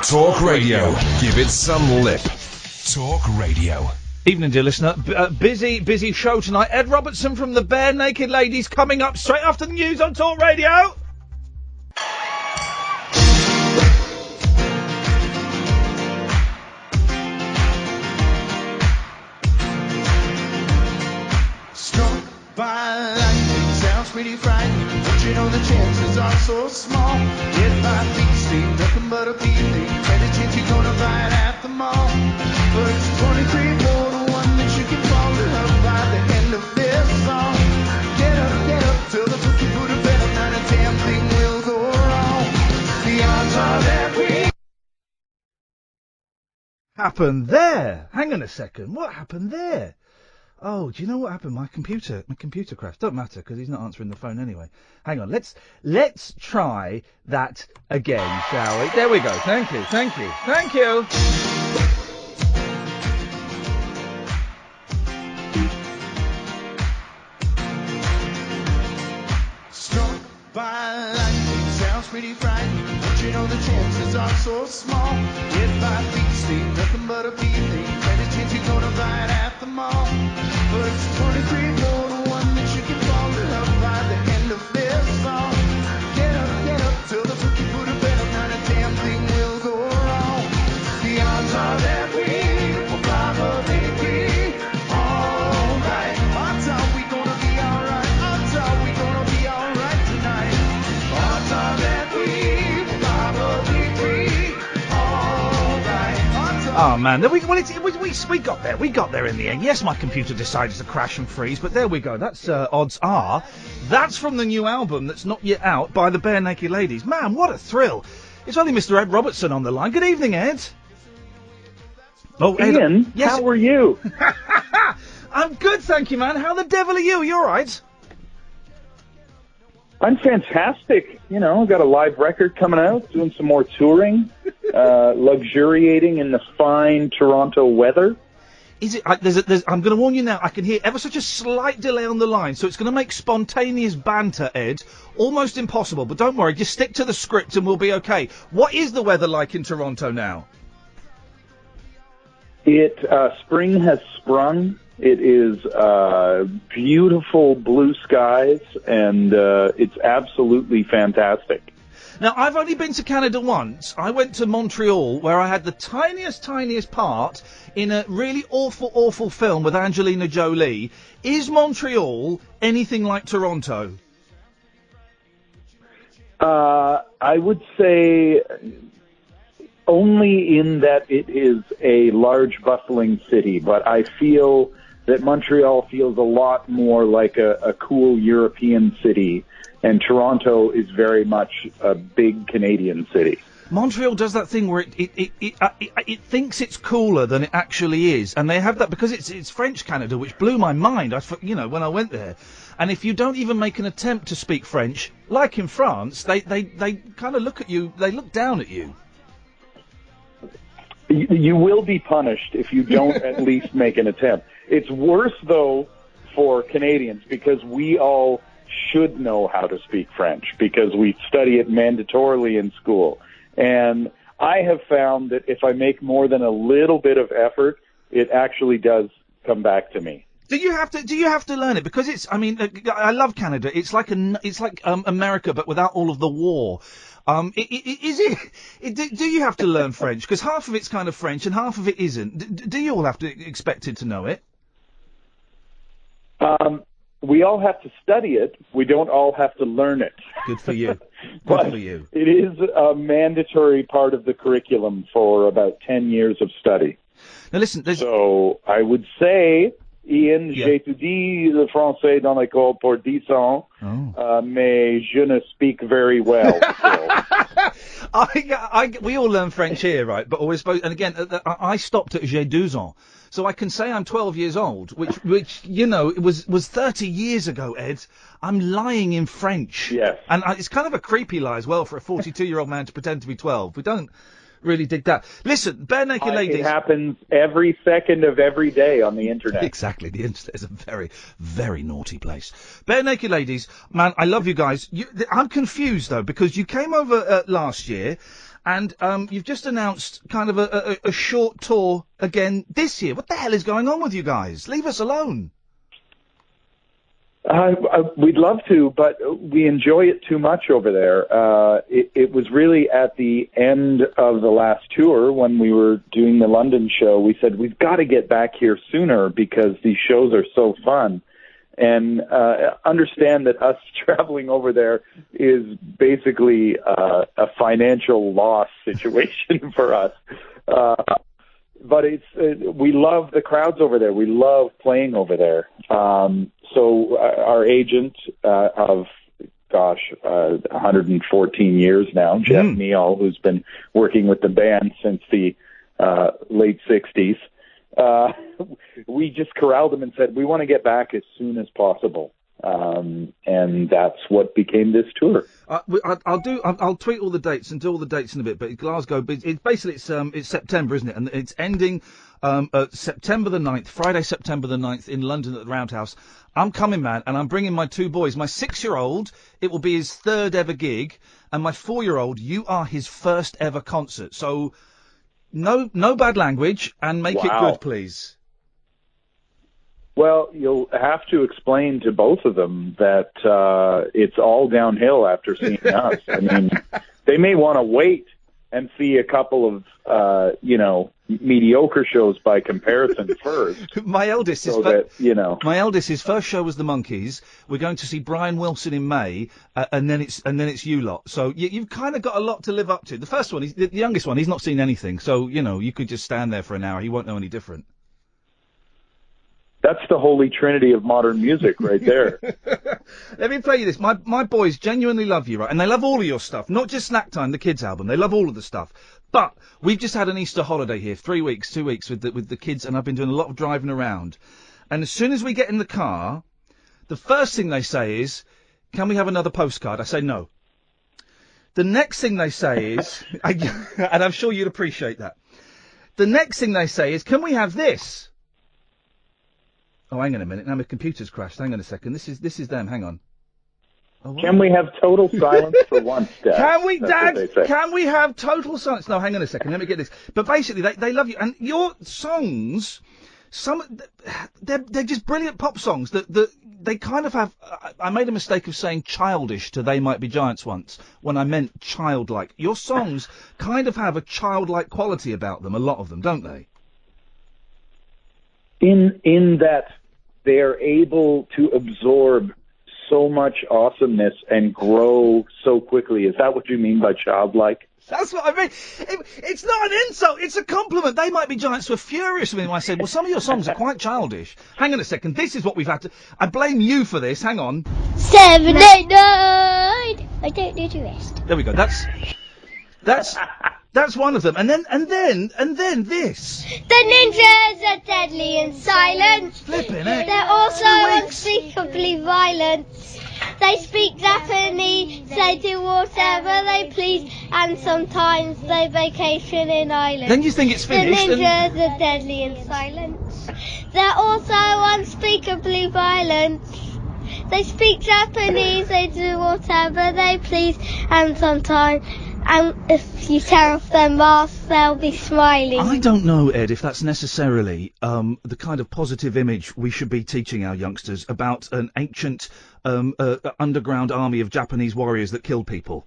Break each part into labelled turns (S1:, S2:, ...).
S1: Talk Radio. Give it some lip. Talk Radio.
S2: Evening, dear listener. Busy show tonight. Ed Robertson from the Barenaked Ladies coming up straight after the news on Talk Radio.
S3: Struck by lightning sounds pretty frightening, but you know the chances are so small. Hit by feet, see nothing but a feeling. Any chance you're gonna find at the mall. But it's 23 more to 1 that you can fall in love by the end of this song. Get up, till the bookie put a bet on not a damn thing will go wrong. The odds are that we
S2: Happened there. Hang on a second. What happened there? Oh, do you know what happened? My computer crashed. Don't matter, because he's not answering the phone anyway. Hang on, let's try that again, shall we? There we go. Thank you.
S3: struck by lightning sounds pretty frightening, but you know the chances are so small. Hit by feet, see nothing but a feeling. Any chance you're gonna find at the mall. But it's 23 more to 1 that you can fall in love by the end of this song. Get up, till the bookie put a bet on not a damn thing will go wrong. The odds are that we will probably be alright. Odds are we gonna be alright. Odds are we gonna be alright tonight. Odds are that we will probably be alright.
S2: Oh man, we got there in the end. Yes, my computer decided to crash and freeze, but there we go. That's odds are. That's from the new album that's not yet out by the Barenaked Ladies. Man, what a thrill! It's only Mr. Ed Robertson on the line. Good evening, Ed. Oh, Ed.
S4: Ian,
S2: yes.
S4: How are you?
S2: I'm good, thank you, man. How the devil are you? You all right?
S4: I'm fantastic. You know, got a live record coming out, doing some more touring, luxuriating in the fine Toronto weather.
S2: Is it? I'm going to warn you now. I can hear ever such a slight delay on the line, so it's going to make spontaneous banter, Ed, almost impossible. But don't worry, just stick to the script and we'll be okay. What is the weather like in Toronto now?
S4: Spring has sprung. It is beautiful blue skies, and it's absolutely fantastic.
S2: Now, I've only been to Canada once. I went to Montreal, where I had the tiniest part in a really awful film with Angelina Jolie. Is Montreal anything like Toronto?
S4: I would say only in that it is a large, bustling city, but I feel that Montreal feels a lot more like a cool European city, and Toronto is very much a big Canadian city.
S2: Montreal does that thing where it thinks it's cooler than it actually is, and they have that because it's French Canada, which blew my mind. When I went there, and if you don't even make an attempt to speak French, like in France, they kind of look at you, they look down at you.
S4: You will be punished if you don't at least make an attempt. It's worse, though, for Canadians, because we all should know how to speak French, because we study it mandatorily in school. And I have found that if I make more than a little bit of effort, it actually does come back to me.
S2: Do you have to learn it? Because I love Canada. It's like America, but without all of the war. Do you have to learn French? Because half of it's kind of French and half of it isn't. Do you all have to expected to know it?
S4: We all have to study it. We don't all have to learn it.
S2: Good for you.
S4: But
S2: for you.
S4: It is a mandatory part of the curriculum for about 10 years of study.
S2: Now listen,
S4: so I would say, Ian, j'ai étudié le français dans l'école pour 10 ans, mais je ne speak very well.
S2: We all learn French here, right? But always supposed, and again, I stopped at j'ai 12 ans. So I can say I'm 12 years old, which it was 30 years ago, Ed. I'm lying in French.
S4: Yes.
S2: And it's kind of a creepy lie as well for a 42-year-old man to pretend to be 12. We don't really dig that. Listen, Barenaked Ladies.
S4: It happens every second of every day on the internet.
S2: Exactly. The internet is a very, very naughty place. Barenaked Ladies, man, I love you guys. I'm confused, though, because you came over last year, And you've just announced kind of a short tour again this year. What the hell is going on with you guys? Leave us alone.
S4: We'd love to, but we enjoy it too much over there. It was really at the end of the last tour when we were doing the London show. We said, we've got to get back here sooner because these shows are so fun. And understand that us traveling over there is basically a financial loss situation for us. But we love the crowds over there. We love playing over there. So our agent of 114 years now, Jeff Neal, who's been working with the band since the late 60s, we just corralled him and said, we want to get back as soon as possible. And that's what became this tour.
S2: I'll tweet all the dates and do all the dates in a bit. But Glasgow, it's September, isn't it? And it's ending September the 9th, Friday, September the 9th in London at the Roundhouse. I'm coming, man, and I'm bringing my two boys. My 6-year-old, it will be his third ever gig, and my 4-year-old, you are his first ever concert. So no bad language, and make it good, please.
S4: Well, you'll have to explain to both of them that it's all downhill after seeing us. I mean, they may want to wait and see a couple of, mediocre shows by comparison first.
S2: My eldest, his first show was the Monkees. We're going to see Brian Wilson in May, and then it's you lot. So you've kind of got a lot to live up to. The first one, the youngest one, he's not seen anything. So, you could just stand there for an hour. He won't know any different.
S4: That's the holy trinity of modern music right there.
S2: Let me play you this. My boys genuinely love you, right? And they love all of your stuff, not just Snack Time, the kids' album. They love all of the stuff. But we've just had an Easter holiday here, 2 weeks with the kids, and I've been doing a lot of driving around. And as soon as we get in the car, the first thing they say is, can we have another postcard? I say no. The next thing they say is, and I'm sure you'd appreciate that. The next thing they say is, can we have this? Oh, hang on a minute. Now my computer's crashed. Hang on a second. This is them. Hang on. Oh,
S4: can we have total silence for once, Dad?
S2: Can we, Dad? Can we have total silence? No, hang on a second. Let me get this. But basically, they love you, and your songs, they're just brilliant pop songs that they kind of have. I made a mistake of saying childish to "They Might Be Giants" once when I meant childlike. Your songs kind of have a childlike quality about them. A lot of them, don't they?
S4: In that they're able to absorb so much awesomeness and grow so quickly. Is that what you mean by childlike?
S2: That's what I mean. It's not an insult. It's a compliment. They Might Be Giants were furious with me when I said, well, some of your songs are quite childish. Hang on a second. This is what we've had to... I blame you for this. Hang on.
S5: 7, 8, 9. I don't do the rest.
S2: There we go. That's one of them. And then this.
S5: The ninjas are deadly and silent.
S2: Flipping it.
S5: They're also unspeakably violent. They speak Japanese, they do whatever they please, and sometimes they vacation in Ireland.
S2: Then you think it's finished.
S5: The ninjas are deadly and silent. They're also unspeakably violent. They speak Japanese, they do whatever they please, and sometimes... And if you tear off their masks, they'll be smiling.
S2: I don't know, Ed, if that's necessarily the kind of positive image we should be teaching our youngsters about an ancient underground army of Japanese warriors that killed people.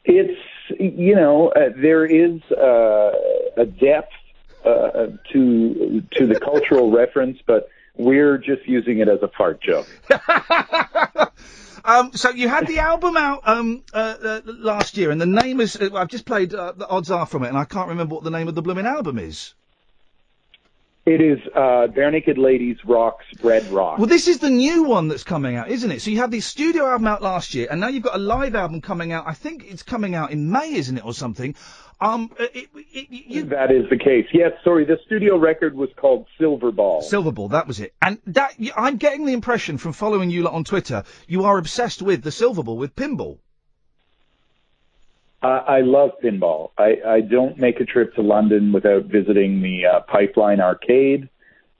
S4: It's, there is a depth to the cultural reference, but we're just using it as a fart joke.
S2: So you had the album out last year, and the name is... I've just played The Odds Are from it, and I can't remember what the name of the blooming album is.
S4: It is Barenaked Ladies Rocks Red Rock.
S2: Well, this is the new one that's coming out, isn't it? So you had the studio album out last year, and now you've got a live album coming out. I think it's coming out in May, isn't it, or something?
S4: That is the case. Yes, sorry, the studio record was called Silver Ball.
S2: Silver Ball, that was it. And I'm getting the impression from following you lot on Twitter, you are obsessed with the Silver Ball, with pinball.
S4: I love pinball. I don't make a trip to London without visiting the Pipeline Arcade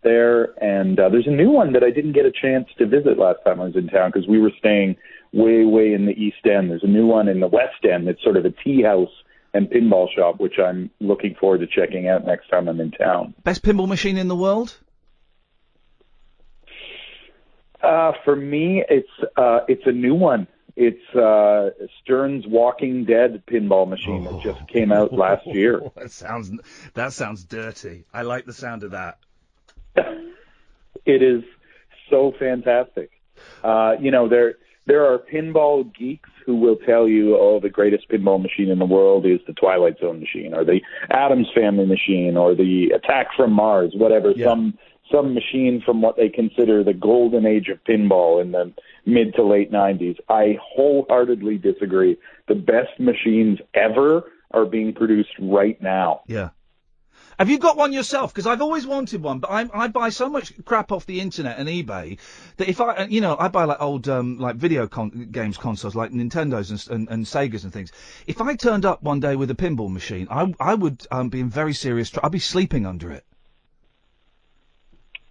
S4: there. And there's a new one that I didn't get a chance to visit last time I was in town because we were staying way in the East End. There's a new one in the West End. It's sort of a tea house and pinball shop, which I'm looking forward to checking out next time I'm in town.
S2: Best pinball machine in the world?
S4: For me, it's a new one. It's Stern's Walking Dead pinball machine that just came out last year.
S2: That sounds dirty. I like the sound of that.
S4: It is so fantastic. There are pinball geeks who will tell you, oh, the greatest pinball machine in the world is the Twilight Zone machine, or the Addams Family machine, or the Attack from Mars, whatever. Yeah. Some machine from what they consider the golden age of pinball in the mid to late 90s. I wholeheartedly disagree. The best machines ever are being produced right now.
S2: Yeah. Have you got one yourself? Because I've always wanted one, but I buy so much crap off the internet and eBay that if I buy like old video games consoles like Nintendos and Segas and things. If I turned up one day with a pinball machine, I would be in very serious trouble. I'd be sleeping under it.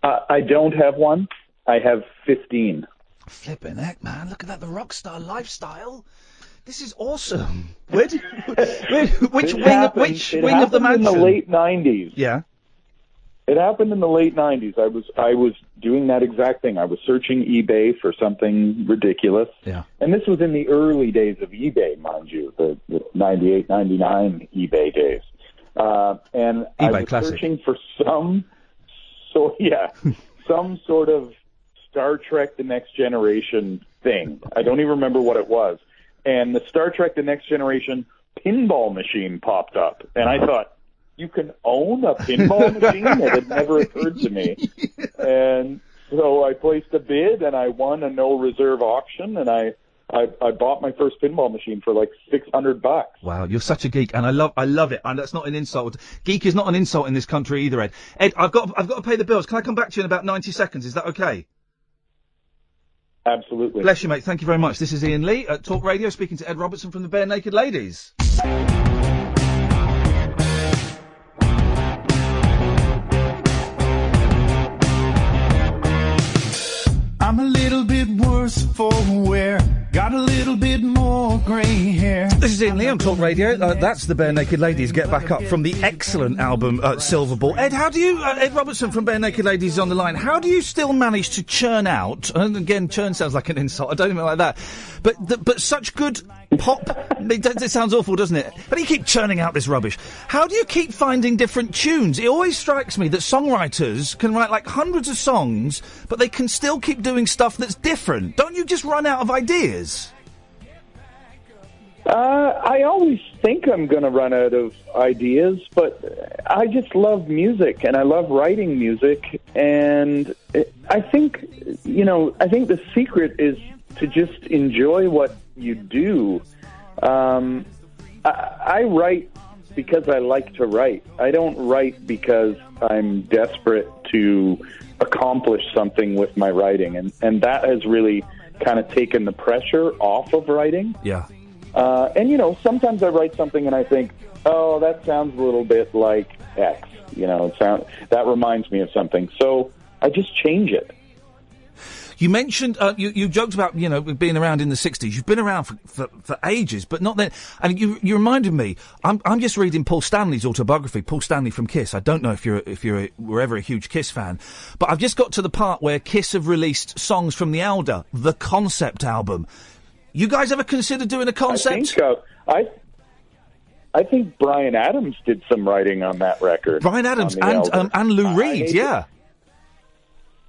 S4: I don't have one. I have 15.
S2: Flipping heck, man! Look at that, the rock star lifestyle. This is awesome. Which wing of the mansion?
S4: In the late 90s.
S2: Yeah.
S4: It happened in the late 90s. I was doing that exact thing. I was searching eBay for something ridiculous.
S2: Yeah.
S4: And this was in the early days of eBay, mind you, the 98, 99 eBay days. And
S2: eBay
S4: I was
S2: classic.
S4: searching for some sort of Star Trek The Next Generation thing. I don't even remember what it was. And the Star Trek The Next Generation pinball machine popped up. And I thought, you can own a pinball machine? It had never occurred to me. And so I placed a bid, and I won a no-reserve auction, and I bought my first pinball machine for like $600.
S2: Wow, you're such a geek, and I love it. And that's not an insult. Geek is not an insult in this country either, Ed. Ed, I've got to pay the bills. Can I come back to you in about 90 seconds? Is that okay?
S4: Absolutely.
S2: Bless you, mate. Thank you very much. This is Iain Lee at Talk Radio, speaking to Ed Robertson from the Barenaked Ladies.
S3: I'm a little bit worse for wear, got a little bit more grey hair.
S2: This is Iain Lee on Talk Radio. That's the Barenaked Ladies, Get Back Up, from the excellent album Silver Ball. Ed, how do you, Ed Robertson from Barenaked Ladies is on the line, how do you still manage to churn out, and again, churn sounds like an insult, I don't even like that, but such good pop, it sounds awful, doesn't it? How do you keep churning out this rubbish? How do you keep finding different tunes? It always strikes me that songwriters can write like hundreds of songs, but they can still keep doing stuff that's different. Don't you just run out of ideas?
S4: I always think I'm going to run out of ideas, but I just love music, and I love writing music, and I think the secret is to just enjoy what you do. I write because I like to write. I don't write because I'm desperate to accomplish something with my writing, and that has really kind of taken the pressure off of writing.
S2: Yeah.
S4: And sometimes I write something and I think, oh, that sounds a little bit like X. That reminds me of something. So I just change it.
S2: You mentioned, you joked about, being around in the 60s. You've been around for ages, but not then. And you reminded me, I'm just reading Paul Stanley's autobiography, Paul Stanley from Kiss. I don't know if were ever a huge Kiss fan, but I've just got to the part where Kiss have released songs from the Elder, the concept album. You guys ever consider doing a concept?
S4: I think Bryan Adams did some writing on that record.
S2: Bryan Adams and Lou Reed, yeah.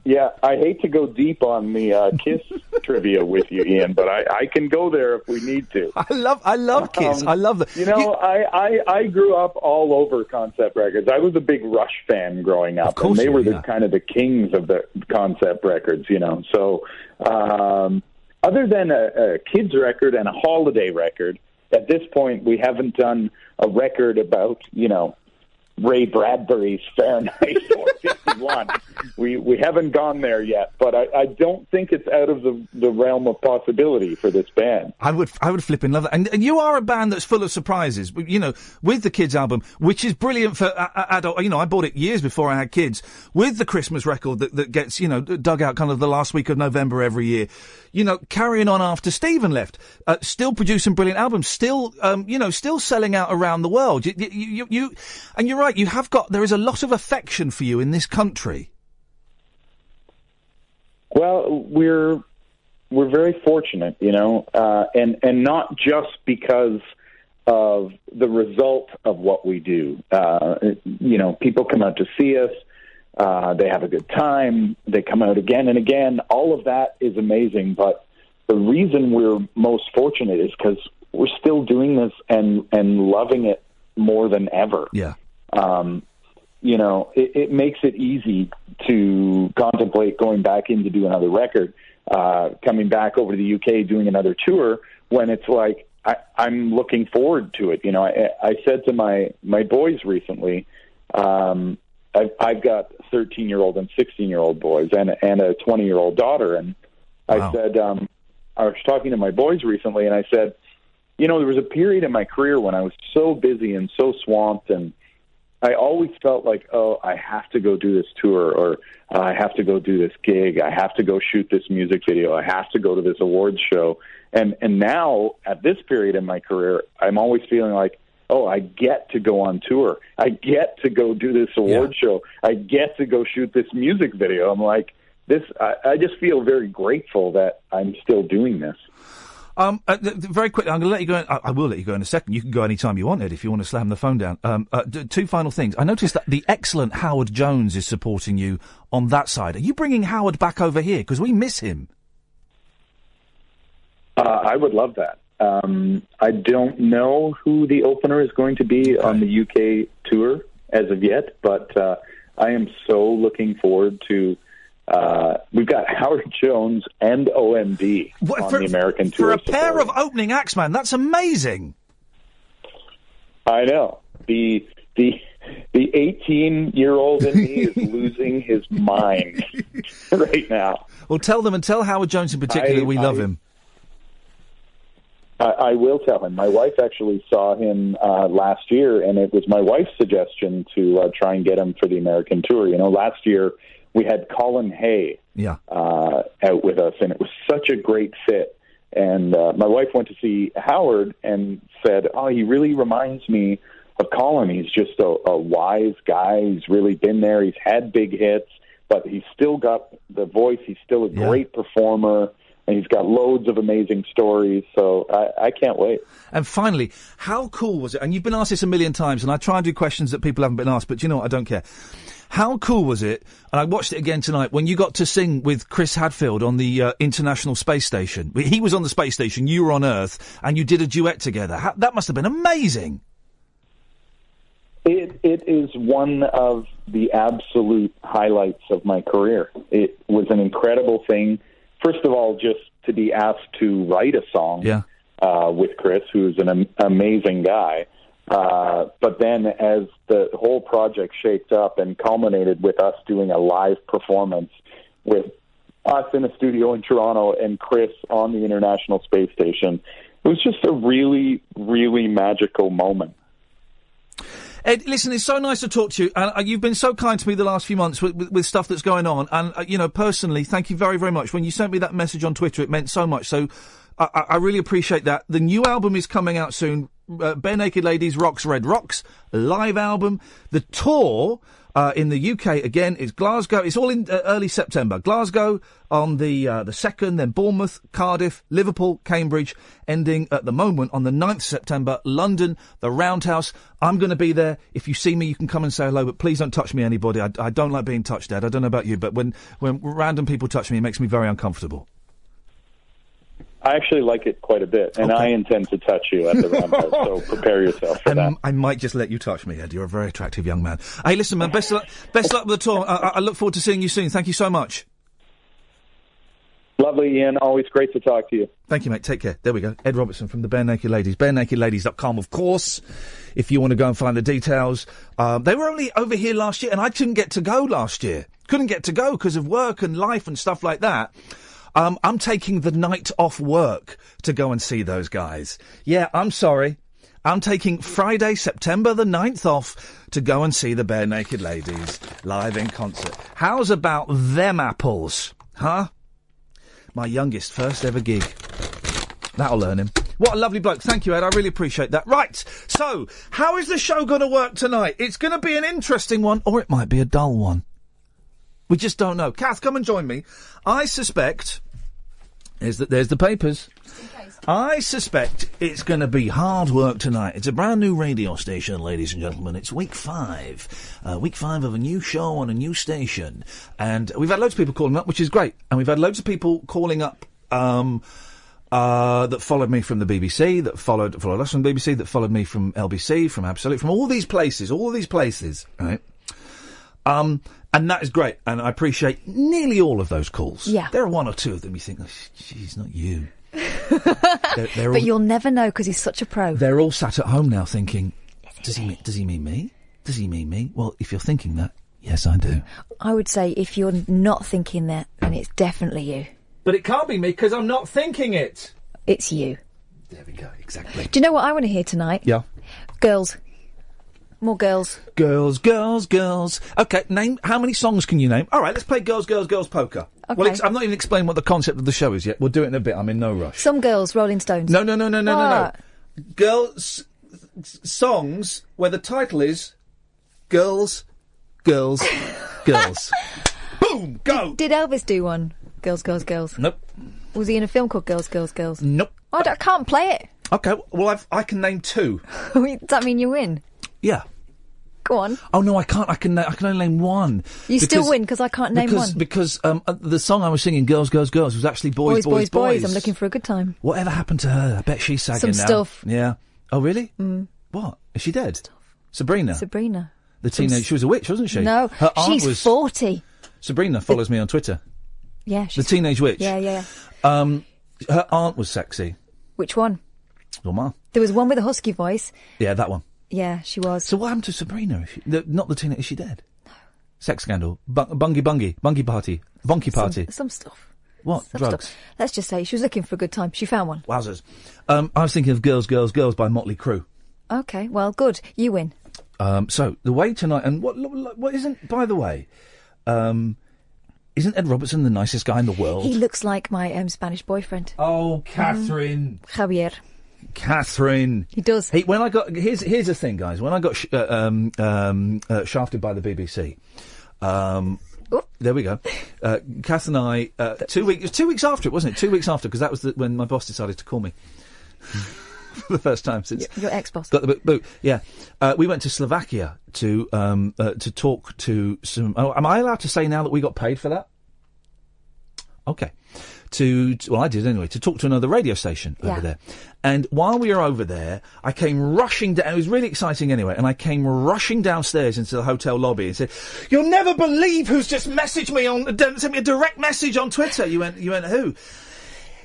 S4: Yeah, I hate to go deep on the Kiss trivia with you, Ian, but I can go there if we need to.
S2: I love Kiss. I love them.
S4: I grew up all over concept records. I was a big Rush fan growing up, and they were kind of the kings of the concept records, So, other than a kids record and a holiday record, at this point we haven't done a record about, Ray Bradbury's Fahrenheit 451. We haven't gone there yet, but I don't think it's out of the realm of possibility for this band.
S2: I would flipping love that. And you are a band that's full of surprises. You know, with the Kids album, which is brilliant for adult. You know, I bought it years before I had kids. With the Christmas record that gets, you know, dug out kind of the last week of November every year. You know, carrying on after Stephen left, still producing brilliant albums, still, still selling out around the world. You and you're right. There is a lot of affection for you in this country.
S4: Well, we're very fortunate, you know, and not just because of the result of what we do. You know, people come out to see us. They have a good time. They come out again and again. All of that is amazing. But the reason we're most fortunate is because we're still doing this and loving it more than ever.
S2: Yeah.
S4: You know, it makes it easy to contemplate going back in to do another record, coming back over to the UK, doing another tour, when it's like, I'm looking forward to it. You know, I said to my boys recently, I've got 13-year-old and 16-year-old boys and a 20-year-old daughter. And wow. I said, I was talking to my boys recently, and I said, you know, there was a period in my career when I was so busy and so swamped, and I always felt like, oh, I have to go do this tour, or I have to go do this gig. I have to go shoot this music video. I have to go to this awards show. And now, at this period in my career, I'm always feeling like, oh, I get to go on tour. I get to go do this award show. I get to go shoot this music video. I'm like, I just feel very grateful that I'm still doing this.
S2: Very quickly, I'm going to let you go. I will let you go in a second. You can go any time you want, Ed, if you want to slam the phone down. Two final things. I noticed that the excellent Howard Jones is supporting you on that side. Are you bringing Howard back over here? Because we miss him.
S4: I would love that. I don't know who the opener is going to be on the UK tour as of yet, but I am so looking forward to... we've got Howard Jones and OMD on the American tour.
S2: For a pair of opening acts, man, that's amazing.
S4: I know. The 18-year-old in me is losing his mind right now.
S2: Well, tell them, and tell Howard Jones in particular we love him.
S4: I will tell him. My wife actually saw him last year, and it was my wife's suggestion to try and get him for the American tour. You know, last year we had Colin Hay out with us, and it was such a great fit. And my wife went to see Howard and said, oh, he really reminds me of Colin. He's just a wise guy. He's really been there. He's had big hits, but he's still got the voice. He's still a great performer. And he's got loads of amazing stories, so I can't wait.
S2: And finally, how cool was it? And you've been asked this a million times, and I try and do questions that people haven't been asked, but you know what? I don't care. How cool was it, and I watched it again tonight, when you got to sing with Chris Hadfield on the International Space Station? He was on the space station, you were on Earth, and you did a duet together. That must have been amazing.
S4: It is one of the absolute highlights of my career. It was an incredible thing. First of all, just to be asked to write a song with Chris, who's an amazing guy. But then as the whole project shaped up and culminated with us doing a live performance with us in a studio in Toronto and Chris on the International Space Station, it was just a really, really magical moment.
S2: Ed, listen, it's so nice to talk to you, and you've been so kind to me the last few months with stuff that's going on, and, personally, thank you very, very much. When you sent me that message on Twitter, it meant so much, so I really appreciate that. The new album is coming out soon, Barenaked Ladies, Rocks, Red Rocks, live album. The tour in the UK, again, is Glasgow. It's all in early September. Glasgow on the 2nd, then Bournemouth, Cardiff, Liverpool, Cambridge, ending at the moment on the 9th September, London, the Roundhouse. I'm going to be there. If you see me, you can come and say hello, but please don't touch me, anybody. I don't like being touched, Dad. I don't know about you, but when random people touch me, it makes me very uncomfortable.
S4: I actually like it quite a bit, and I intend to touch you at the Roundhouse, so prepare yourself for that.
S2: I might just let you touch me, Ed. You're a very attractive young man. Hey, listen, man, best of luck with the tour. I look forward to seeing you soon. Thank you so much.
S4: Lovely, Ian. Always great to talk to you.
S2: Thank you, mate. Take care. There we go. Ed Robertson from the Barenaked Ladies. Barenakedladies.com, of course, if you want to go and find the details. They were only over here last year, and I couldn't get to go last year. Couldn't get to go because of work and life and stuff like that. I'm taking the night off work to go and see those guys. Yeah, I'm sorry. I'm taking Friday, September the 9th off to go and see the Barenaked Ladies live in concert. How's about them apples? Huh? My youngest first ever gig. That'll learn him. What a lovely bloke. Thank you, Ed. I really appreciate that. Right. So, how is the show going to work tonight? It's going to be an interesting one, or it might be a dull one. We just don't know. Kath, come and join me. I suspect... there's the papers. I suspect it's going to be hard work tonight. It's a brand new radio station, ladies and gentlemen. It's week 5. Week 5 of a new show on a new station. And we've had loads of people calling up, which is great. And we've had loads of people calling up that followed me from the BBC, that followed us from the BBC, that followed me from LBC, from Absolute, from all these places, right? And that is great. And I appreciate nearly all of those calls.
S6: Yeah.
S2: There are one or two of them you think, oh, geez, not you.
S6: But you'll never know because he's such a pro.
S2: They're all sat at home now thinking, does he mean me? Does he mean me? Well, if you're thinking that, yes, I do.
S6: I would say if you're not thinking that, then it's definitely you.
S2: But it can't be me because I'm not thinking it.
S6: It's you.
S2: There we go, exactly.
S6: Do you know what I want to hear tonight?
S2: Yeah.
S6: Girls. More girls.
S2: Girls, girls, girls. Okay, name, how many songs can you name? All right, let's play Girls, Girls, Girls Poker.
S6: Okay.
S2: Well, I'm not even explaining what the concept of the show is yet. We'll do it in a bit. I'm in no rush.
S6: Some girls, Rolling Stones.
S2: No. Girls, songs where the title is Girls, Girls, Girls. Boom, go!
S6: Did Elvis do one? Girls, Girls, Girls.
S2: Nope.
S6: Was he in a film called Girls, Girls, Girls?
S2: Nope.
S6: I can't play it.
S2: Okay, well, I can name 2.
S6: Does that mean you win?
S2: Yeah.
S6: Go on.
S2: Oh, no, I can't. I can only name 1.
S6: You still win because I can't name 1.
S2: Because the song I was singing, Girls, Girls, Girls, was actually Boys, Boys, Boys.
S6: I'm looking for a good time.
S2: Whatever happened to her? I bet she's sagging now.
S6: Some stuff.
S2: Yeah. Oh, really? What? Is she dead?
S6: Stuff.
S2: Sabrina.
S6: The
S2: teenage... She was a witch, wasn't she?
S6: No,
S2: her aunt
S6: she's 40.
S2: Sabrina follows me on Twitter.
S6: Yeah, she's...
S2: The teenage witch.
S6: Yeah.
S2: Her aunt was sexy.
S6: Which one?
S2: Your mum.
S6: There was one with a husky voice.
S2: Yeah, that one.
S6: Yeah, she was.
S2: So what happened to Sabrina? Not the teenage... Is she dead? No. Sex scandal. Bungy party. Bonky party.
S6: Some stuff.
S2: What?
S6: Some
S2: Drugs?
S6: Stuff. Let's just say she was looking for a good time. She found one.
S2: Wowzers. I was thinking of Girls, Girls, Girls by Motley Crue.
S6: Okay, well, good. You win.
S2: So, the way tonight... And what isn't... By the way... isn't Ed Robertson the nicest guy in the world?
S6: He looks like my Spanish boyfriend.
S2: Oh, Catherine.
S6: Javier.
S2: Catherine.
S6: He does.
S2: Hey, when I got... Here's the thing, guys. When I got shafted by the BBC... there we go. Kath and I... 2 weeks... It was 2 weeks after it, wasn't it? 2 weeks after, because that was when my boss decided to call me. For the first time since...
S6: Your ex-boss.
S2: Got the boot. Yeah. We went to Slovakia to talk to some... Oh, am I allowed to say now that we got paid for that? Okay. Well, I did anyway, to talk to another radio station over there. And while we were over there, I came rushing down, it was really exciting anyway, and I came rushing downstairs into the hotel lobby and said, "You'll never believe who's just messaged me sent me a direct message on Twitter." You went, who?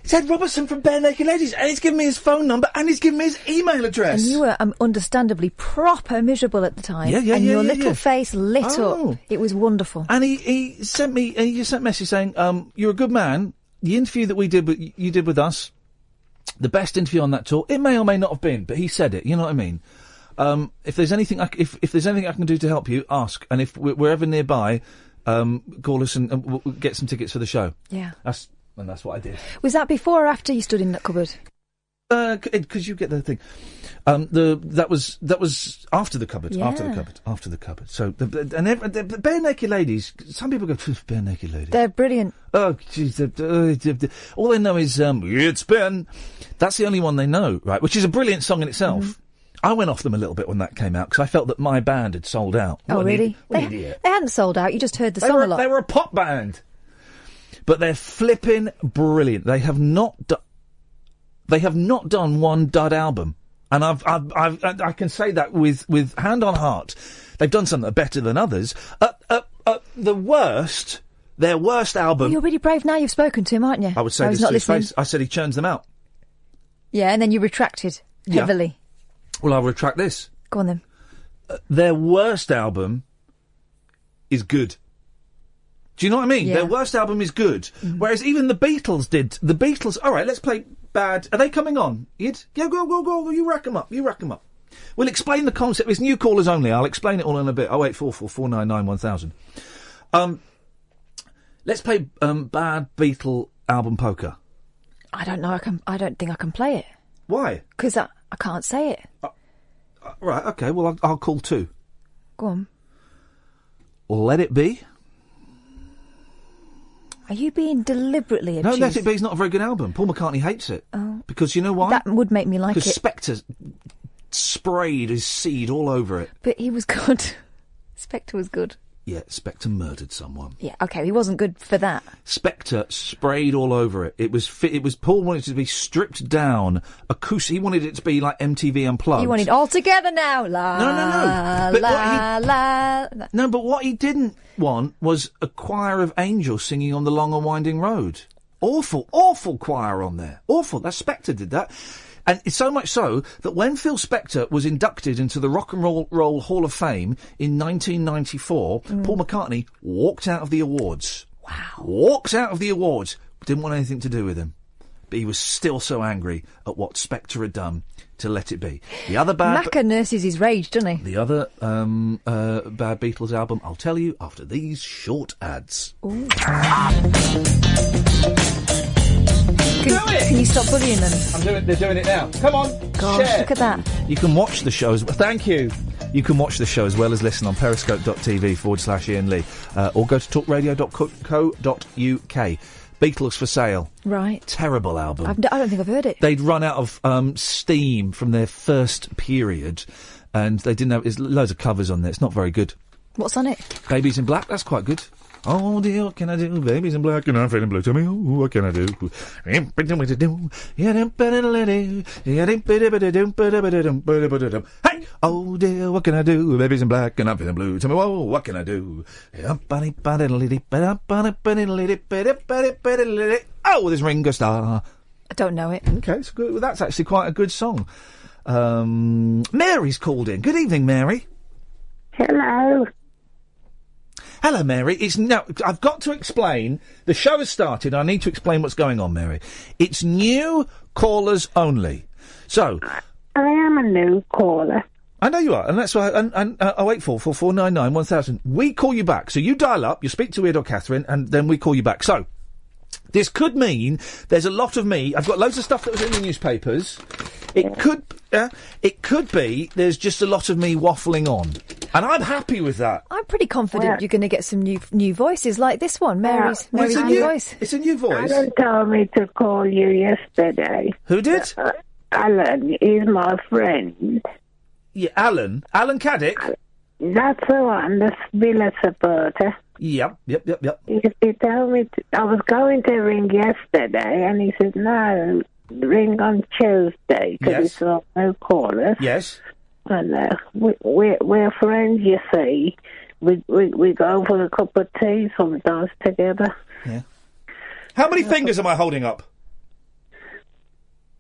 S2: It's Ed Robertson from Barenaked Ladies, and he's given me his phone number, and he's given me his email address.
S6: And you were understandably proper miserable at the time.
S2: Yeah,
S6: and your little face lit up. It was wonderful.
S2: And he sent a message saying, "You're a good man. The interview that you did with us, the best interview on that tour. It may or may not have been, but he said it. You know what I mean? If there's anything I can do to help you, ask. And if we're ever nearby, call us and we'll get some tickets for the show."
S6: Yeah.
S2: That's what I did.
S6: Was that before or after you stood in that cupboard?
S2: Because you get the thing. That was after the cupboard.
S6: Yeah.
S2: After the cupboard. So the Barenaked Ladies. Some people go, Barenaked Ladies.
S6: They're brilliant.
S2: Oh, jeez. All they know is "It's been." That's the only one they know, right? Which is a brilliant song in itself. Mm-hmm. I went off them a little bit when that came out because I felt that my band had sold out.
S6: Oh, really?
S2: They
S6: hadn't sold out. You just heard the song a lot.
S2: They were a pop band, but they're flipping brilliant. They have not done one dud album, and I can say that with hand on heart. They've done some that are better than others. The worst, Their worst album...
S6: You're really brave now. You've spoken to him, aren't you?
S2: I would say
S6: he's
S2: this
S6: not
S2: to his
S6: listening.
S2: face. I said he churns them out.
S6: Yeah, and then you retracted heavily.
S2: Well, I'll retract this.
S6: Go on then.
S2: Their worst album is good. Do you know what I mean?
S6: Yeah.
S2: Their worst album is good. Whereas even the Beatles did. The Beatles... All right, let's play Bad... Are they coming on? Yeah, go. You rack them up. We'll explain the concept. It's new callers only. I'll explain it all in a bit. 0844 499 1000. Let's play Bad Beatle album poker.
S6: I don't know. I don't think I can play it.
S2: Why?
S6: Because I can't say it.
S2: Right, okay, well, I'll call two.
S6: Go on.
S2: Let It Be.
S6: Are you being deliberately obtuse?
S2: No, Let It Be is not a very good album. Paul McCartney hates it.
S6: Oh.
S2: Because you know why?
S6: That would make me like it.
S2: Because Spectre sprayed his seed all over it.
S6: But he was good. Spectre was good.
S2: Yeah, Spectre murdered someone.
S6: Yeah, okay, he wasn't good for that.
S2: Spectre sprayed all over it. It was Paul wanted it to be stripped down, acoustic. He wanted it to be like MTV Unplugged.
S6: He wanted all together now.
S2: No. But
S6: la.
S2: No, but what he didn't want was a choir of angels singing on the long and winding road. Awful choir on there. Awful. That Spectre did that. And it's so much so that when Phil Spector was inducted into the Rock and Roll Hall of Fame in 1994, Paul McCartney walked out of the awards.
S6: Wow.
S2: Walks out of the awards. Didn't want anything to do with him. But he was still so angry at what Spector had done to Let It Be. The other
S6: Macca nurses his rage, doesn't he?
S2: The other Bad Beatles album, I'll tell you after these short ads.
S6: Ooh. Can you stop bullying them?
S2: They're doing it now. Come on,
S6: gosh,
S2: share.
S6: Look at that.
S2: You can watch the show Thank you. You can watch the show as well as listen on periscope.tv/Iain Lee, or go to talkradio.co.uk. Beatles for Sale.
S6: Right.
S2: Terrible album.
S6: I don't think I've heard it.
S2: They'd run out of steam from their first period, and they didn't have... There's loads of covers on there. It's not very good.
S6: What's on it?
S2: Babies in Black. That's quite good. Oh dear, what can I do? Babies in black and I'm feeling blue. Tell me, what can I do? Hey, oh dear, what can I do? Babies in black and I'm feeling blue. Tell me, whoa, what can I do? Oh, there's Ringo Starr.
S6: I don't know it.
S2: Okay, it's good. Well, that's actually quite a good song. Mary's called in. Good evening, Mary.
S7: Hello.
S2: Hello, Mary. I've got to explain. The show has started. I need to explain what's going on, Mary. It's new callers only. So,
S7: I am a new caller.
S2: I know you are, and that's why. And 0844 499 1000. We call you back. So you dial up. You speak to Ed or Catherine, and then we call you back. So, this could mean there's a lot of me. I've got loads of stuff that was in the newspapers. It could be there's just a lot of me waffling on, and I'm happy with that.
S6: I'm pretty confident you're going to get some new voices like this one, Mary's new voice.
S2: It's a new voice.
S7: Alan told me to call you yesterday.
S2: Who did?
S7: Alan is my friend.
S2: Yeah, Alan Caddick.
S7: That's the one, the Villa supporter.
S2: Yep.
S7: He told me I was going to ring yesterday, and he said no. Ring on Tuesday because it's not no callers.
S2: Yes.
S7: And we're friends, you see. We go for a cup of tea sometimes together.
S2: Yeah. How many fingers am I holding up?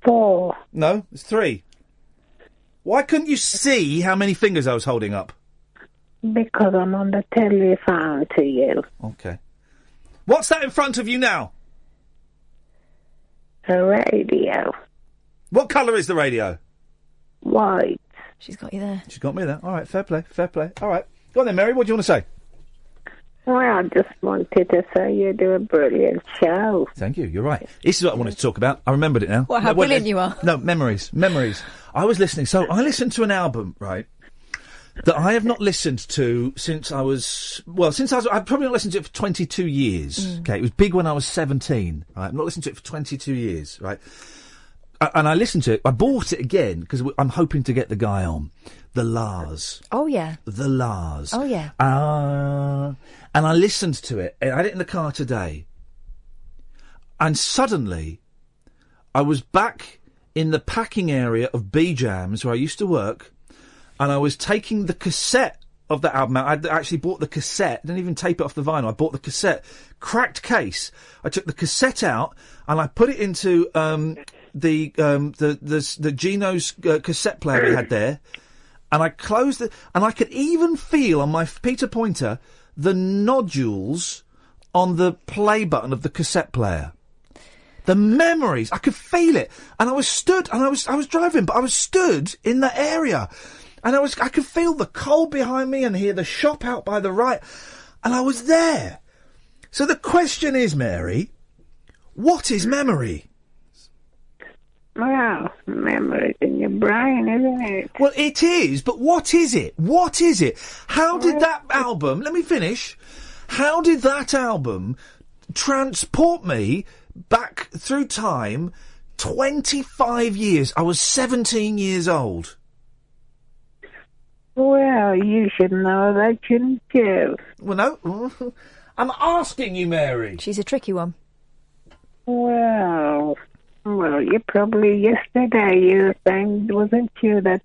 S7: 4.
S2: No, it's 3. Why couldn't you see how many fingers I was holding up?
S7: Because I'm on the telephone to you.
S2: Okay. What's that in front of you now?
S7: A radio.
S2: What colour is the radio?
S7: White.
S6: She's got you there.
S2: She's got me there. All right, fair play. All right. Go on then, Mary, what do you want to say?
S7: Well, I just wanted to say you do a brilliant show.
S2: Thank you, you're right. This is what I wanted to talk about. I remembered it now.
S6: Well, how brilliant you are.
S2: No, memories. I was listening. So I listened to an album, right, that I have not listened to since I was... I've probably not listened to it for 22 years. Okay, it was big when I was 17, right? I've not listened to it for 22 years, right? And I listened to it. I bought it again because I'm hoping to get the guy on. The Lars.
S6: Oh, yeah.
S2: The Lars.
S6: Oh, yeah.
S2: And I listened to it. I had it in the car today. And suddenly, I was back in the packing area of B-Jams where I used to work, and I was taking the cassette of that album out. I'd actually bought the cassette. Didn't even tape it off the vinyl. I bought the cassette, cracked case. I took the cassette out and I put it into the Geno's cassette player we had there, and I closed it. And I could even feel on my Peter Pointer the nodules on the play button of the cassette player. The memories, I could feel it, and I was driving, but I was stood in that area, and I could feel the cold behind me and hear the shop out by the right, and I was there. So the question is, Mary, what is memory?
S7: Well, memory in your brain, isn't it?
S2: Well, it is, but what is it? What is it? How did that album, let me finish, how did that album transport me back through time 25 years? I was 17 years old.
S7: Well, you should know that, shouldn't you?
S2: Well, no. I'm asking you, Mary.
S6: She's a tricky one.
S7: Well, you probably yesterday you were saying, wasn't you, that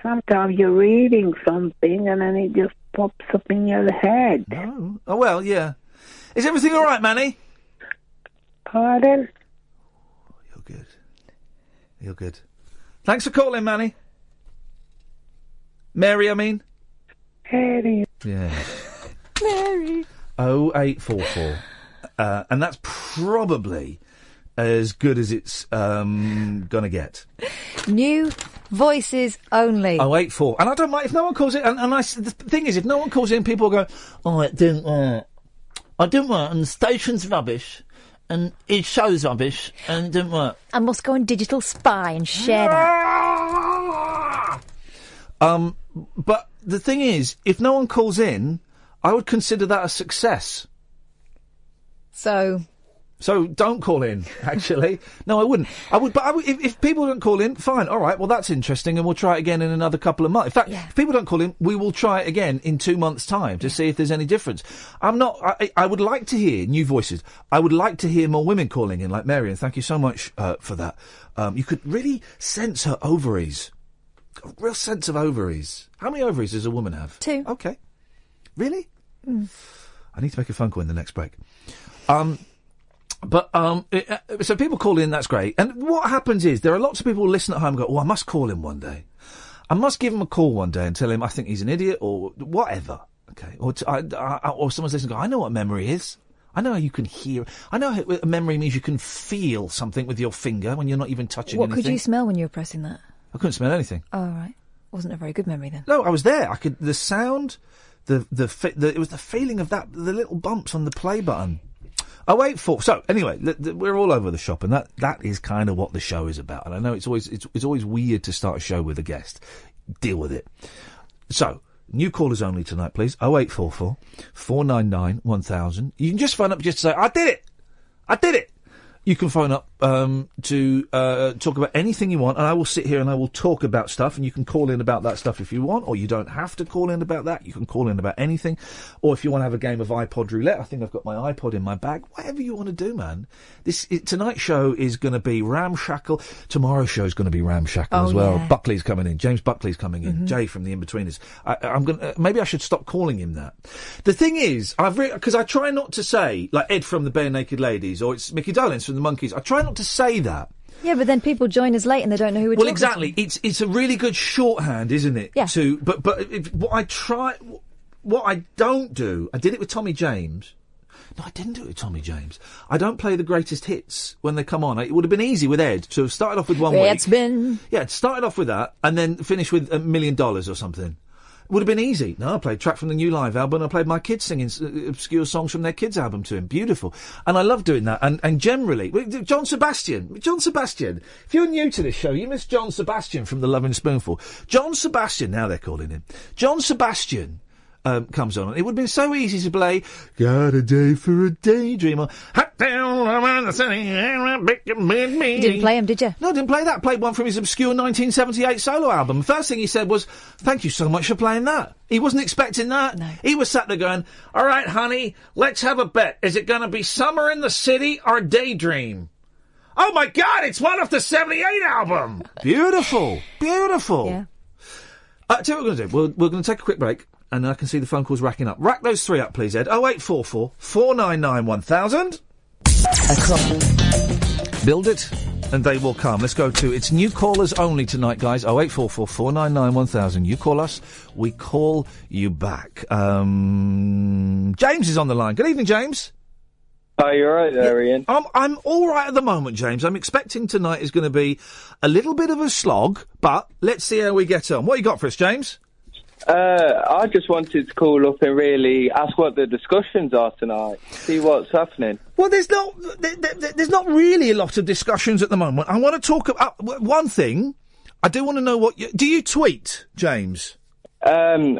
S7: sometimes you're reading something and then it just pops up in your head.
S2: No. Oh, well, yeah. Is everything all right, Manny?
S7: Pardon?
S2: You're good. You're good. Thanks for calling, Manny. Mary, I mean.
S7: Mary.
S2: Yeah.
S6: Mary.
S2: 0844. And that's probably as good as it's gonna get.
S6: New voices only.
S2: 084. And I don't mind if no one calls it. And the thing is, if no one calls in, people go, oh, it didn't work. I didn't work, and the station's rubbish. And it shows rubbish, and it didn't work.
S6: I must go on Digital Spy and share that.
S2: But the thing is, if no one calls in, I would consider that a success.
S6: So
S2: don't call in, actually. No, I wouldn't. But if people don't call in, fine, all right, well, that's interesting, and we'll try it again in another couple of months. In fact, if people don't call in, we will try it again in 2 months' time to see if there's any difference. I would like to hear new voices. I would like to hear more women calling in, like Mary, and thank you so much for that. You could really sense her ovaries. A real sense of ovaries. How many ovaries does a woman have?
S6: 2.
S2: Okay. Really?
S6: Mm.
S2: I need to make a phone call in the next break. So people call in, that's great. And what happens is, there are lots of people who listen at home and go, oh, I must call him one day. I must give him a call one day and tell him I think he's an idiot or whatever. Okay. Or someone's listening and go, I know what memory is. I know how you can hear. I know how memory means you can feel something with your finger when you're not even touching anything.
S6: What could you smell when you were pressing that?
S2: I couldn't smell anything.
S6: Oh, right. Wasn't a very good memory then.
S2: No, I was there. The sound, it was the feeling of the little bumps on the play button. 084. So anyway, we're all over the shop, and that is kind of what the show is about. And I know it's always weird to start a show with a guest. Deal with it. So new callers only tonight, please. 0844 499 1000. You can just phone up just to say I did it. You can phone up to talk about anything you want, and I will sit here and I will talk about stuff, and you can call in about that stuff if you want, or you don't have to call in about that. You can call in about anything, or if you want to have a game of iPod roulette, I think I've got my iPod in my bag. Whatever you want to do, man. Tonight's show is going to be ramshackle. Tomorrow's show is going to be ramshackle as well. Yeah. Buckley's coming in. James Buckley's coming in. Jay from the In-Betweeners. Maybe I should stop calling him that. The thing is, because I try not to say, like Ed from the Barenaked Ladies, or it's Mickey Dolenz from the Monkeys. I try not to say that.
S6: Yeah, but then people join us late and they don't know who we're talking to.
S2: Well, exactly. It's a really good shorthand, isn't it?
S6: Yeah.
S2: What I don't do, I did it with Tommy James. No, I didn't do it with Tommy James. I don't play the greatest hits when they come on. It would have been easy with Ed to have started off with one week. Started off with that and then finished with $1 million or something. Would have been easy. No, I played a track from the new live album. I played my kids singing obscure songs from their kids' album to him. Beautiful. And I love doing that. And generally, John Sebastian. If you're new to this show, you miss John Sebastian from The Loving Spoonful. John Sebastian, now they're calling him. John Sebastian comes on. It would have been so easy to play, got a day for a daydreamer. Hot down around the city.
S6: You didn't play him, did you?
S2: No, I didn't play that. I played one from his obscure 1978 solo album. First thing he said was, thank you so much for playing that. He wasn't expecting that. No. He was sat there going, all right, honey, let's have a bet. Is it going to be Summer in the City or Daydream? Oh, my God, it's one off the 78 album. Beautiful. Beautiful.
S6: Yeah.
S2: Tell you what we're going to do. We're going to take a quick break, and I can see the phone calls racking up. Rack those three up, please, Ed. 0844 499 1000. Build it, and they will come. Let's go to... It's new callers only tonight, guys. 0844 499 1000. You call us, we call you back. James is on the line. Good evening, James.
S8: Oh, you're right there, Ian.
S2: I'm all right at the moment, James. I'm expecting tonight is going to be a little bit of a slog, but let's see how we get on. What you got for us, James?
S8: I just wanted to call up and really ask what the discussions are tonight. See what's happening.
S2: Well, there's not really a lot of discussions at the moment. I want to talk about one thing. I do want to know do you tweet, James?
S8: I'm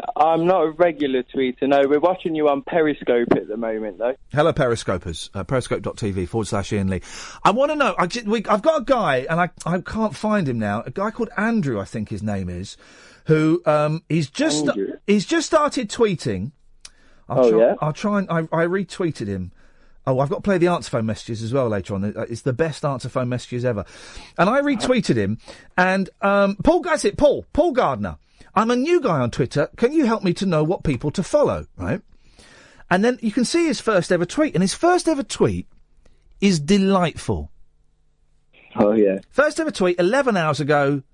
S8: not a regular tweeter, no. We're watching you on Periscope at the moment, though.
S2: Hello, Periscopers. Periscope.tv/Iain Lee. I want to know, I've got a guy, and I can't find him now, a guy called Andrew, I think his name is, who he's just started tweeting. I'll try and I retweeted him. Oh, I've got to play the answer phone messages as well later on. It's the best answer phone messages ever. And I retweeted him, and Paul Gardner. I'm a new guy on Twitter. Can you help me to know what people to follow, right? And then you can see his first ever tweet, and his first ever tweet is delightful.
S8: Oh, yeah.
S2: First ever tweet, 11 hours ago.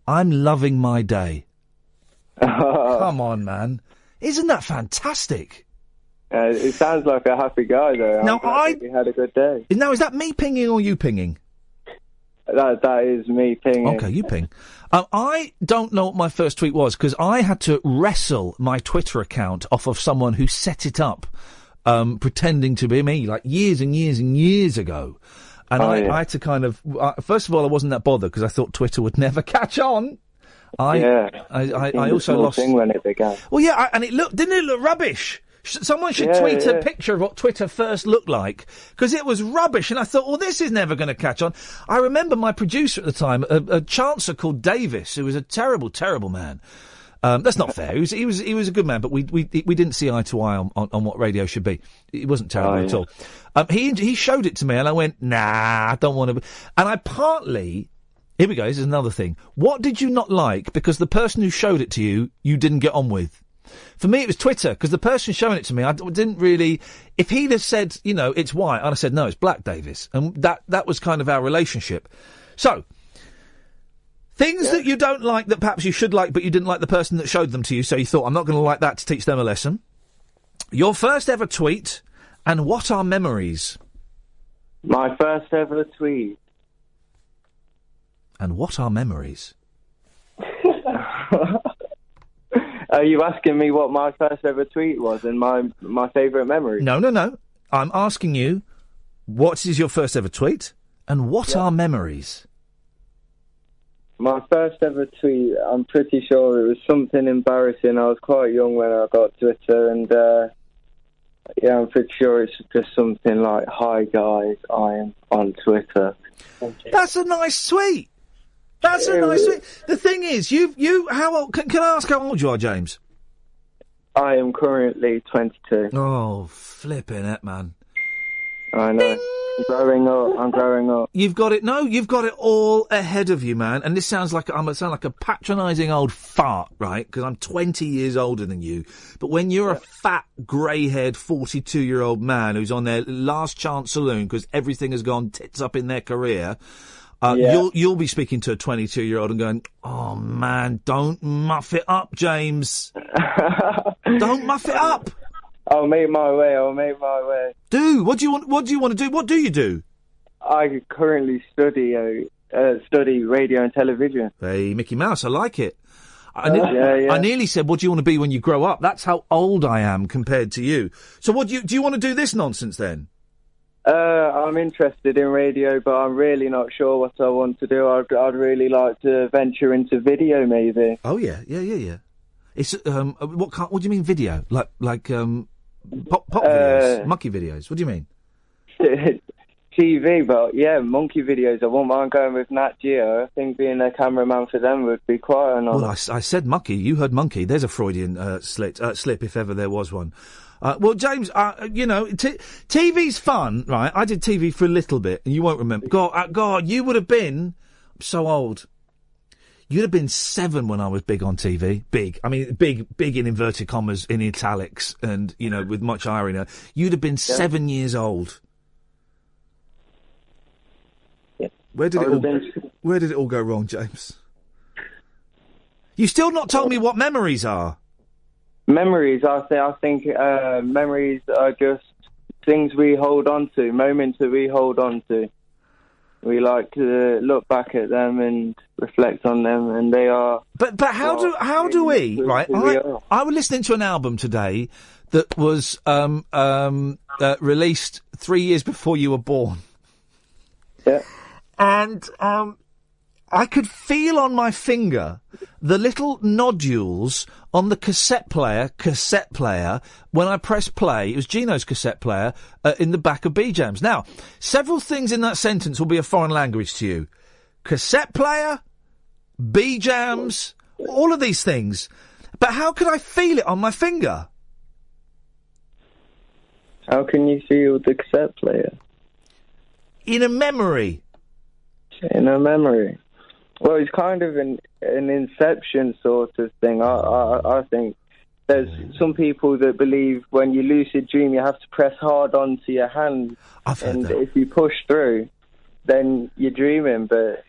S2: I'm loving my day. Come on, man. Isn't that fantastic?
S8: It sounds like a happy guy, though.
S2: Now,
S8: He had a good day.
S2: Now, is that me pinging or you pinging?
S8: That is me pinging.
S2: Okay, you ping. I don't know what my first tweet was, because I had to wrestle my Twitter account off of someone who set it up, pretending to be me, like years and years and years ago. And I had to kind of... first of all, I wasn't that bothered, because I thought Twitter would never catch on. I also lost...
S8: thing when it began.
S2: Well, yeah, didn't it look rubbish? Someone should tweet a picture of what Twitter first looked like, because it was rubbish, and I thought, well, this is never going to catch on. I remember my producer at the time, a chancer called Davis, who was a terrible, terrible man. That's not fair. He was a good man, but we didn't see eye to eye on what radio should be. It wasn't terrible at all. He showed it to me, and I went, nah, I don't want to. And I partly... Here we go, this is another thing. What did you not like because the person who showed it to you, you didn't get on with? For me, it was Twitter, because the person showing it to me, I didn't really... If he'd have said, it's white, I'd have said, no, it's black, Davis. And that was kind of our relationship. So, things that you don't like that perhaps you should like, but you didn't like the person that showed them to you, so you thought, I'm not going to like that to teach them a lesson. Your first ever tweet, and what are memories?
S8: My first ever tweet.
S2: And what are memories?
S8: Are you asking me what my first ever tweet was and my favourite memory?
S2: No. I'm asking you, what is your first ever tweet, and what are memories?
S8: My first ever tweet, I'm pretty sure it was something embarrassing. I was quite young when I got Twitter, and I'm pretty sure it's just something like, "Hi guys, I am on Twitter."
S2: That's a nice tweet. That's a nice tweet. The thing is, how old? Can I ask how old you are, James?
S8: I am currently 22.
S2: Oh, flipping it, man.
S8: I know. Ding! I'm growing up.
S2: You've got it. No, you've got it all ahead of you, man. And this sounds like a patronising old fart, right? Because I'm 20 years older than you. But when you're a fat, grey-haired 42-year-old man who's on their last chance saloon because everything has gone tits up in their career, you'll be speaking to a 22-year-old and going, "Oh man, don't muff it up, James. Don't muff it up."
S8: I'll make my way.
S2: What do you want to do? What do you do?
S8: I currently study radio and television.
S2: Hey, Mickey Mouse, I like it. I nearly said, what do you want to be when you grow up? That's how old I am compared to you. So what do you want to do this nonsense then?
S8: I'm interested in radio, but I'm really not sure what I want to do. I'd really like to venture into video, maybe.
S2: Oh yeah. It's what do you mean video? Like pop videos, monkey videos. What do you mean?
S8: TV, but monkey videos. I won't mind going with Nat Geo. I think being a cameraman for them would be quite an honour.
S2: Well, I said monkey. You heard monkey. There's a Freudian slip if ever there was one. Well, James, TV's fun, right? I did TV for a little bit, and you won't remember. God, you would have been so old. You'd have been 7 when I was big on TV. Big. I mean, big in inverted commas, in italics, and, you know, with much irony. You'd have been 7 years old.
S8: Yeah.
S2: Where did it all go wrong, James? You still not told me what memories are.
S8: Memories, I think memories are just things we hold on to, moments that we hold on to. We like to look back at them and reflect on them, and they are. But
S2: how do we? Right, I was listening to an album today that was released 3 years before you were born.
S8: Yeah.
S2: And I could feel on my finger the little nodules on the cassette player, when I pressed play. It was Gino's cassette player in the back of B-Jams. Now, several things in that sentence will be a foreign language to you. Cassette player, B-Jams, all of these things. But how could I feel it on my finger?
S8: How can you feel the cassette player?
S2: In a memory.
S8: In a memory. Well, it's kind of an inception sort of thing. I think there's some people that believe when you lucid dream, you have to press hard onto your hand, and if you push through, then you're dreaming. But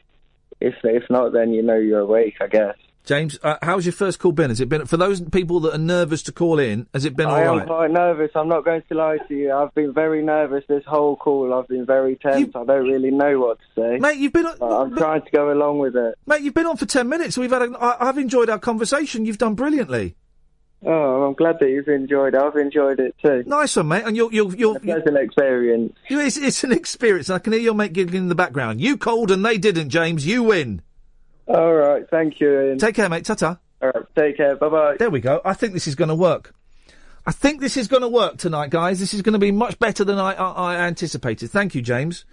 S8: if not, then you know you're awake, I guess.
S2: James, how's your first call been? Has it been, for those people that are nervous to call in, has it been all right?
S8: I am quite nervous. I'm not going to lie to you. I've been very nervous this whole call. I've been very tense. I don't really know what to say.
S2: Mate, you've been...
S8: I'm trying to go along with it.
S2: Mate, you've been on for 10 minutes. I've enjoyed our conversation. You've done brilliantly.
S8: Oh, I'm glad that you've enjoyed it. I've enjoyed it too.
S2: Nice one, mate. And you're
S8: it's an experience.
S2: It's an experience. I can hear your mate giggling in the background. You called and they didn't, James. You win.
S8: All right, thank you, Ian.
S2: Take care, mate. Ta-ta.
S8: All right, take care. Bye-bye.
S2: There we go. I think this is going to work. I think this is going to work tonight, guys. This is going to be much better than I anticipated. Thank you, James.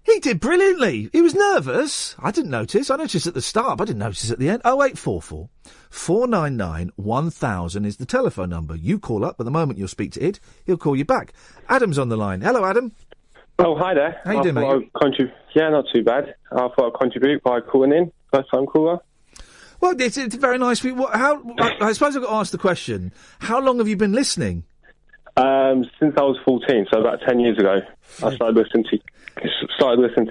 S2: He did brilliantly. He was nervous. I didn't notice. I noticed at the start, but I didn't notice at the end. 0844 499 1000 is the telephone number. You call up, but the moment you'll speak to Id, he'll call you back. Adam's on the line. Hello, Adam.
S9: Oh, hi there.
S2: How you doing, mate?
S9: Yeah, not too bad. I thought I'd contribute by calling in. First time caller.
S2: Well, it's very nice. I suppose I've got to ask the question, how long have you been listening?
S9: Since I was 14, so about 10 years ago. I started listening to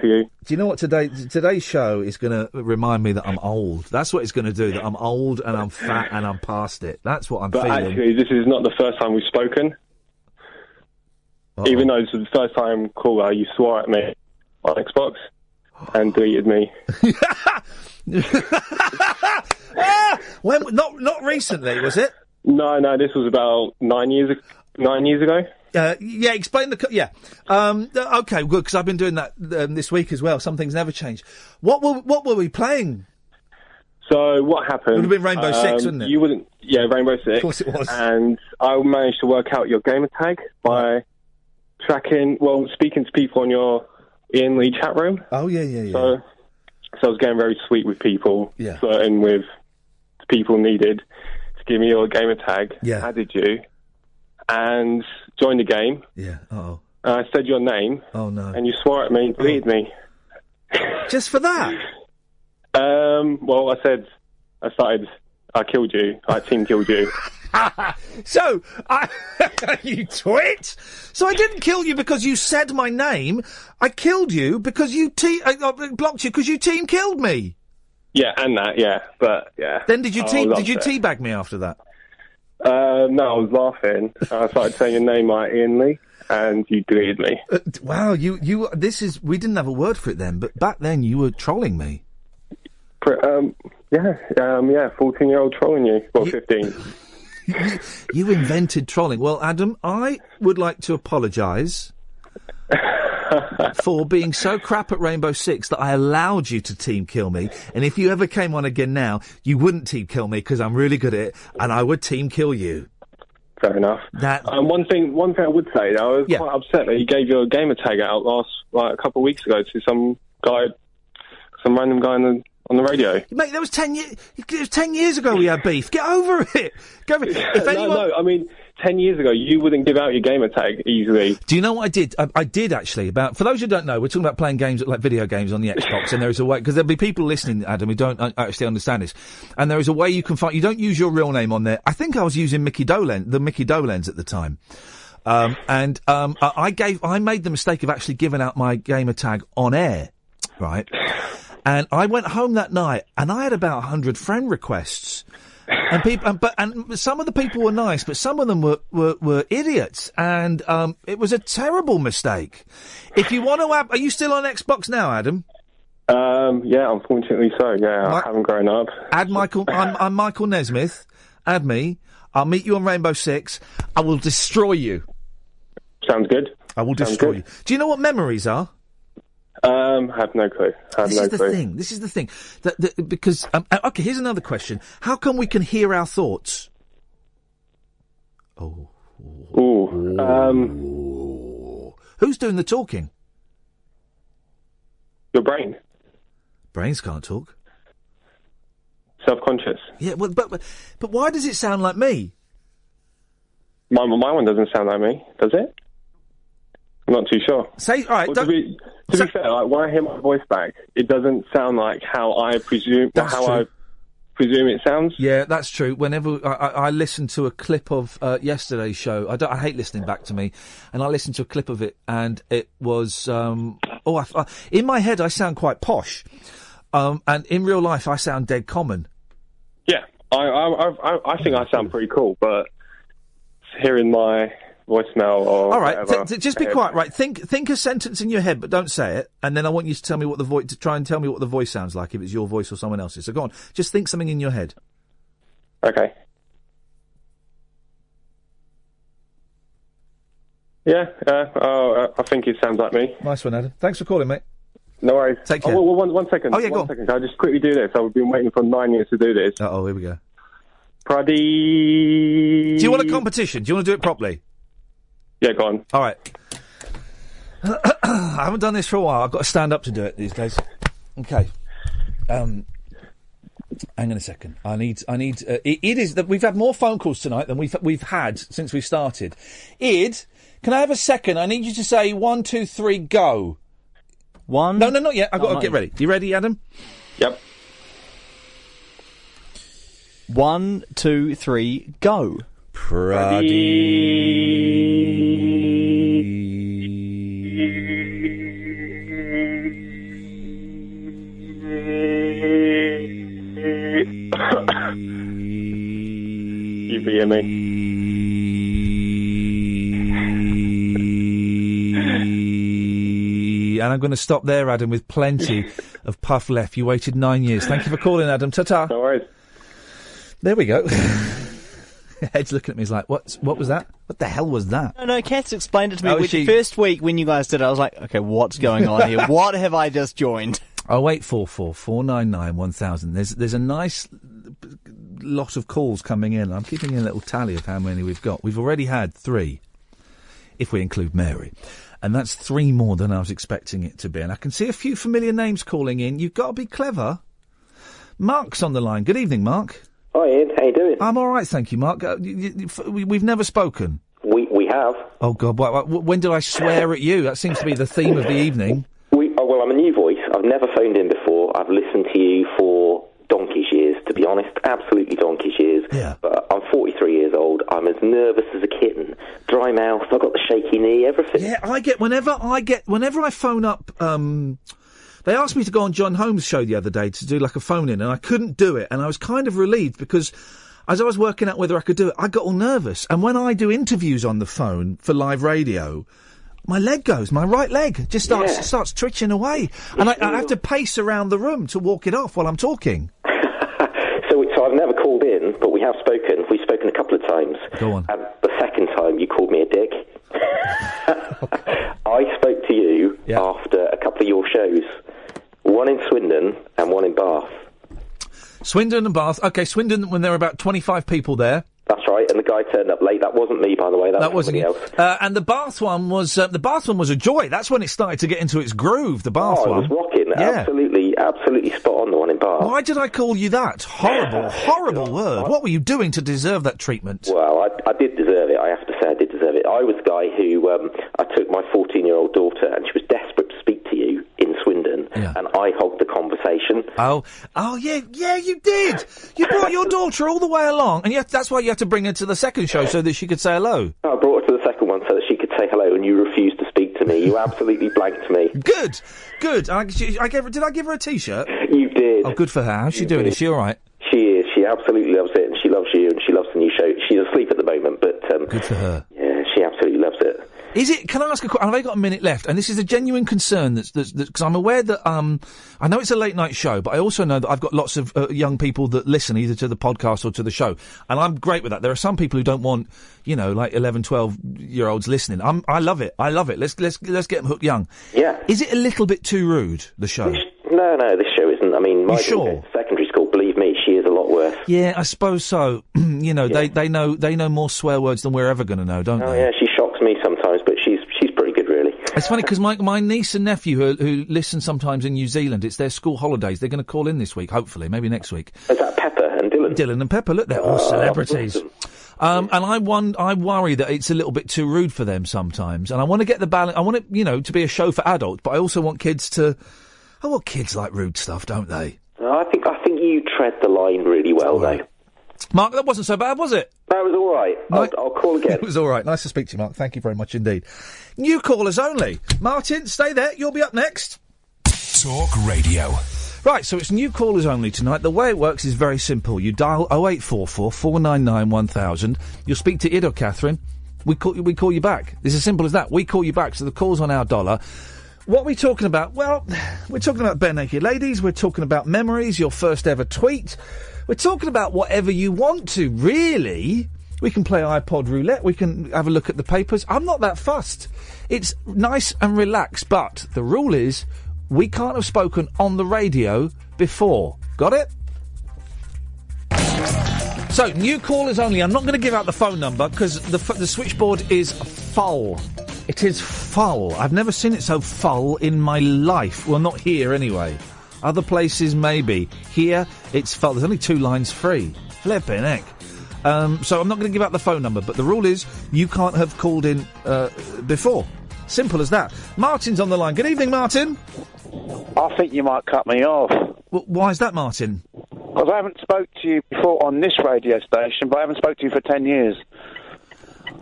S9: you.
S2: Do you know what today's show is going to remind me that I'm old? That's what it's going to do, that I'm old and I'm fat and I'm past it. That's what I'm feeling.
S9: But actually, this is not the first time we've spoken. Uh-oh. Even though this was the first time caller, you swore at me on Xbox and deleted me.
S2: Not recently, was it?
S9: No, this was about 9 years ago.
S2: Yeah, explain okay, good, because I've been doing that this week as well. Some things never change. What were we playing?
S9: So what happened?
S2: It would have been Rainbow Six, wouldn't it?
S9: You wouldn't. Yeah, Rainbow Six.
S2: Of course it was.
S9: And I managed to work out your gamer tag by speaking to people on your Iain Lee chat room.
S2: Oh, yeah.
S9: So I was getting very sweet with people,
S2: yeah.
S9: flirting with people needed to give me your gamer tag.
S2: Yeah.
S9: Added you and joined the game.
S2: Yeah. Uh-oh.
S9: I said your name.
S2: Oh, no.
S9: And you swore at me and deleted me.
S2: Just for that?
S9: Well, I killed you. I team killed you.
S2: So, you twit! So I didn't kill you because you said my name. I killed you because I blocked you because you team killed me.
S9: Yeah, and that, yeah. But, yeah.
S2: Then did you teabag me after that?
S9: No, I was laughing. I started saying your name like Iain Lee, and you deleted me.
S2: Wow, we didn't have a word for it then, but back then you were trolling me.
S9: 14-year-old trolling you. Well, 15.
S2: You invented trolling. Well, Adam, I would like to apologise for being so crap at Rainbow Six that I allowed you to team kill me. And if you ever came on again now, you wouldn't team kill me because I'm really good at it, and I would team kill you.
S9: Fair enough. One thing I would say, I was quite upset that you gave your gamer tag out a couple of weeks ago to some random guy on the radio.
S2: Mate, that was 10 years. It was 10 years ago we had beef. Get over it. If anyone...
S9: No, I mean, 10 years ago, you wouldn't give out your gamer tag easily.
S2: Do you know what I did? I did, actually. For those who don't know, we're talking about playing games, like video games on the Xbox, and there is a way, because there'll be people listening, Adam, who don't actually understand this, and there is a way you can find, you don't use your real name on there. I think I was using the Mickey Dolenz at the time. I made the mistake of actually giving out my gamer tag on air, right? And I went home that night, and I had about 100 friend requests. And and some of the people were nice, but some of them were idiots, and it was a terrible mistake. If you want to are you still on Xbox now, Adam?
S9: Yeah, unfortunately so. Yeah, I haven't grown up.
S2: Add Michael. I'm Michael Nesmith. Add me. I'll meet you on Rainbow Six. I will destroy you.
S9: Sounds good.
S2: I will destroy you. Do you know what memories are?
S9: Have no clue.
S2: This is the thing. Because okay, here's another question. How come we can hear our thoughts? Who's doing the talking?
S9: Your brain.
S2: Brains can't talk.
S9: Self-conscious.
S2: Yeah, well, but why does it sound like me?
S9: My one doesn't sound like me, does it? I'm not too sure.
S2: All right.
S9: Well, to be fair, like, when I hear my voice back, it doesn't sound like how I presume it sounds.
S2: Yeah, that's true. Whenever I listen to a clip of yesterday's show, I hate listening back to me, and I listened to a clip of it, and it was in my head I sound quite posh, and in real life I sound dead common.
S9: Yeah, I think I sound pretty cool, but hearing my voicemail or
S2: all right,
S9: whatever,
S2: just be quiet. Right, think a sentence in your head, but don't say it. And then I want you to tell me try and tell me what the voice sounds like, if it's your voice or someone else's. So go on, just think something in your head.
S9: Okay. Yeah. I think it sounds like me.
S2: Nice one, Adam. Thanks for calling, mate.
S9: No worries.
S2: Take care.
S9: Oh, well, one second.
S2: Oh yeah, go on.
S9: Second. Can I just quickly do this? I've been waiting for 9 years to do this.
S2: Oh, here we go.
S9: Pradeep.
S2: Do you want a competition? Do you want to do it properly?
S9: Yeah, go on.
S2: All right. I haven't done this for a while. I've got to stand up to do it these days. Okay. Hang on a second. I need. It is that we've had more phone calls tonight than we've had since we started. Id, can I have a second? I need you to say 1, 2, 3, go.
S10: One.
S2: No, not yet. I've got to get ready. You ready, Adam?
S9: Yep.
S10: 1, 2, 3, go.
S9: You beat me.
S2: And I'm going to stop there, Adam, with plenty of puff left. You waited 9 years. Thank you for calling, Adam. Ta-ta.
S9: No worries.
S2: There we go. Ed's looking at me. He's like, what was that? What the hell was that?
S10: No, Kath's explained it to me. The first week when you guys did it, I was like, okay, what's going on here? What have I just joined?
S2: 0844 499 1000. There's a nice lot of calls coming in. I'm keeping a little tally of how many we've got. We've already had 3, if we include Mary. And that's 3 more than I was expecting it to be. And I can see a few familiar names calling in. You've got to be clever. Mark's on the line. Good evening, Mark.
S11: Hi, Ian. How you doing?
S2: I'm all right, thank you, Mark. We've never spoken.
S11: We have.
S2: Oh, God. When did I swear at you? That seems to be the theme of the evening.
S11: Well, I'm a new voice. I've never phoned in before. I've listened to you for donkey's years, to be honest. Absolutely donkey's years.
S2: Yeah.
S11: But I'm 43 years old. I'm as nervous as a kitten. Dry mouth. I've got the shaky knee, everything.
S2: Yeah, whenever I phone up, they asked me to go on John Holmes' show the other day to do like a phone-in, and I couldn't do it, and I was kind of relieved because as I was working out whether I could do it, I got all nervous. And when I do interviews on the phone for live radio, my right leg just starts twitching away, and I have to pace around the room to walk it off while I'm talking.
S11: So I've never called in, but we have spoken. We've spoken a couple of times.
S2: Go on.
S11: And the second time you called me a dick. I spoke to you after a couple of your shows. One in Swindon and one in Bath.
S2: Swindon and Bath. Okay, Swindon when there were about 25 people there.
S11: That's That's right, and the guy turned up late. That wasn't me, by the way. That was
S2: wasn't
S11: somebody else.
S2: And the bath one was a joy. That's when it started to get into its groove. The bath one.
S11: It was rocking.
S2: Yeah.
S11: Absolutely spot on. The one in Bath.
S2: Why did I call you that? Horrible word. What were you doing to deserve that treatment?
S11: Well, I did deserve it. I have to say, I did deserve it. I was the guy who I took my 14-year-old daughter, and she was desperate to speak to you in Swindon, and I hogged the conversation.
S2: Oh, yeah, you did. You brought your daughter all the way along, and that's why you had to bring her to the second show so that she could say hello.
S11: I brought her to the second one so that she could say hello, and you refused to speak to me. You absolutely blanked me.
S2: Good. Did I give her a T-shirt?
S11: You did.
S2: Oh, good for her. How's she doing? Is she all right?
S11: She is. She absolutely loves it, and she loves you, and she loves the new show. She's asleep at the moment, but
S2: good for her.
S11: Yeah, she absolutely loves it.
S2: Is it? Can I ask a question? I've only got a minute left, and this is a genuine concern. That's because I'm aware that I know it's a late night show, but I also know that I've got lots of young people that listen either to the podcast or to the show, and I'm great with that. There are some people who don't want, like 11, 12-year-olds listening. I love it. Let's get them hooked young.
S11: Yeah.
S2: Is it a little bit too rude? The show?
S11: No, this show isn't. I mean, my
S2: sure?
S11: Secondary school. Believe me, she is a lot worse.
S2: Yeah, I suppose so. They know more swear words than we're ever going to know, don't they?
S11: Oh yeah, she shocks me sometimes, but she's pretty good, really.
S2: It's funny because my niece and nephew who listen sometimes in New Zealand, it's their school holidays. They're going to call in this week, hopefully, maybe next week.
S11: Is that Pepper and Dylan?
S2: Dylan and Pepper, look, they're all celebrities. Awesome. And I worry that it's a little bit too rude for them sometimes. And I want to get the balance. I want it, to be a show for adults, but I also want kids to. Oh, well, kids like rude stuff, don't they?
S11: I think you tread the line really well, though.
S2: Mark, that wasn't so bad, was it?
S11: That was all right. I'll call again.
S2: It was all right. Nice to speak to you, Mark. Thank you very much indeed. New callers only. Martin, stay there. You'll be up next.
S1: Talk Radio.
S2: Right, so it's new callers only tonight. The way it works is very simple. You dial 0844 499 1000. You'll speak to Id or Catherine. We call you back. It's as simple as that. We call you back, so the call's on our dollar. What are we talking about? Well, we're talking about Barenaked Ladies. We're talking about memories, your first ever tweet. We're talking about whatever you want to, really. We can play iPod roulette. We can have a look at the papers. I'm not that fussed. It's nice and relaxed, but the rule is we can't have spoken on the radio before. Got it? So, new callers only. I'm not going to give out the phone number because the switchboard is full. It is full. I've never seen it so full in my life. Well, not here anyway. Other places maybe. Here, it's full. There's only 2 lines free. Flippin' heck. So I'm not going to give out the phone number, but the rule is you can't have called in before. Simple as that. Martin's on the line. Good evening, Martin.
S12: I think you might cut me off.
S2: Well, why is that, Martin?
S12: Because I haven't spoke to you before on this radio station, but I haven't spoke to you for 10 years.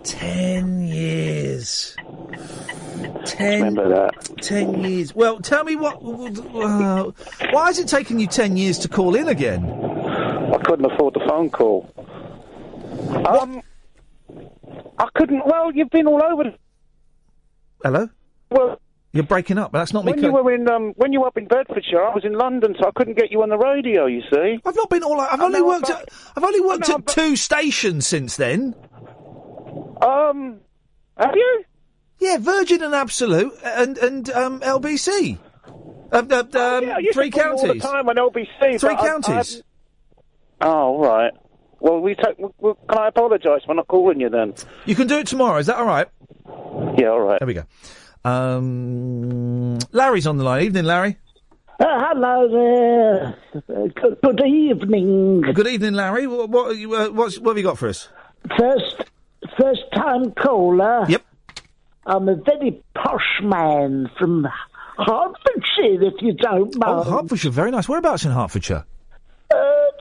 S2: 10 years.
S12: Remember that.
S2: 10 years. Well, tell me why has it taken you 10 years to call in again?
S12: I couldn't afford the phone call. I couldn't. Well, you've been all over.
S2: Hello?
S12: Well,
S2: you're breaking up, but that's not me.
S12: When you were up in Bedfordshire, I was in London, so I couldn't get you on the radio. You see,
S2: I've not been all. I've only worked at 2 stations since then.
S12: Have you?
S2: Yeah, Virgin and Absolute and LBC. 3 counties.
S12: All the time on LBC.
S2: 3 counties.
S12: Oh, right. Well, can I apologise for not calling you then?
S2: You can do it tomorrow. Is that all right?
S12: Yeah, all right.
S2: There we go. Larry's on the line. Evening, Larry.
S13: Hello there. Good evening.
S2: Good evening, Larry. What have you got for us?
S13: First time caller.
S2: Yep.
S13: I'm a very posh man from Hertfordshire, if you don't mind.
S2: Oh, Hertfordshire, very nice. Whereabouts in Hertfordshire?
S13: Do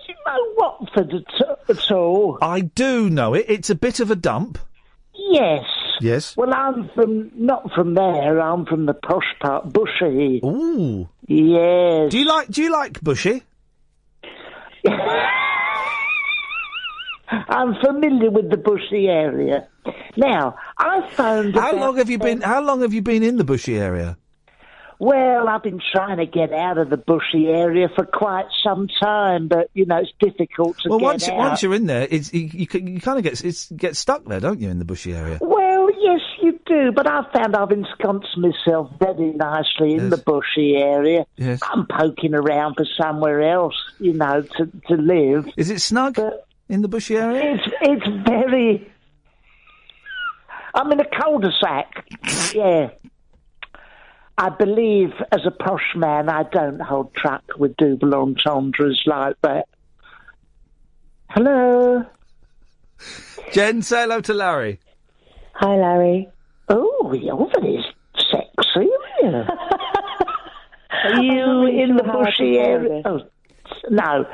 S13: you know Watford at all?
S2: I do know it. It's a bit of a dump.
S13: Yes.
S2: Yes.
S13: Well, I'm not from there. I'm from the posh part, Bushy.
S2: Ooh.
S13: Yes.
S2: Do you like Bushy?
S13: I'm familiar with the Bushy area. Now, I found.
S2: How long have you been in the Bushy area?
S13: Well, I've been trying to get out of the Bushy area for quite some time, but it's difficult to get out.
S2: Once you're in there, you kind of get stuck there, don't you, in the Bushy area?
S13: Well, yes, you do, but I've found I've ensconced myself very nicely in the Bushy area.
S2: Yes.
S13: I'm poking around for somewhere else, to live.
S2: Is it snug? in the bushy area?
S13: It's very... I'm in a cul-de-sac. Yeah. I believe, as a posh man, I don't hold truck with double entendres like that. Hello?
S2: Jen, say hello to Larry.
S14: Hi, Larry.
S13: Oh, you're very sexy, aren't you? Are you in the bushy area? Oh, no.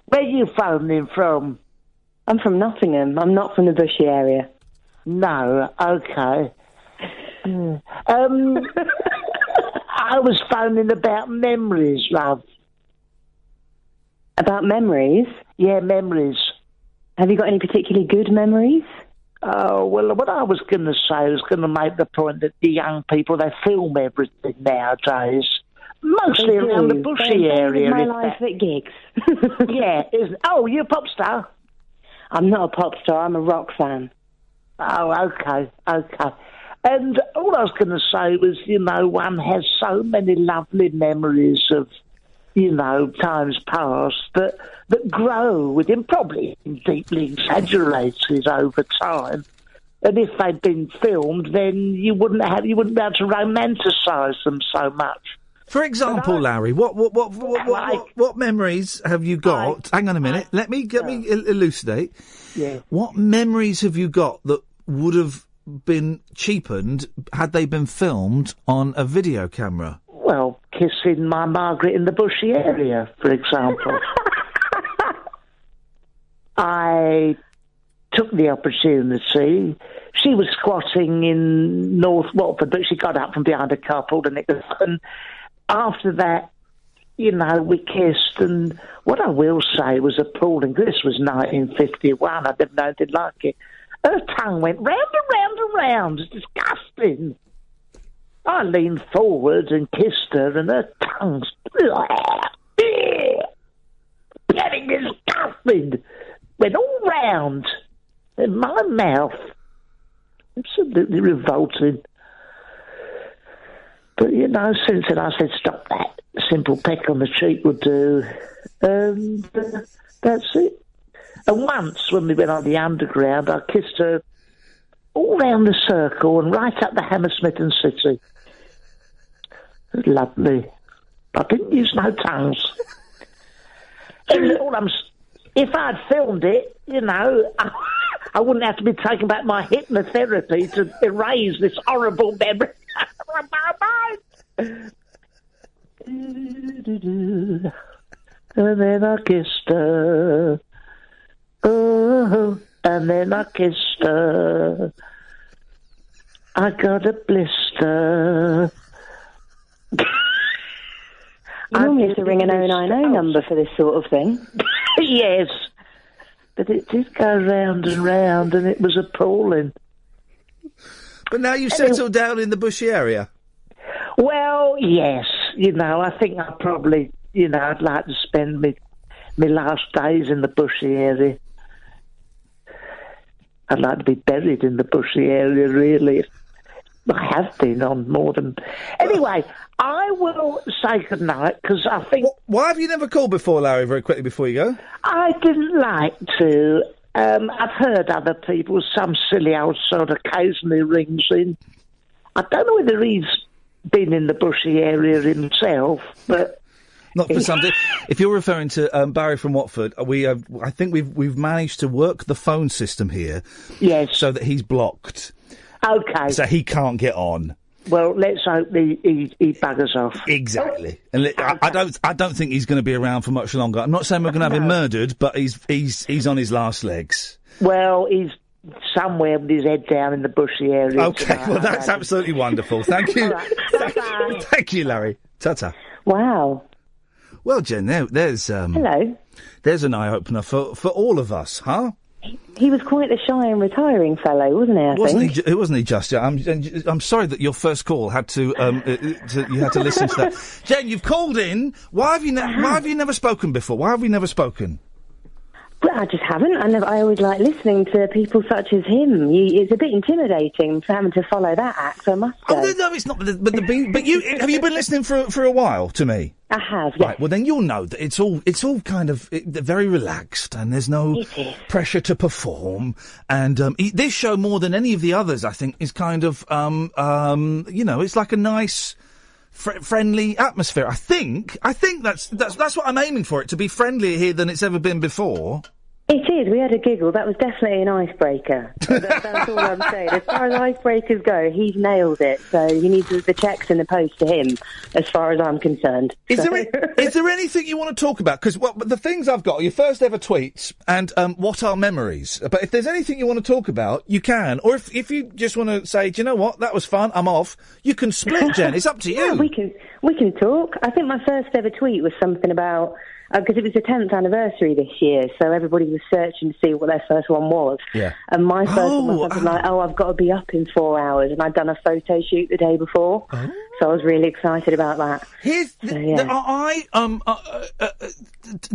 S13: Where are you phoning from?
S14: I'm from Nottingham. I'm not from the bushy area.
S13: No, okay. I was phoning about memories, love.
S14: About memories?
S13: Yeah, memories.
S14: Have you got any particularly good memories?
S13: Oh, well, what I was going to say, I was going to make the point that the young people, they film everything nowadays. Mostly around the bushy area.
S14: My life at gigs.
S13: Yeah. Oh, you're a pop star?
S14: I'm not a pop star, I'm a rock fan.
S13: Oh, okay. And all I was going to say was, one has so many lovely memories of, times past that grow within, probably deeply exaggerated over time. And if they'd been filmed, then you wouldn't be able to romanticise them so much.
S2: For example, Larry, what memories have you got? Hang on a minute. Let me elucidate.
S13: Yeah.
S2: What memories have you got that would have been cheapened had they been filmed on a video camera?
S13: Well, kissing my Margaret in the bushy area, for example. I took the opportunity. She was squatting in North Watford, but she got up from behind a car, pulled a knicker, and after that, we kissed, and what I will say was appalling. This was 1951. I didn't know anything like it. Her tongue went round and round and round. It's disgusting. I leaned forward and kissed her, and her tongue's getting disgusting. Went all round in my mouth. Absolutely revolting. But, since then I said, stop that. A simple peck on the cheek would do. And that's it. And once, when we went on the Underground, I kissed her all round the circle and right up the Hammersmith and City. It was lovely. I didn't use no tongues. If I'd filmed it, I wouldn't have to be taking back my hypnotherapy to erase this horrible memory from my mind. And then I kissed her. Oh, and then I kissed her. I got a blister.
S14: You normally have to ring an 090 number for this sort of thing.
S13: Yes. But it did go round and round, and it was appalling.
S2: But now you've settled down in the bushy area?
S13: Well, yes. I think I probably, I'd like to spend my last days in the bushy area. I'd like to be buried in the bushy area, really. I have been on more than... Anyway, I will say goodnight, because I think...
S2: Why have you never called before, Larry, very quickly before you go?
S13: I didn't like to. I've heard other people, some silly old sort occasionally rings in. I don't know whether he's been in the bushy area himself, but...
S2: Not for something. If you're referring to Barry from Watford, I think we've managed to work the phone system here.
S13: Yes.
S2: So that he's blocked.
S13: Okay.
S2: So he can't get on.
S13: Well, let's hope he buggers off.
S2: Exactly. And I don't think he's going to be around for much longer. I'm not saying we're going to have him murdered, but he's on his last legs.
S13: Well, he's somewhere with his head down in the bushy area.
S2: Okay, well, that's absolutely wonderful. Thank you.
S14: Right. Bye-bye.
S2: Thank you, Larry. Ta-ta.
S14: Wow.
S2: Well, Jen, there's
S14: hello.
S2: There's an eye-opener for all of us, huh?
S14: He was quite a shy and retiring fellow, wasn't he?
S2: Wasn't he just? I'm sorry that your first call had to you had to listen to that. Jen, you've called in. Why have you never spoken before? Why have we never spoken?
S14: Well, I just haven't. I always like listening to people such as him. It's a bit intimidating for having to follow that act, I must say.
S2: Oh, no, it's not. But you have you been listening for a while to me?
S14: I have, yes.
S2: Right, well then you'll know that it's all kind of very relaxed, and there's no pressure to perform. And this show, more than any of the others, I think, is kind of it's like a nice, friendly atmosphere. I think that's what I'm aiming for, it to be friendlier here than it's ever been before.
S14: It is. We had a giggle. That was definitely an icebreaker. That's all I'm saying. As far as icebreakers go, he's nailed it. So he needs the checks in the post to him, as far as I'm concerned.
S2: Is there anything you want to talk about? Because the things I've got are your first ever tweets and what are memories. But if there's anything you want to talk about, you can. Or if you just want to say, do you know what, that was fun, I'm off, you can split, Jen. It's up to you.
S14: Yeah, we can talk. I think my first ever tweet was something about... because it was the 10th anniversary this year, so everybody was searching to see what their first one was.
S2: Yeah.
S14: And my first one was something like, I've got to be up in 4 hours, and I'd done a photo shoot the day before. Oh. So I was really excited about that.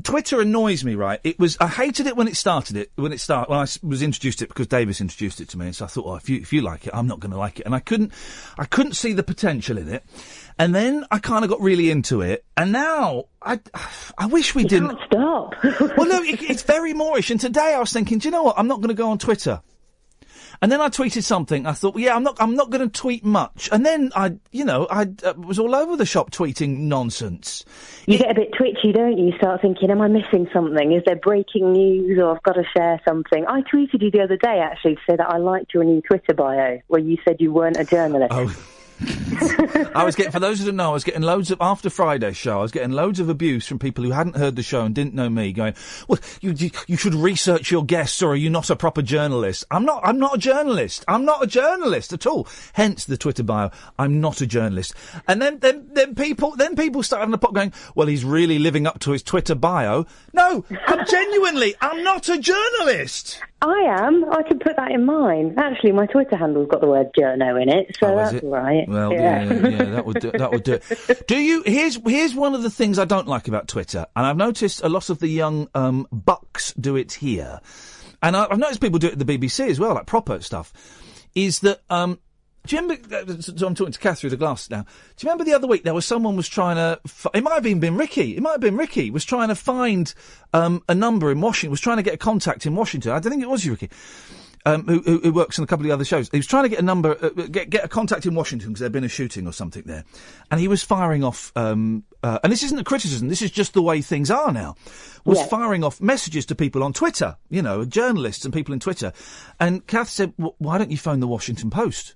S2: Twitter annoys me, right? I hated it when it started. When I was introduced to it, because Davis introduced it to me, and so I thought, if you like it, I'm not going to like it. And I couldn't see the potential in it. And then I kind of got really into it, and now I wish we didn't.
S14: Can't stop.
S2: Well, no, it's very Moorish. And today I was thinking, do you know what? I'm not going to go on Twitter. And then I tweeted something. I thought, I'm not going to tweet much. And then I was all over the shop tweeting nonsense.
S14: You get a bit twitchy, don't you? You start thinking, am I missing something? Is there breaking news, or I've got to share something? I tweeted you the other day, actually, to say that I liked your new Twitter bio, where you said you weren't a journalist.
S2: Oh. For those who don't know, I was getting loads of, after Friday's show, I was getting loads of abuse from people who hadn't heard the show and didn't know me, going, well, you should research your guests, or are you not a proper journalist? I'm not a journalist. I'm not a journalist at all. Hence the Twitter bio, I'm not a journalist. And then people start having a pot going, well, he's really living up to his Twitter bio. No, I'm not a journalist.
S14: I am. I can put that in mine. Actually, my Twitter handle's got the word journo in it, so that's all right.
S2: Well, yeah, that would do it. Do you? Here's one of the things I don't like about Twitter, and I've noticed a lot of the young bucks do it here, and I've noticed people do it at the BBC as well, like proper stuff. Is that do you remember? So I'm talking to Kath through the glass now. Do you remember the other week there was someone was trying to? It might have even been Ricky. It might have been Ricky was trying to find a number in Washington. Was trying to get a contact in Washington. I don't think it was you, Ricky. Who works on a couple of the other shows. He was trying to get a number, get a contact in Washington because there'd been a shooting or something there. And he was firing off, and this isn't a criticism, this is just the way things are now, firing off messages to people on Twitter, journalists and people in Twitter. And Kath said, why don't you phone the Washington Post?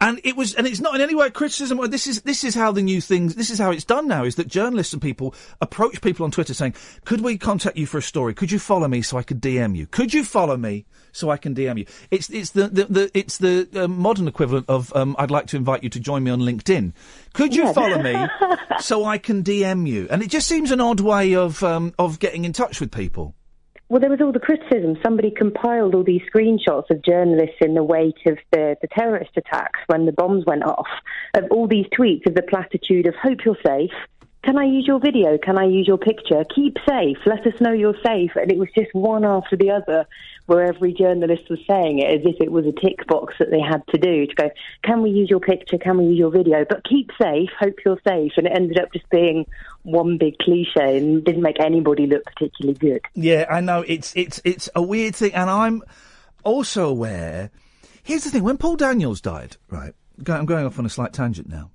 S2: And it's not in any way a criticism. This is how the new things, this is how it's done now, is that journalists and people approach people on Twitter saying, could we contact you for a story? Could you follow me so I could DM you? Could you follow me so I can DM you? It's the modern equivalent of, I'd like to invite you to join me on LinkedIn. Could you follow me so I can DM you? And it just seems an odd way of getting in touch with people.
S14: Well, there was all the criticism. Somebody compiled all these screenshots of journalists in the wake of the terrorist attacks when the bombs went off, of all these tweets of the platitude of, hope you're safe, can I use your video, can I use your picture, keep safe, let us know you're safe. And it was just one after the other, where every journalist was saying it as if it was a tick box that they had to do, to go, can we use your picture, can we use your video, but keep safe, hope you're safe. And it ended up just being one big cliche and didn't make anybody look particularly good.
S2: Yeah, I know, it's a weird thing, and I'm also aware, here's the thing, when Paul Daniels died, right, I'm going off on a slight tangent now.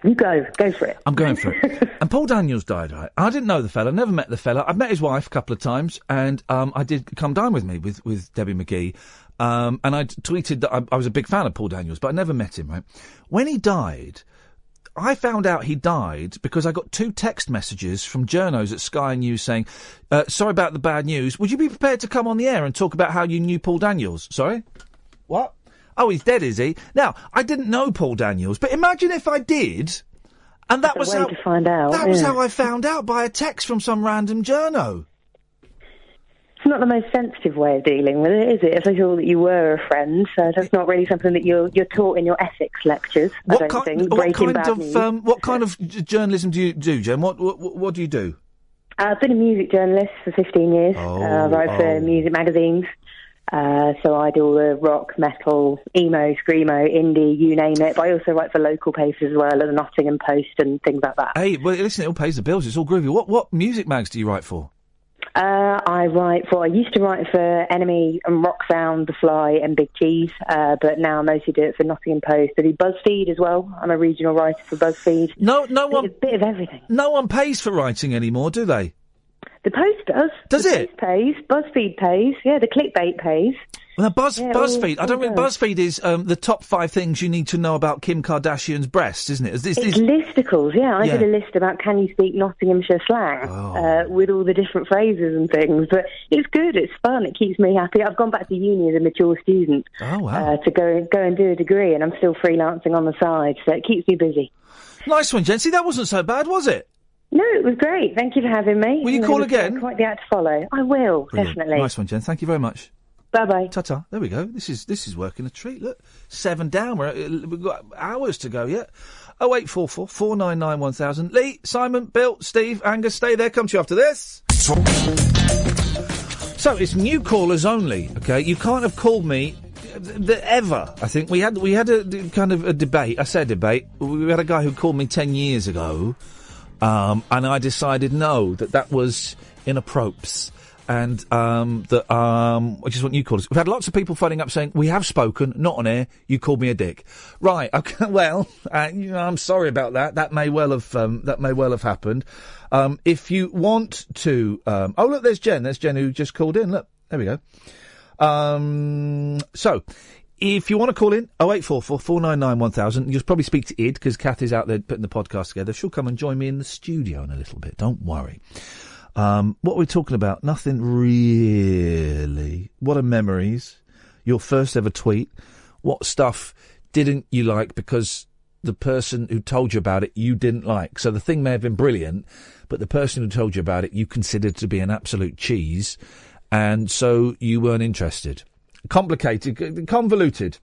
S14: You go for it.
S2: I'm going for it. And Paul Daniels died, right? I didn't know the fella, never met the fella. I've met his wife a couple of times, and I did come dine with me with Debbie McGee. And I tweeted that I was a big fan of Paul Daniels, but I never met him, right? When he died, I found out he died because I got 2 text messages from journos at Sky News saying, sorry about the bad news. Would you be prepared to come on the air and talk about how you knew Paul Daniels? Sorry? What? Oh, he's dead, is he? Now, I didn't know Paul Daniels, but imagine if I did, and that was how
S14: to find out.
S2: That was how I found out, by a text from some random journo.
S14: It's not the most sensitive way of dealing with it, is it? If I thought that you were a friend, so that's not really something that you're taught in your ethics lectures. What kind of journalism do you do, Jen? What do you do? I've been a music journalist for 15 years. I write for music magazines. So I do all the rock, metal, emo, screamo, indie, you name it. But I also write for local papers as well, at the Nottingham Post and things like that.
S2: Hey, well, listen, it all pays the bills. It's all groovy. What music mags do you write for?
S14: I used to write for Enemy and Rock Sound, The Fly and Big Cheese, but now I mostly do it for Nottingham Post. I do BuzzFeed as well. I'm a regional writer for BuzzFeed.
S2: A
S14: bit of everything.
S2: No one pays for writing anymore, do they?
S14: The Post does.
S2: Does it?
S14: Post pays. BuzzFeed pays. Yeah, the clickbait pays.
S2: Well, BuzzFeed. I don't think BuzzFeed is the top 5 things you need to know about Kim Kardashian's breasts, isn't it?
S14: It's listicles, yeah. I did a list about can you speak Nottinghamshire slang with all the different phrases and things. But it's good, it's fun, it keeps me happy. I've gone back to uni as a mature student to go and do a degree, and I'm still freelancing on the side, so it keeps me busy.
S2: Nice one, Jen. See, that wasn't so bad, was it?
S14: No, it was great. Thank you for having me.
S2: Will you call again?
S14: Quite the act to follow. I will,
S2: Brilliant.
S14: definitely.
S2: Nice one, Jen. Thank you very much.
S14: Bye-bye.
S2: Ta-ta. There we go. This is working a treat. Look, 7 down. We've got hours to go yet. 0844 499 1000. Lee, Simon, Bill, Steve, Angus, stay there. Come to you after this. So it's new callers only. Okay, you can't have called me ever. I think we had a kind of a debate. I said debate. We had a guy who called me 10 years ago, and I decided no, that was inappropriate. And I just want you callers. We've had lots of people phoning up saying, we have spoken, not on air, you called me a dick. Right, okay, well, I'm sorry about that. That may well have happened. If you want to, look, there's Jen who just called in. Look, there we go. So, if you want to call in, 0844 499 1000, you'll probably speak to Id, because Kath is out there putting the podcast together. She'll come and join me in the studio in a little bit, don't worry. What are we talking about? Nothing really. What are memories? Your first ever tweet? What stuff didn't you like because the person who told you about it you didn't like? So the thing may have been brilliant, but the person who told you about it you considered to be an absolute cheese, and so you weren't interested. Complicated, convoluted.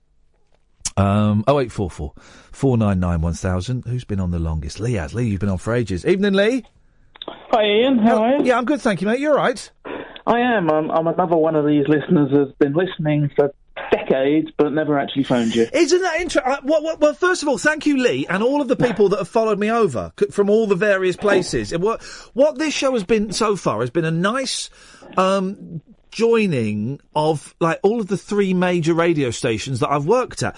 S2: 0844 499 1000. Who's been on the longest? Lee has. Lee, you've been on for ages. Evening, Lee.
S15: Hi, Ian. How are you?
S2: Yeah, I'm good, thank you, mate. You all right?
S15: I am. I'm another one of these listeners who's been listening for decades but never actually phoned you.
S2: Isn't that interesting? Well, first of all, thank you, Lee, and all of the people that have followed me over from all the various places. What this show has been so far has been a nice joining of like all of the 3 major radio stations that I've worked at.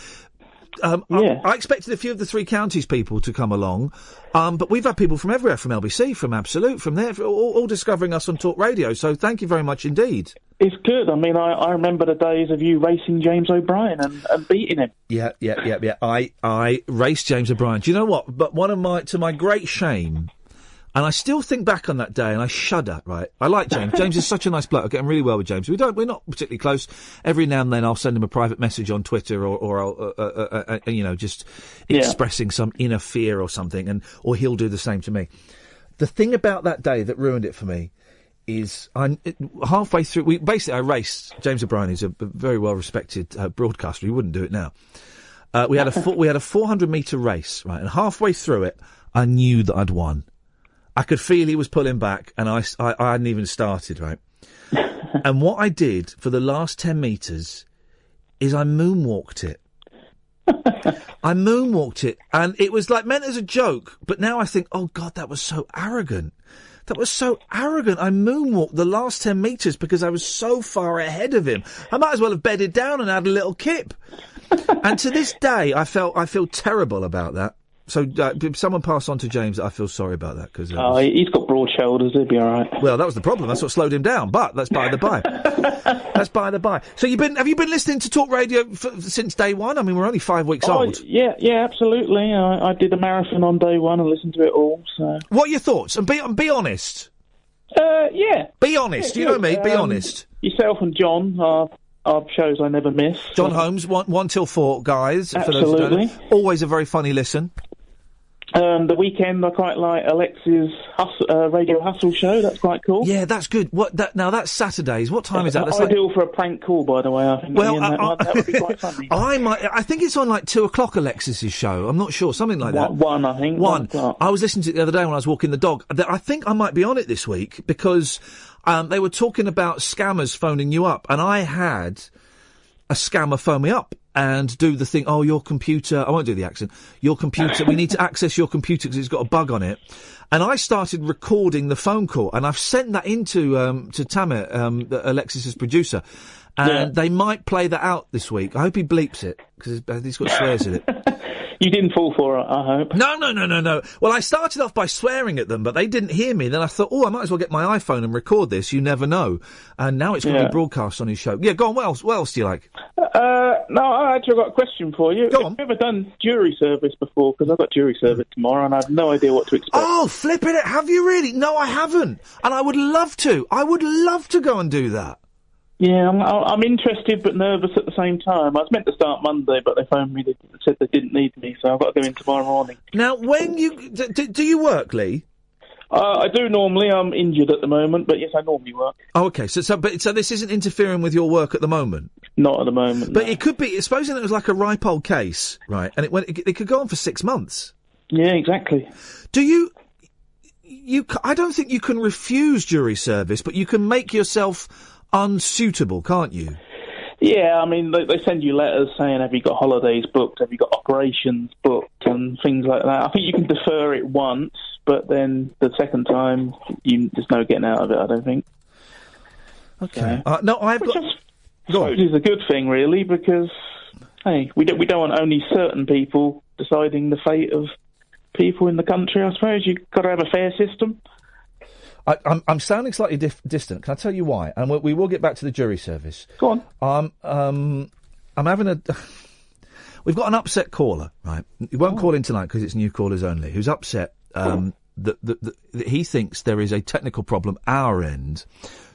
S2: I expected a few of the 3 counties people to come along, but we've had people from everywhere, from LBC, from Absolute, from there, all discovering us on Talk Radio, so thank you very much indeed.
S15: It's good. I mean, I remember the days of you racing James O'Brien and beating him.
S2: Yeah. I raced James O'Brien. Do you know what? But to my great shame, and I still think back on that day and I shudder, right? I like James. James is such a nice bloke. I get on really well with James. We're not particularly close. Every now and then I'll send him a private message on Twitter or I'll, just expressing some inner fear or something, or he'll do the same to me. The thing about that day that ruined it for me is halfway through, I raced James O'Brien, who's a very well-respected broadcaster. He wouldn't do it now. We had a 400-metre race, right? And halfway through it, I knew that I'd won. I could feel he was pulling back, and I hadn't even started, right? And what I did for the last 10 metres is I moonwalked it. And it was like meant as a joke, but now I think, oh God, that was so arrogant. I moonwalked the last 10 metres because I was so far ahead of him. I might as well have bedded down and had a little kip. And to this day, I feel terrible about that. So, someone pass on to James that I feel sorry about that. Cause,
S15: he's got broad shoulders, he'll be alright.
S2: Well, that was the problem. That's what slowed him down, but that's by the by. That's by the by. So have you been listening to Talk Radio since day one? I mean, we're only 5 weeks old.
S15: Yeah, absolutely. I did a marathon on day one and listened to it all, so...
S2: What are your thoughts? And be honest.
S15: Yeah.
S2: Be honest, you know me, be honest.
S15: Yourself and John are shows I never miss.
S2: John Holmes, 1 till 4, guys.
S15: Absolutely.
S2: For those who don't know. Always a very funny listen.
S15: The weekend, I quite like Alex's Radio Hustle show. That's quite cool.
S2: Yeah, that's good. Now that's Saturdays. What time is that? That's
S15: ideal for a prank call, by the way. I think.
S2: Well,
S15: Ian, that would be quite funny.
S2: I think it's on like 2:00. Alexis's show. I'm not sure. Something like that.
S15: One, I think.
S2: 1. I was listening to it the other day when I was walking the dog. I think I might be on it this week because they were talking about scammers phoning you up, and I had a scammer phone me up and do the thing, oh, your computer, I won't do the accent, your computer, we need to access your computer because it's got a bug on it. And I started recording the phone call, and I've sent that into to Tamit, Alexis's producer, and they might play that out this week. I hope he bleeps it, because he's got swears in it.
S15: You didn't fall for it, I hope.
S2: No. Well, I started off by swearing at them, but they didn't hear me. Then I thought, I might as well get my iPhone and record this. You never know. And now it's going to be broadcast on his show. Yeah, go on. What else do you like?
S15: No, I actually got a question for you.
S2: Go on.
S15: Have you ever done jury service before? Because I've got jury service tomorrow, and I have no idea what to expect.
S2: Oh, flipping it. Have you really? No, I haven't. And I would love to. I would love to go and do that.
S15: Yeah, I'm interested but nervous at the same time. I was meant to start Monday, but they phoned me. They said they didn't need me, so I've got to go in tomorrow morning.
S2: Now, when you... Do you work, Lee?
S15: I do normally. I'm injured at the moment, but yes, I normally work.
S2: Oh, okay. So this isn't interfering with your work at the moment?
S15: Not at the moment,
S2: But
S15: no.
S2: it could be... Supposing it was like a ripe old case, right, and it could go on for 6 months.
S15: Yeah, exactly.
S2: Do you... I don't think you can refuse jury service, but you can make yourself unsuitable, can't you?
S15: Yeah, I mean, they send you letters saying, have you got holidays booked, have you got operations booked, and things like that. I think you can defer it once, but then the second time, there's no getting out of it, I don't think.
S2: Okay. No, I've got...
S15: I suppose is a good thing, really, because, hey, we don't want only certain people deciding the fate of people in the country, I suppose. You've got to have a fair system.
S2: I'm sounding slightly distant. Can I tell you why? And we will get back to the jury service.
S15: Go on.
S2: I'm having a... We've got an upset caller, right? He won't call in tonight because it's new callers only, who's upset that he thinks there is a technical problem our end.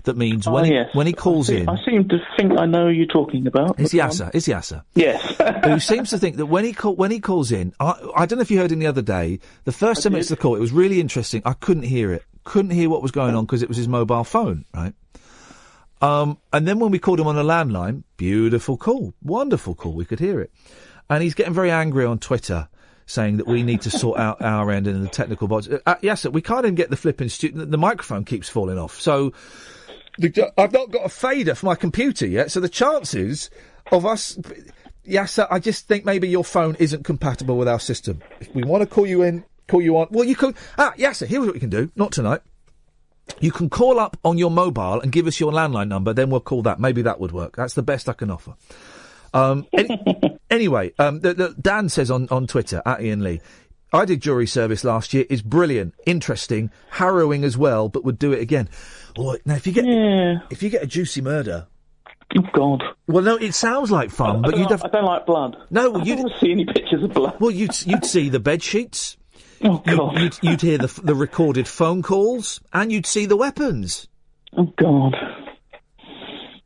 S2: That means when he calls in...
S15: I seem to think I know who you're talking about.
S2: It's Yasser.
S15: Yes.
S2: Who seems to think that when he calls in... I don't know if you heard him the other day. The first 10 minutes of the call, it was really interesting. I couldn't hear it. Couldn't hear what was going on because it was his mobile phone, right? And then when we called him on a landline, beautiful call. Wonderful call. We could hear it. And he's getting very angry on Twitter, saying that we need to sort out our end and the technical bots. Yasser, we can't even get the flipping... the microphone keeps falling off. So... I've not got a fader for my computer yet, so the chances of us... Yasser, I just think maybe your phone isn't compatible with our system. If we want to call you in, call you on... Well, you could... Yasser, here's what you can do. Not tonight. You can call up on your mobile and give us your landline number, then we'll call that. Maybe that would work. That's the best I can offer. Anyway, Dan says on Twitter, @Iain Lee, I did jury service last year. It's brilliant, interesting, harrowing as well, but would do it again. Oh, now, if you get a juicy murder...
S15: Oh, God.
S2: Well, no, it sounds like fun, but you'd have...
S15: I don't like blood.
S2: No,
S15: I don't see any pictures of blood.
S2: Well, you'd see the bed sheets.
S15: Oh, God.
S2: You'd hear the recorded phone calls, and you'd see the weapons.
S15: Oh, God.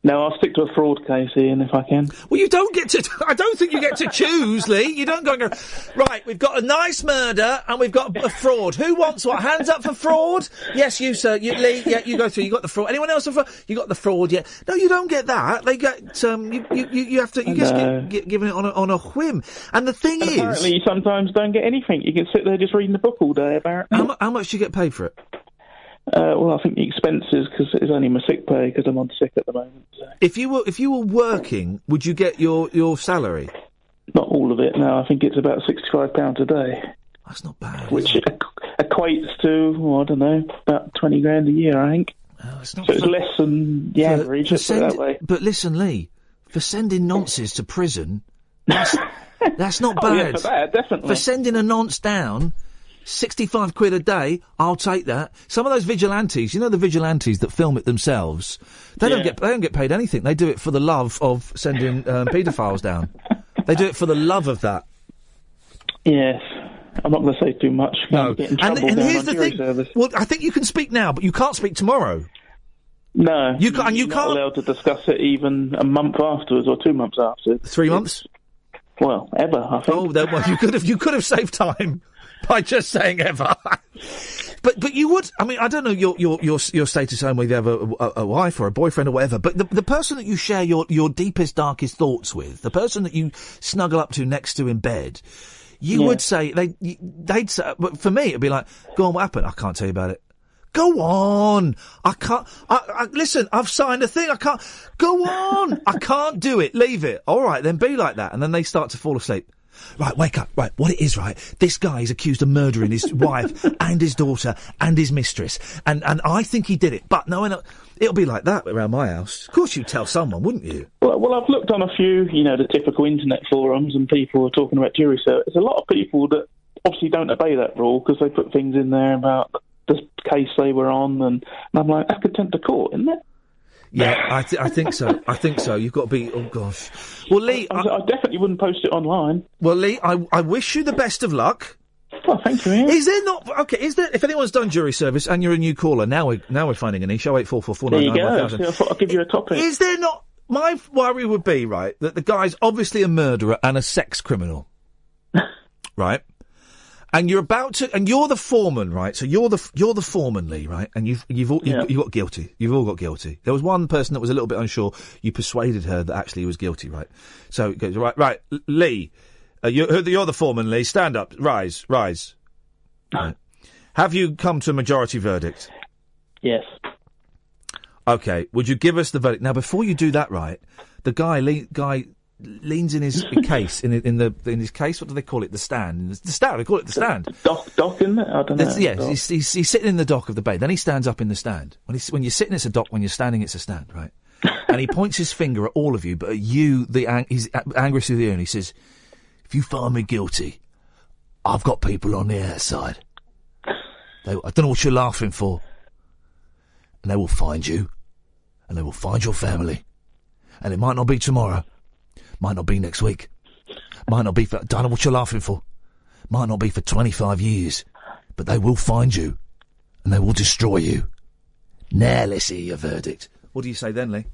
S15: No, I'll stick to a fraud case, Ian, if I can.
S2: Well, you don't get to... I don't think you get to choose, Lee. You don't go and go, right, we've got a nice murder and we've got a fraud. Who wants what? Hands up for fraud? Yes, you, sir. You, Lee, yeah, you go through. You got the fraud. Anyone else for fraud? You got the fraud, yeah. No, you don't get that. They get... You have to... You just get given it on a whim. And the thing is...
S15: Apparently you sometimes don't get anything. You can sit there just reading the book all day, apparently.
S2: How much do you get paid for it?
S15: Well, I think the expenses, because it's only my sick pay, because I'm on sick at the moment. So.
S2: If you were working, would you get your salary?
S15: Not all of it, no. I think it's about £65 a day.
S2: That's not bad.
S15: Which equates to, I don't know, about 20 grand a year, I think.
S2: Oh, it's not
S15: so it's less than the average, let's put it that way.
S2: But listen, Lee, for sending nonces to prison, that's not bad.
S15: Oh, yeah, for that, definitely.
S2: For sending a nonce down... 65 quid a day, I'll take that. Some of those vigilantes, you know the vigilantes that film it themselves, they don't get paid anything. They do it for the love of sending paedophiles down. They do it for the love of that.
S15: Yes. I'm not going to say too much.
S2: No. And here's the thing. Service. Well, I think you can speak now, but you can't speak tomorrow.
S15: No.
S2: You're
S15: not allowed to discuss it even a month afterwards or 2 months after.
S2: 3 months?
S15: Well, ever, I think.
S2: Oh, well, you could have saved time. by just saying ever. But you would, I mean, I don't know your status home, whether you have a wife or a boyfriend or whatever, but the person that you share your deepest, darkest thoughts with, the person that you snuggle up to next to in bed, you would say, they'd say, but for me, it'd be like, go on, what happened? I can't tell you about it. Go on. I can't, listen, I've signed a thing, I can't, go on. I can't do it, leave it. All right, then be like that. And then they start to fall asleep. Right, wake up. Right, what it is, right, this guy is accused of murdering his wife and his daughter and his mistress. And I think he did it. But no, it'll be like that around my house. Of course you'd tell someone, wouldn't you?
S15: Well, I've looked on a few, the typical internet forums, and people are talking about jury service. There's a lot of people that obviously don't obey that rule because they put things in there about the case they were on, and I'm like, that's contempt of court, isn't it?
S2: Yeah, I think so. I think so. You've got to be. Oh gosh. Well, Lee,
S15: I definitely wouldn't post it online.
S2: Well, Lee, I wish you the best of luck.
S15: Oh, thank you, Ian.
S2: Is there not? Okay, is there? If anyone's done jury service and you're a new caller, now we're finding a niche. 0844
S15: There you go. I thought I'd give you a topic.
S2: Is there not? My worry would be right that the guy's obviously a murderer and a sex criminal, right? And you're about to, and you're the foreman, right? So you're the foreman, Lee, right? And you've got guilty. You've all got guilty. There was one person that was a little bit unsure. You persuaded her that actually he was guilty, right? So it goes, right, Lee, you're the foreman, Lee. Stand up, rise. Right. Have you come to a majority verdict?
S15: Yes.
S2: Okay. Would you give us the verdict now? Before you do that, right? The guy leans in his case, in his case. What do they call it? The stand. The stand. They call it the stand.
S15: Dock, isn't it? I don't know.
S2: Yeah, he's sitting in the dock of the bay. Then he stands up in the stand. When you're sitting, it's a dock. When you're standing, it's a stand, right? And he points his finger at all of you, but at you, he's angry to the ear, and he says, "If you find me guilty, I've got people on the outside. I don't know what you're laughing for. And they will find you, and they will find your family, and it might not be tomorrow." Might not be next week. Might not be for... Don't know what you're laughing for. Might not be for 25 years. But they will find you. And they will destroy you. Now let's hear your verdict. What do you say then, Lee?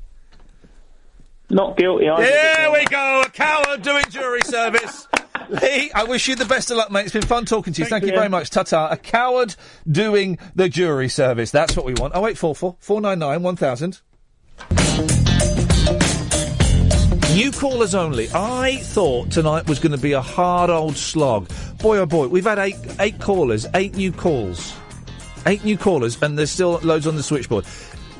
S15: Not guilty,
S2: There we go! A coward doing jury service! Lee, I wish you the best of luck, mate. It's been fun talking to you. Thank you very much. Ta-ta. A coward doing the jury service. That's what we want. 0844 499 1000. New callers only. I thought tonight was going to be a hard old slog. Boy, oh boy, we've had eight callers, 8 new calls. 8 new callers, and there's still loads on the switchboard.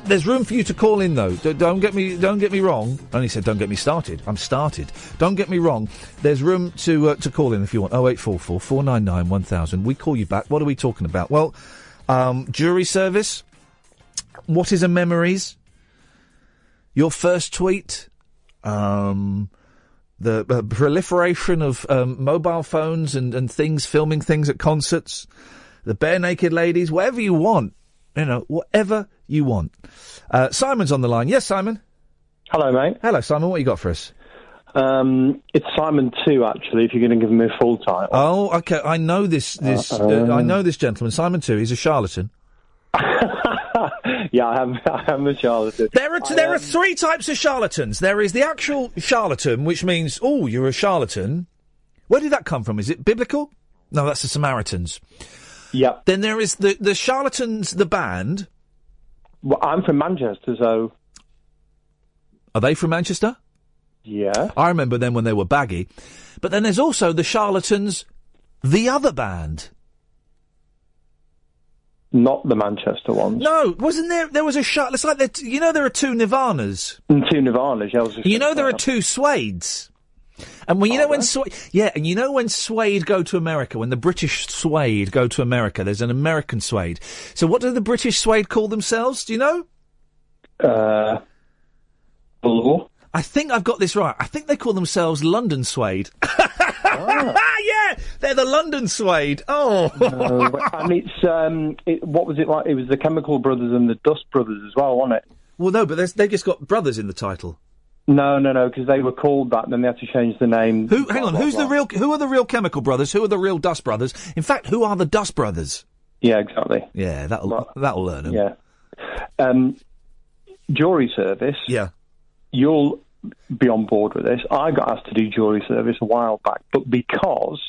S2: There's room for you to call in, though. Don't get me wrong. I only said don't get me started. I'm started. Don't get me wrong. There's room to call in if you want. 0844 499 1000. We call you back. What are we talking about? Well, jury service. What is a memories? Your first tweet. The proliferation of mobile phones and things, filming things at concerts, the Barenaked Ladies, whatever you want, whatever you want. Simon's on the line. Yes, Simon.
S16: Hello, mate.
S2: Hello, Simon. What you got for us?
S16: It's Simon 2, actually, if you're going to give me a full title.
S2: Oh, okay. I know this I know this gentleman, Simon 2. He's a charlatan.
S16: Yeah, I am a charlatan.
S2: There are 3 types of charlatans. There is the actual charlatan, which means, oh, you're a charlatan. Where did that come from? Is it biblical? No, that's the Samaritans.
S16: Yeah.
S2: Then there is the charlatans, the band.
S16: Well, I'm from Manchester, so...
S2: Are they from Manchester?
S16: Yeah.
S2: I remember them when they were baggy. But then there's also the charlatans, the other band.
S16: Not the Manchester ones.
S2: No, wasn't there? There was a shot. It's like there are 2 Nirvanas.
S16: 2 Nirvanas. Yeah,
S2: there are 2 Suedes. And when when Suede go to America, when the British Suede go to America, there's an American Suede. So what do the British Suede call themselves? Do you know?
S16: Hello?
S2: I think I've got this right. I think they call themselves London Suede. Yeah, they're the London Suede. Oh,
S16: and it's what was it like? It was the Chemical Brothers and the Dust Brothers as well, wasn't it?
S2: Well, no, but they've just got brothers in the title.
S16: No, because they were called that, and then they had to change the name.
S2: Hang on, who are the real Chemical Brothers? Who are the real Dust Brothers? In fact, who are the Dust Brothers?
S16: Yeah, exactly.
S2: Yeah, that'll learn them.
S16: Yeah. Jury service.
S2: Yeah.
S16: You'll be on board with this. I got asked to do jury service a while back, but because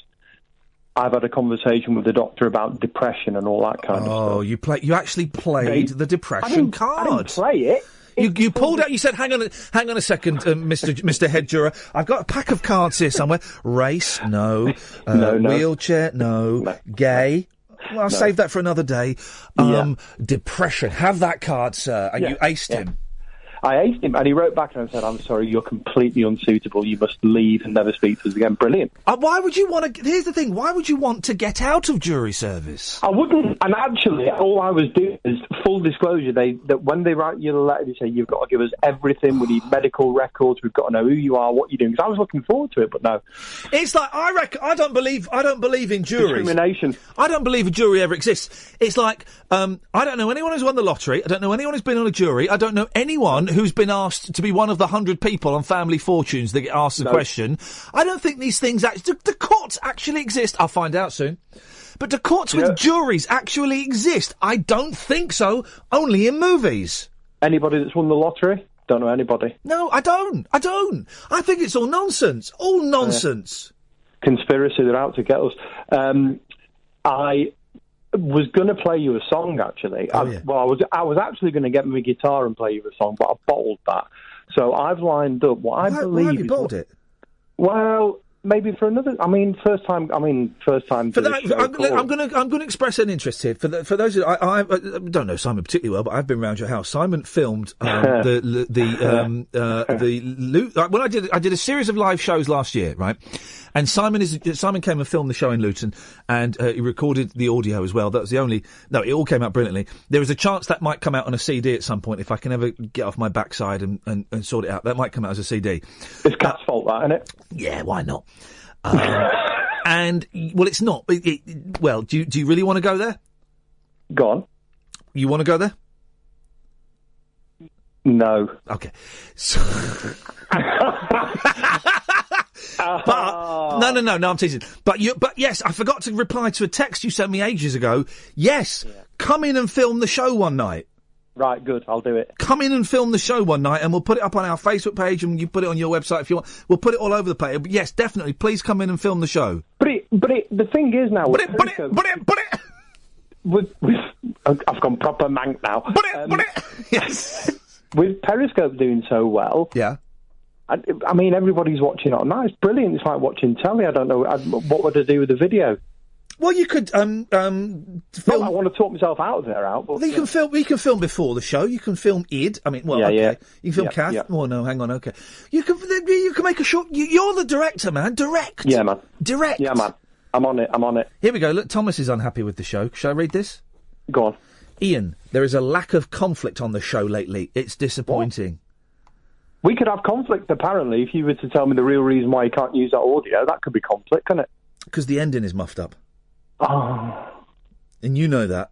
S16: I've had a conversation with the doctor about depression and all that kind of stuff.
S2: Oh, you actually played the depression card.
S16: I didn't play it.
S2: You pulled out. You said, "Hang on a second, Mr. Head Juror. I've got a pack of cards here somewhere. Race, no.
S16: No.
S2: Wheelchair, no. Gay. Well, I'll save that for another day. Depression. Have that card, sir." And you aced him.
S16: I aced him, and he wrote back and said, "I'm sorry, you're completely unsuitable. You must leave and never speak to us again." Brilliant.
S2: Why would you want to... Here's the thing. Why would you want to get out of jury service?
S16: I wouldn't. And actually, all I was doing is, full disclosure, that when they write you the letter, they say, "You've got to give us everything. We need medical records. We've got to know who you are, what you're doing." Because I was looking forward to it, but no.
S2: It's like, I don't believe in juries.
S16: Discrimination.
S2: I don't believe a jury ever exists. It's like, I don't know anyone who's won the lottery. I don't know anyone who's been on a jury. I don't know anyone who's been asked to be one of the 100 people on Family Fortunes that get asked the question. I don't think these things... The courts actually exist. I'll find out soon. But do courts with juries actually exist? I don't think so. Only in movies.
S16: Anybody that's won the lottery? Don't know anybody.
S2: No, I don't. I think it's all nonsense. All nonsense.
S16: Conspiracy, they're out to get us. I was going to play you a song, actually. I was actually going to get my guitar and play you a song, but I bottled that. So I've lined up what I believe... Why have you
S2: bottled it?
S16: Well, maybe for another... first time...
S2: For that, I'm going to express an interest here. For those... I don't know Simon particularly well, but I've been around your house. Simon filmed when I did a series of live shows last year, right? And Simon came and filmed the show in Luton, and he recorded the audio as well. That was the only... No, it all came out brilliantly. There is a chance that might come out on a CD at some point, if I can ever get off my backside and sort it out. That might come out as a CD.
S16: It's Cat's fault, that, isn't it?
S2: Yeah, why not? And, well, it's not. Well, do you really want to go there?
S16: Go on.
S2: You want to go there?
S16: No.
S2: Okay. So... But no, I'm teasing. But yes, I forgot to reply to a text you sent me ages ago. Yes, come in and film the show one night.
S16: Right, good, I'll do it.
S2: Come in and film the show one night, and we'll put it up on our Facebook page, and you put it on your website if you want. We'll put it all over the place. But yes, definitely, please come in and film the show.
S16: The thing is now... I've gone proper mank now.
S2: Yes.
S16: With Periscope doing so well...
S2: Yeah.
S16: I mean, everybody's watching it online. It's brilliant. It's like watching telly. I don't know. What would I do with the video?
S2: Well, you could film...
S16: I want to talk myself out there, but...
S2: You can film. You can film before the show. You can film Id. I mean, well, okay.
S16: Yeah.
S2: You can film Kath. Yeah. Oh no, hang on. Okay. You can make a short. You're the director, man. Direct.
S16: Yeah, man.
S2: Direct.
S16: Yeah, man. I'm on it.
S2: Here we go. Look, Thomas is unhappy with the show. Shall I read this?
S16: Go on.
S2: Ian, there is a lack of conflict on the show lately. It's disappointing.
S16: What? We could have conflict, apparently, if you were to tell me the real reason why you can't use that audio. That could be conflict, couldn't it?
S2: Because the ending is muffed up.
S16: Oh.
S2: And you know that.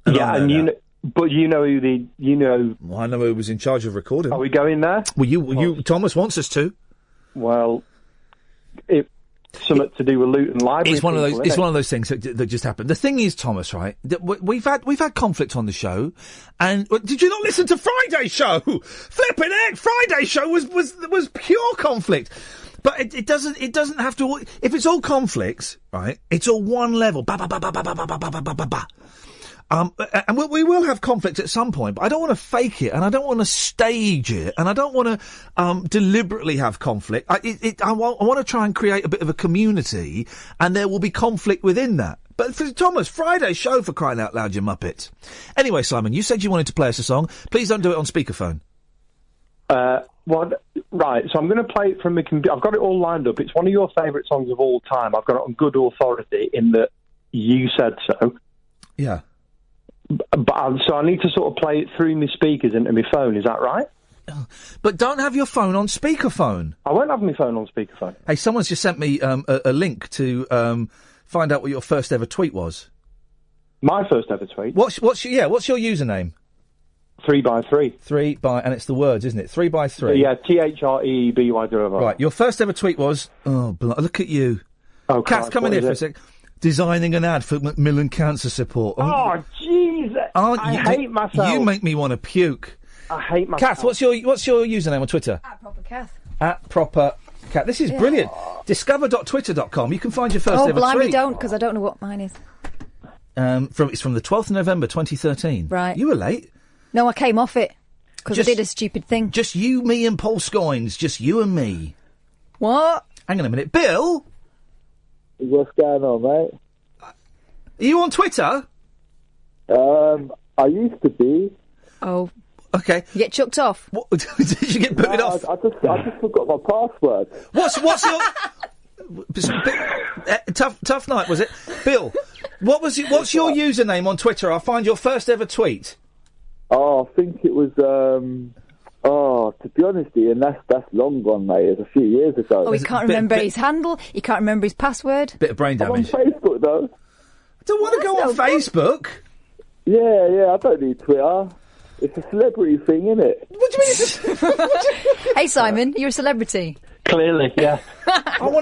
S16: Yeah, and you know... But you know who
S2: Well, I know who was in charge of recording.
S16: Are we going there?
S2: Well, Thomas wants us to.
S16: Well, it's something to do with Luton Library.
S2: It's one of those. It's one of those things that just happened. The thing is, Thomas, right? We've had conflict on the show, and did you not listen to Friday's show? Flipping heck, Friday's show was pure conflict. But it doesn't have to. If it's all conflicts, right? It's all one level. Ba ba ba ba ba ba ba ba ba ba ba ba. And we will have conflict at some point, but I don't want to fake it, and I don't want to stage it, and I don't want to deliberately have conflict. I want to try and create a bit of a community, and there will be conflict within that. But for Thomas, Friday's show, for crying out loud, you muppet. Anyway, Simon, you said you wanted to play us a song. Please don't do it on speakerphone.
S16: Right, so I'm going to play it from my computer. I've got it all lined up. It's one of your favourite songs of all time. I've got it on good authority in that you said so.
S2: Yeah.
S16: But so I need to sort of play it through my speakers into my phone, is that right?
S2: But don't have your phone on speakerphone.
S16: I won't have my phone on speakerphone.
S2: Hey, someone's just sent me a link to find out what your first ever tweet was.
S16: My first ever tweet?
S2: What's your username?
S16: 3x3.
S2: And it's the words, isn't it? 3x3.
S16: Yeah, THREBY.
S2: Right, your first ever tweet was, look at you.
S16: Oh,
S2: Kath, come in here for a sec. Designing an ad for Macmillan Cancer Support.
S16: Oh, jeez! I hate myself.
S2: You make me want to puke.
S16: I hate myself.
S2: Kath, what's your username on Twitter?
S6: @ProperKath.
S2: @Proper Cat, this is brilliant. Discover.twitter.com. You can find your first ever
S6: blimey,
S2: tweet.
S6: don't, because I don't know what mine is.
S2: It's from the 12th of November 2013.
S6: Right.
S2: You were late.
S6: No, I came off it because I did a stupid thing.
S2: Just you, me, and Paul Scoins. Just you and me.
S6: What?
S2: Hang on a minute, Bill.
S17: What's going on, mate?
S2: Are you on Twitter?
S17: I used to be.
S6: Oh.
S2: Okay.
S6: You get chucked off?
S2: What, did you get booted off?
S17: I just forgot my password.
S2: What's your... tough night, was it? Bill, what's your username on Twitter? I'll find your first ever tweet.
S17: Oh, I think it was... to be honest, Ian, that's long gone, mate. It was a few years ago.
S6: Oh, he can't remember his handle. He can't remember his password.
S2: Bit of brain damage.
S17: I'm on Facebook, though.
S2: I don't want to go on Facebook.
S17: Yeah, I don't need Twitter. It's a celebrity thing, isn't it?
S2: What do you mean?
S6: Hey, Simon, you're a celebrity.
S16: Clearly, yeah.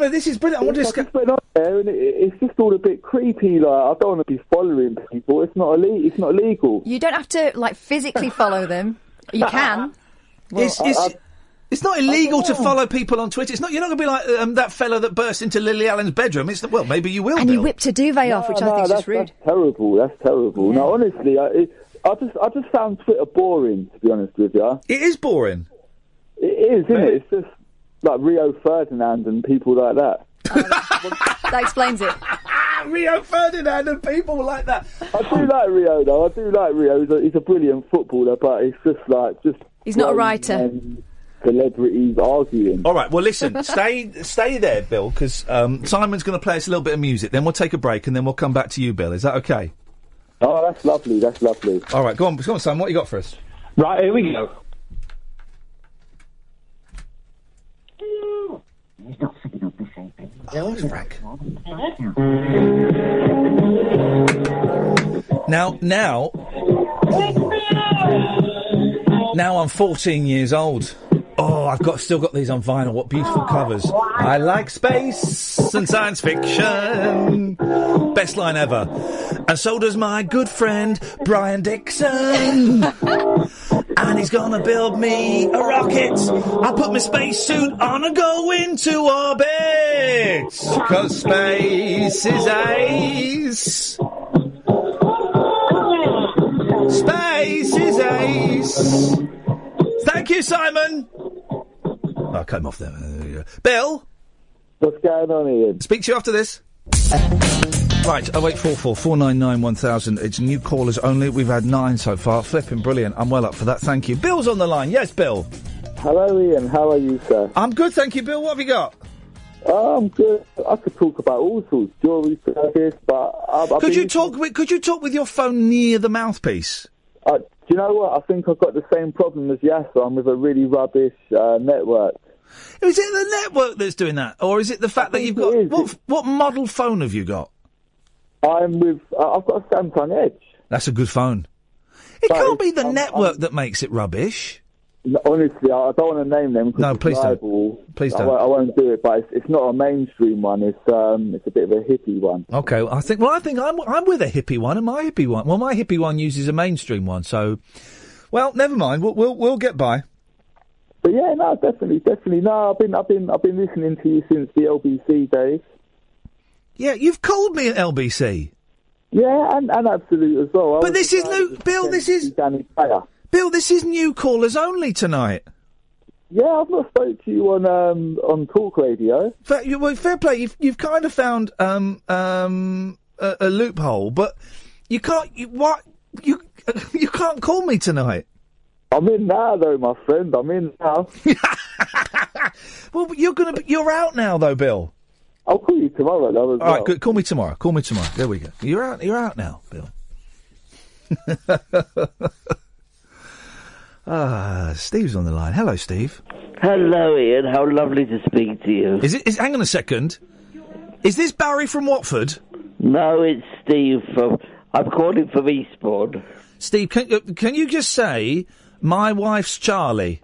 S2: This is brilliant. I want to
S17: just went on there, and it's just all a bit creepy. Like, I don't want to be following people. It's not illegal.
S6: You don't have to physically follow them. You can.
S2: Well, it's not illegal to follow people on Twitter. It's not. You're not going to be like that fella that burst into Lily Allen's bedroom. Well, maybe you will.
S6: And
S2: Bill.
S6: he whipped a duvet off, which I think is just rude.
S17: That's terrible. That's terrible.
S6: Yeah.
S17: No, honestly, I just found Twitter boring. To be honest with you,
S2: it is boring.
S17: It is, isn't it? It's just like Rio Ferdinand and people like that.
S6: That explains it.
S2: Rio Ferdinand and people like that.
S17: I do like Rio, though. I do like Rio. He's a brilliant footballer, but it's just
S6: he's not a writer.
S17: Celebrities arguing.
S2: All right, well, listen, stay there, Bill, because Simon's going to play us a little bit of music. Then we'll take a break, and then we'll come back to you, Bill. Is that okay?
S17: Oh, that's lovely. That's lovely.
S2: All right, go on, Simon. What you got for us?
S16: Right, here we go.
S2: Oh, Frank. Now I'm 14 years old. Oh, I've still got these on vinyl. What beautiful covers. I like space and science fiction. Best line ever. And so does my good friend Brian Dixon. And he's gonna build me a rocket. I'll put my spacesuit on and go into orbit. 'Cause space is ace. Space is ace. Thank you, Simon. Oh, I cut him off there. Bill?
S17: What's going on, Ian?
S2: Speak to you after this. Right, 0844 499 1000. It's new callers only. We've had 9 so far. Flipping brilliant. I'm well up for that. Thank you. Bill's on the line. Yes, Bill.
S17: Hello, Ian. How are you, sir?
S2: I'm good, thank you, Bill. What have you got?
S17: I'm good. I could talk about all sorts, jewellery service, but...
S2: Could you talk with your phone near the mouthpiece?
S17: Do you know what? I think I've got the same problem as Yasser. I'm with a really rubbish network.
S2: Is it the network that's doing that? Or is it the fact that you've got... What model phone have you got?
S17: I've got a Samsung Edge.
S2: That's a good phone. It can't be the network that makes it rubbish.
S17: No, honestly, I don't want to name them.
S2: No, please don't. Please don't.
S17: I won't do it, but it's not a mainstream one. It's a bit of a hippie one.
S2: Okay, I think I'm with a hippie one, and my hippie one. Well, my hippie one uses a mainstream one, so. Well, never mind. We'll get by.
S17: But yeah, no, definitely. No, I've been listening to you since the LBC days.
S2: Yeah, you've called me at LBC.
S17: Yeah, and Absolute as well.
S2: But this is new, Bill. This is Bill. This is new callers only tonight.
S17: Yeah, I've not spoke to you on Talk Radio.
S2: Fair play. You've kind of found a loophole, but you can't. You can't call me tonight.
S17: I'm in now, though, my friend. I'm in now.
S2: Well, you're out now, though, Bill.
S17: I'll call you tomorrow, though.
S2: All right, good. Call me tomorrow. There we go. You're out now, Bill. Steve's on the line. Hello, Steve.
S18: Hello, Ian. How lovely to speak to you.
S2: Hang on a second. Is this Barry from Watford?
S18: No, it's Steve from... I'm calling from Eastbourne.
S2: Steve, can you just say, my wife's Charlie?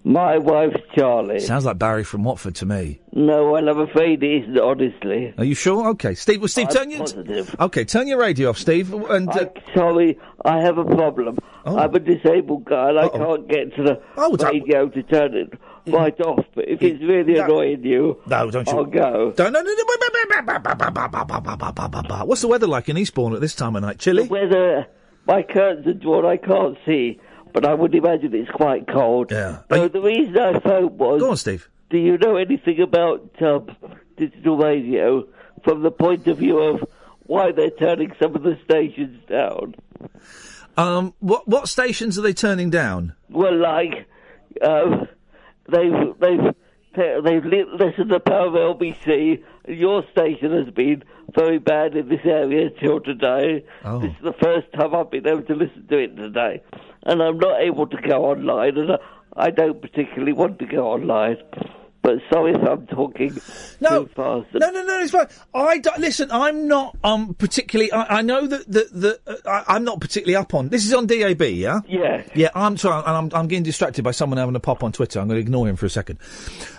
S18: My wife's Charlie.
S2: Sounds like Barry from Watford to me.
S18: No, well, I'm afraid it isn't, honestly.
S2: Are you sure? Okay, Steve. Well, Steve, turn your radio off, Steve. And
S18: sorry, I have a problem.
S2: Oh.
S18: I'm a disabled guy, and I can't get to the radio to turn it right off. But if it's really annoying you,
S2: no, don't you?
S18: I'll go.
S2: Don't. No. What's the weather like in Eastbourne at this time of night? Chilly?
S18: The weather, my curtains are drawn, I can't see, but I would imagine it's quite cold.
S2: Yeah.
S18: So the reason I phoned was...
S2: Go on, Steve.
S18: Do you know anything about digital radio from the point of view of why they're turning some of the stations down?
S2: What stations are they turning down?
S18: Well, like, they've lessened the power of LBC. Your station has been very bad in this area till today.
S2: Oh.
S18: This is the first time I've been able to listen to it today. And I'm not able to go online, and I don't particularly want to go online. But sorry if I'm talking too fast.
S2: No, it's fine. Listen, I'm not particularly... I know that I'm not particularly up on... This is on DAB, yeah?
S18: Yeah.
S2: Yeah, I'm sorry, and I'm getting distracted by someone having a pop on Twitter. I'm going to ignore him for a second.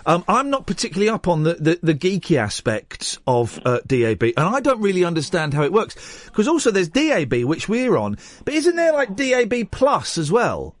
S2: I'm not particularly up on the geeky aspects of DAB, and I don't really understand how it works. Because also there's DAB, which we're on, but isn't there, like, DAB Plus as well?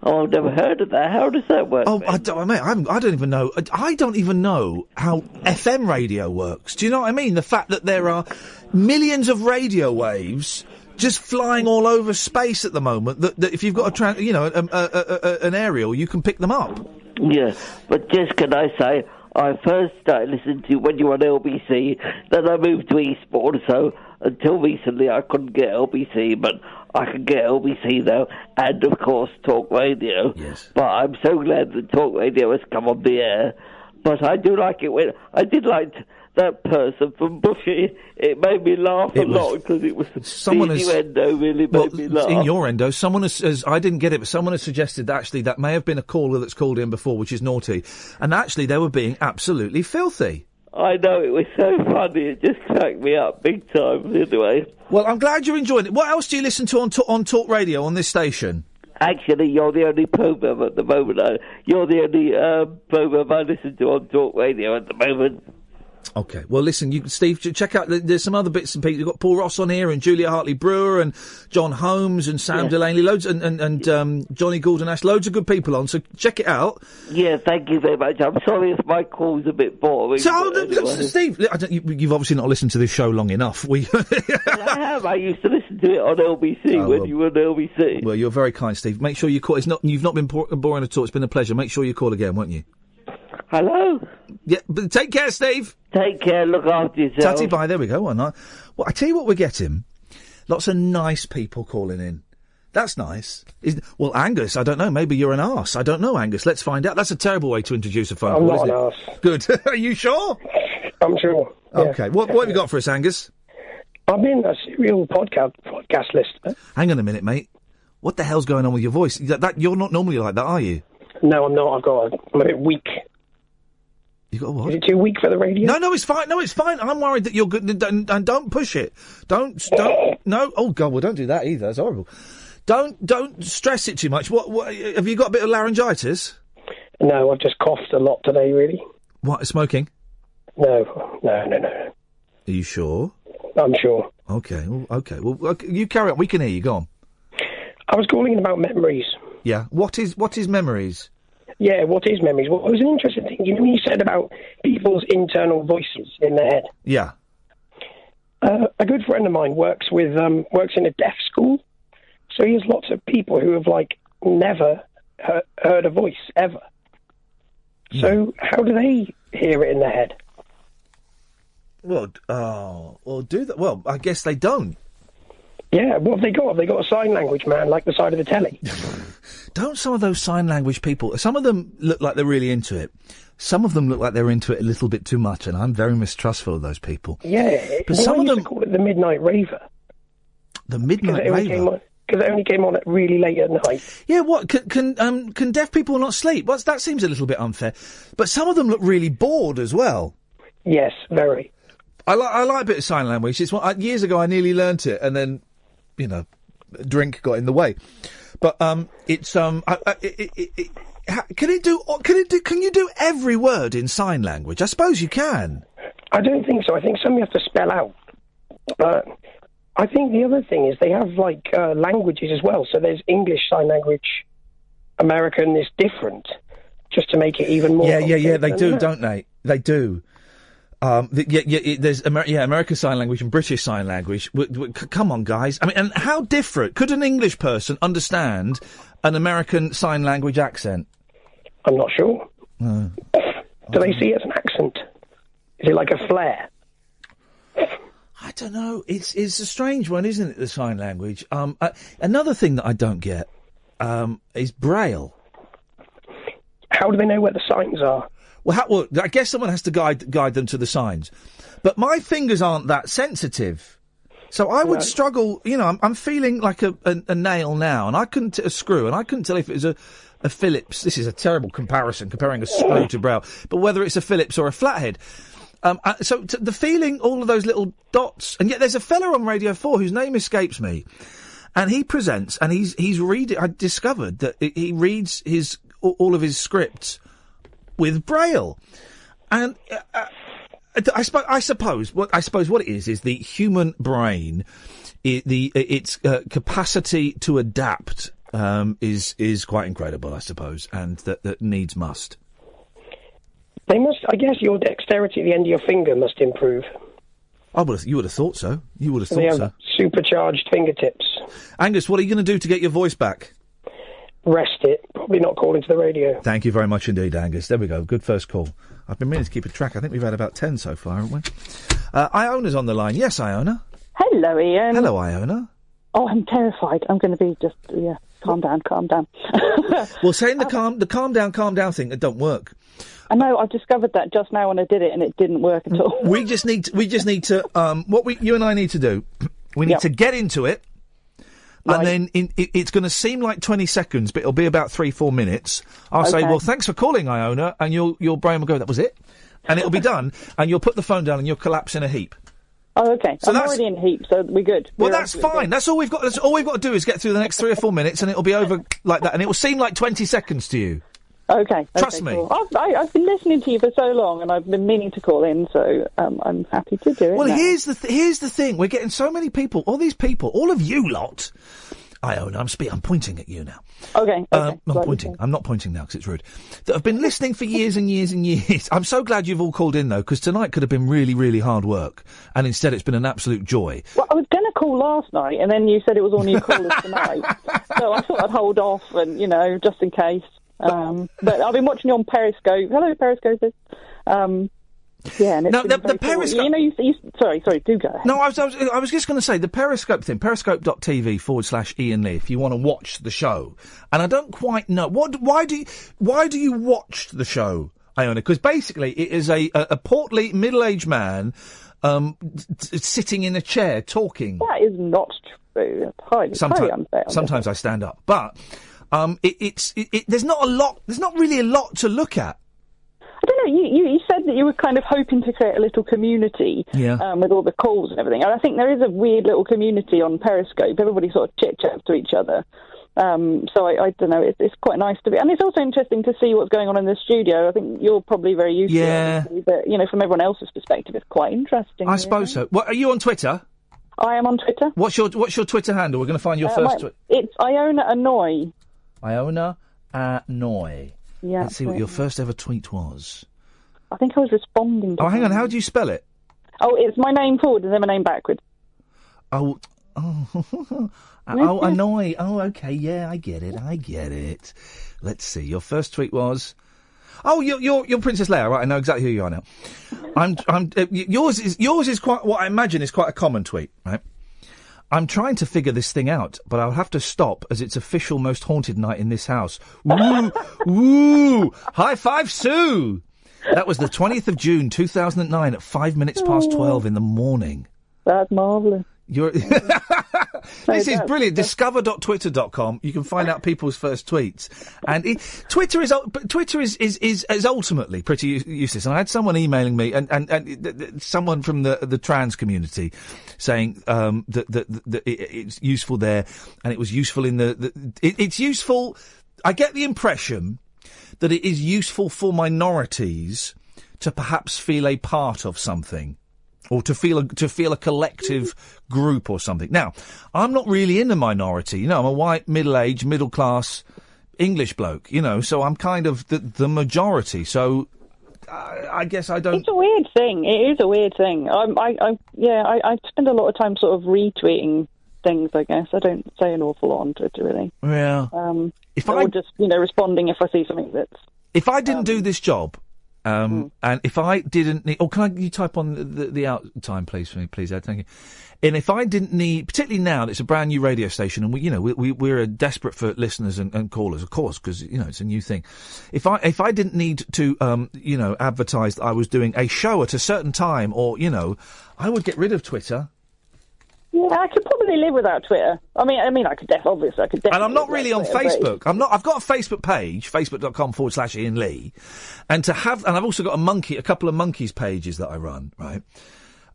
S18: Oh, I've never heard of that. How does that work?
S2: Oh, I don't even know. I don't even know how FM radio works. Do you know what I mean? The fact that there are millions of radio waves just flying all over space at the moment. That if you've got an aerial, you can pick them up.
S18: Yeah, but just can I say, I first started listening to when you were on LBC, then I moved to Eastbourne, so until recently I couldn't get LBC, but I can get LBC now, and of course Talk Radio.
S2: Yes.
S18: But I'm so glad that Talk Radio has come on the air. But I do like it when I did like that person from Bushy. It made me laugh a lot because it was innuendo really made me laugh.
S2: In your endo, someone has I didn't get it, but someone has suggested that actually that may have been a caller that's called in before, which is naughty, and actually they were being absolutely filthy.
S18: I know, it was so funny, it just cracked me up big time, anyway.
S2: Well, I'm glad you're enjoying it. What else do you listen to on Talk Radio on this station?
S18: Actually, you're the only programme at the moment. You're the only programme I listen to on Talk Radio at the moment.
S2: Okay, well, listen, Steve, check out, there's some other bits and pieces. You've got Paul Ross on here, and Julia Hartley-Brewer, and John Holmes, and Sam Delaney, loads, and Johnny Goulden-Ash, loads of good people on, so check it out.
S18: Yeah, thank you very much. I'm sorry if my call's a bit boring.
S2: So, Steve, you've obviously not listened to this show long enough.
S18: Well, I have. I used to listen to it on LBC when you were on LBC.
S2: Well, you're very kind, Steve. Make sure you call. You've not been boring at all. It's been a pleasure. Make sure you call again, won't you?
S18: Hello?
S2: Yeah, but take care, Steve.
S18: Take care, look after yourself.
S2: Tatty, bye, there we go, why not? Well, I tell you what we're getting. Lots of nice people calling in. That's nice. Well, Angus, I don't know, maybe you're an arse. I don't know, Angus, let's find out. That's a terrible way to introduce a phone call,
S19: isn't
S2: it?
S19: I'm not an arse.
S2: Good. Are you sure?
S19: I'm sure. Yeah.
S2: Okay, what have you got for us, Angus?
S19: I've been a serial podcast listener.
S2: Hang on a minute, mate. What the hell's going on with your voice? You're not normally like that, are you?
S19: No, I'm not. I'm a bit weak.
S2: You got what?
S19: Is it too weak for the radio?
S2: No, it's fine. No, it's fine. I'm worried that you're good. And don't push it. Don't. No. Oh God, well, don't do that either. That's horrible. Don't stress it too much. What? Have you got a bit of laryngitis?
S19: No, I've just coughed a lot today. Really.
S2: What? Smoking?
S19: No.
S2: Are you sure?
S19: I'm sure.
S2: Okay. Well, you carry on. We can hear you. Go on.
S19: I was calling in about memories.
S2: Yeah. What is memories?
S19: Yeah, what is memories? Well, it was an interesting thing. You know, you said about people's internal voices in their head.
S2: Yeah.
S19: A good friend of mine works in a deaf school, so he has lots of people who have never heard a voice ever. So how do they hear it in their head?
S2: Well, do that. Well, I guess they don't.
S19: Yeah, what have they got? Have they got a sign language man like the side of the telly?
S2: Don't some of those sign language people, some of them look like they're really into it. Some of them look like they're into it a little bit too much, and I'm very mistrustful of those people.
S19: Yeah,
S2: but some of them
S19: call it the midnight raver.
S2: The midnight raver?
S19: Because it only came on really late at night.
S2: Yeah, what, can deaf people not sleep? Well, that seems a little bit unfair. But some of them look really bored as well.
S19: Yes, very.
S2: I like a bit of sign language. It's years ago I nearly learnt it, and then, drink got in the way. But can you do every word in sign language? I suppose you can.
S19: I don't think so. I think some you have to spell out. But I think the other thing is they have languages as well. So there's English sign language, American is different, just to make it even more.
S2: Yeah, they do,
S19: isn't it?
S2: don't they? They do. There's American Sign Language and British Sign Language. Come on, guys. I mean, and how different could an English person understand an American Sign Language accent?
S19: I'm not sure. Do they see it as an accent? Is it like a flair?
S2: I don't know. It's a strange one, isn't it, the sign language? Another thing that I don't get is Braille.
S19: How do they know where the signs are?
S2: Well, I guess someone has to guide them to the signs. But my fingers aren't that sensitive. So I would struggle, I'm feeling like a nail now, and I couldn't, a screw, and I couldn't tell if it was a Phillips. This is a terrible comparison, comparing a screw to Braille, but whether it's a Phillips or a flathead. So the feeling, all of those little dots, and yet there's a fella on Radio 4 whose name escapes me, and he presents, and he's reading. I discovered that he reads all of his scripts with Braille, and I suppose what it is the human brain, its capacity to adapt is quite incredible, I suppose, and that needs must.
S19: They must. I guess your dexterity at the end of your finger must improve.
S2: You would have thought so. You would have
S19: They
S2: thought
S19: have
S2: so.
S19: supercharged fingertips.
S2: Angus, what are you going to do to get your voice back?
S19: Rest it. Probably not call into the radio.
S2: Thank you very much indeed, Angus. There we go. Good first call. I've been meaning to keep a track. I think we've had about 10 so far, haven't we? Iona's on the line. Yes, Iona.
S20: Hello, Ian.
S2: Hello, Iona.
S20: Oh, I'm terrified. I'm going to be just, calm down.
S2: Well, saying the calm down thing, it don't work.
S20: I know, I've discovered that just now when I did it, and it didn't work at all.
S2: We just need to, you and I need to do, we need to get into it, and then it's going to seem like 20 seconds, but it'll be about 3-4 minutes. I'll say, well, thanks for calling, Iona, and your brain will go, that was it? And it'll be done, and you'll put the phone down and you'll collapse in a heap.
S20: Oh, okay. So I'm already in a heap, so we're good.
S2: Well, that's fine. That's all we've got. All we've got to do is get through the next 3 or 4 minutes, and it'll be over like that, and it will seem like 20 seconds to you.
S20: Okay.
S2: Trust me.
S20: Cool. I've been listening to you for so long, and I've been meaning to call in, so I'm happy to do it.
S2: Well,
S20: now.
S2: here's the thing. We're getting so many people. All these people. All of you lot. Iona, I'm pointing at you now.
S20: Okay.
S2: I'm pointing. I'm not pointing now because it's rude. That have been listening for years and years and years. I'm so glad you've all called in though, because tonight could have been really, really hard work, and instead it's been an absolute joy.
S20: Well, I was going to call last night, and then you said it was all new callers tonight, so I thought I'd hold off, and just in case. But I've been watching you on Periscope. Hello, Periscopers. And it's
S2: the Periscope.
S20: Sorry, do go ahead.
S2: No, I was just going to say the Periscope thing. Periscope.tv/Ian Lee. If you want to watch the show, and I don't quite know why do you watch the show, Iona? Because basically it is a portly middle-aged man sitting in a chair talking.
S20: That is not true. Highly unfair.
S2: Sometimes I stand up, but there's not really a lot to look at.
S20: I don't know, you said that you were kind of hoping to create a little community with all the calls and everything. And I think there is a weird little community on Periscope. Everybody sort of chit-chats to each other. So I don't know, it's quite nice to be. And it's also interesting to see what's going on in the studio. I think you're probably very used to it. But, from everyone else's perspective, it's quite interesting.
S2: I suppose so. Well, are you on Twitter?
S20: I am on Twitter.
S2: What's your Twitter handle? We're going to find your first tweet.
S20: It's Iona Annoy.
S2: Iona Annoy.
S20: Yeah.
S2: Let's see what your first ever tweet was.
S20: I think I was responding to
S2: hang on. How do you spell it?
S20: Oh, it's my name forward and then my name backwards.
S2: Oh, Annoy. Oh, okay. Yeah, I get it. Let's see. Your first tweet was... Oh, you're Princess Leia, right? I know exactly who you are now. Yours is quite, what I imagine is quite a common tweet, right? I'm trying to figure this thing out, but I'll have to stop as it's official most haunted night in this house. Woo! Woo! High five, Sue! That was the 20th of June, 2009 at 5 minutes past 12 in the morning.
S20: That's marvellous.
S2: This is brilliant. Discover.twitter.com. You can find out people's first tweets, and Twitter is ultimately pretty useless. And I had someone emailing me, and someone from the trans community saying that it's useful there, and it was useful in it's useful. I get the impression that it is useful for minorities to perhaps feel a part of something. Or to feel a collective group or something. Now, I'm not really in the minority. I'm a white, middle-aged, middle-class English bloke, you know, so I'm kind of the majority. So I guess I don't.
S20: It's a weird thing. It is a weird thing. I spend a lot of time sort of retweeting things. I guess I don't say an awful lot on Twitter, really.
S2: Yeah.
S20: Or just responding if I see something that's.
S2: If I didn't do this job, and if I didn't need... Oh, you type on the out time, please, for me, please, Ed? Thank you. And if I didn't need... Particularly now that it's a brand new radio station and we're desperate for listeners and callers, of course, because, it's a new thing. If I didn't need to, advertise that I was doing a show at a certain time or, I would get rid of Twitter.
S20: Yeah, I could probably live without Twitter. I mean, I could definitely.
S2: And I'm not really on
S20: Twitter,
S2: Facebook. I've got a Facebook page, facebook.com/Iain Lee, and I've also got a couple of monkeys pages that I run, right?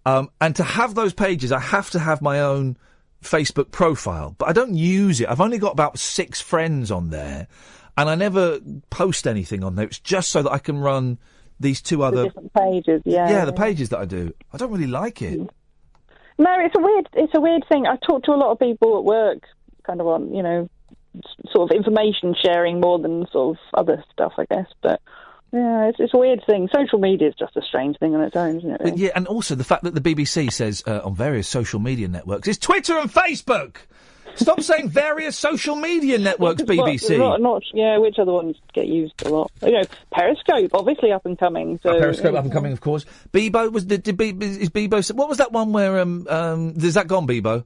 S2: And to have those pages, I have to have my own Facebook profile, but I don't use it. I've only got about 6 friends on there, and I never post anything on there. It's just so that I can run these 2 other
S20: different pages. Yeah,
S2: the pages that I do. I don't really like it.
S20: No, it's a weird thing. I talk to a lot of people at work, kind of on, sort of information sharing more than sort of other stuff, I guess. But yeah, it's a weird thing. Social media is just a strange thing on its own, isn't it? Really?
S2: Yeah, and also the fact that the BBC says on various social media networks is Twitter and Facebook. Stop saying various social media networks, BBC.
S20: Which other ones get used a lot? Periscope, obviously up and coming. So,
S2: Periscope up and coming, of course. Bebo is Bebo? What was that one where is that gone, Bebo?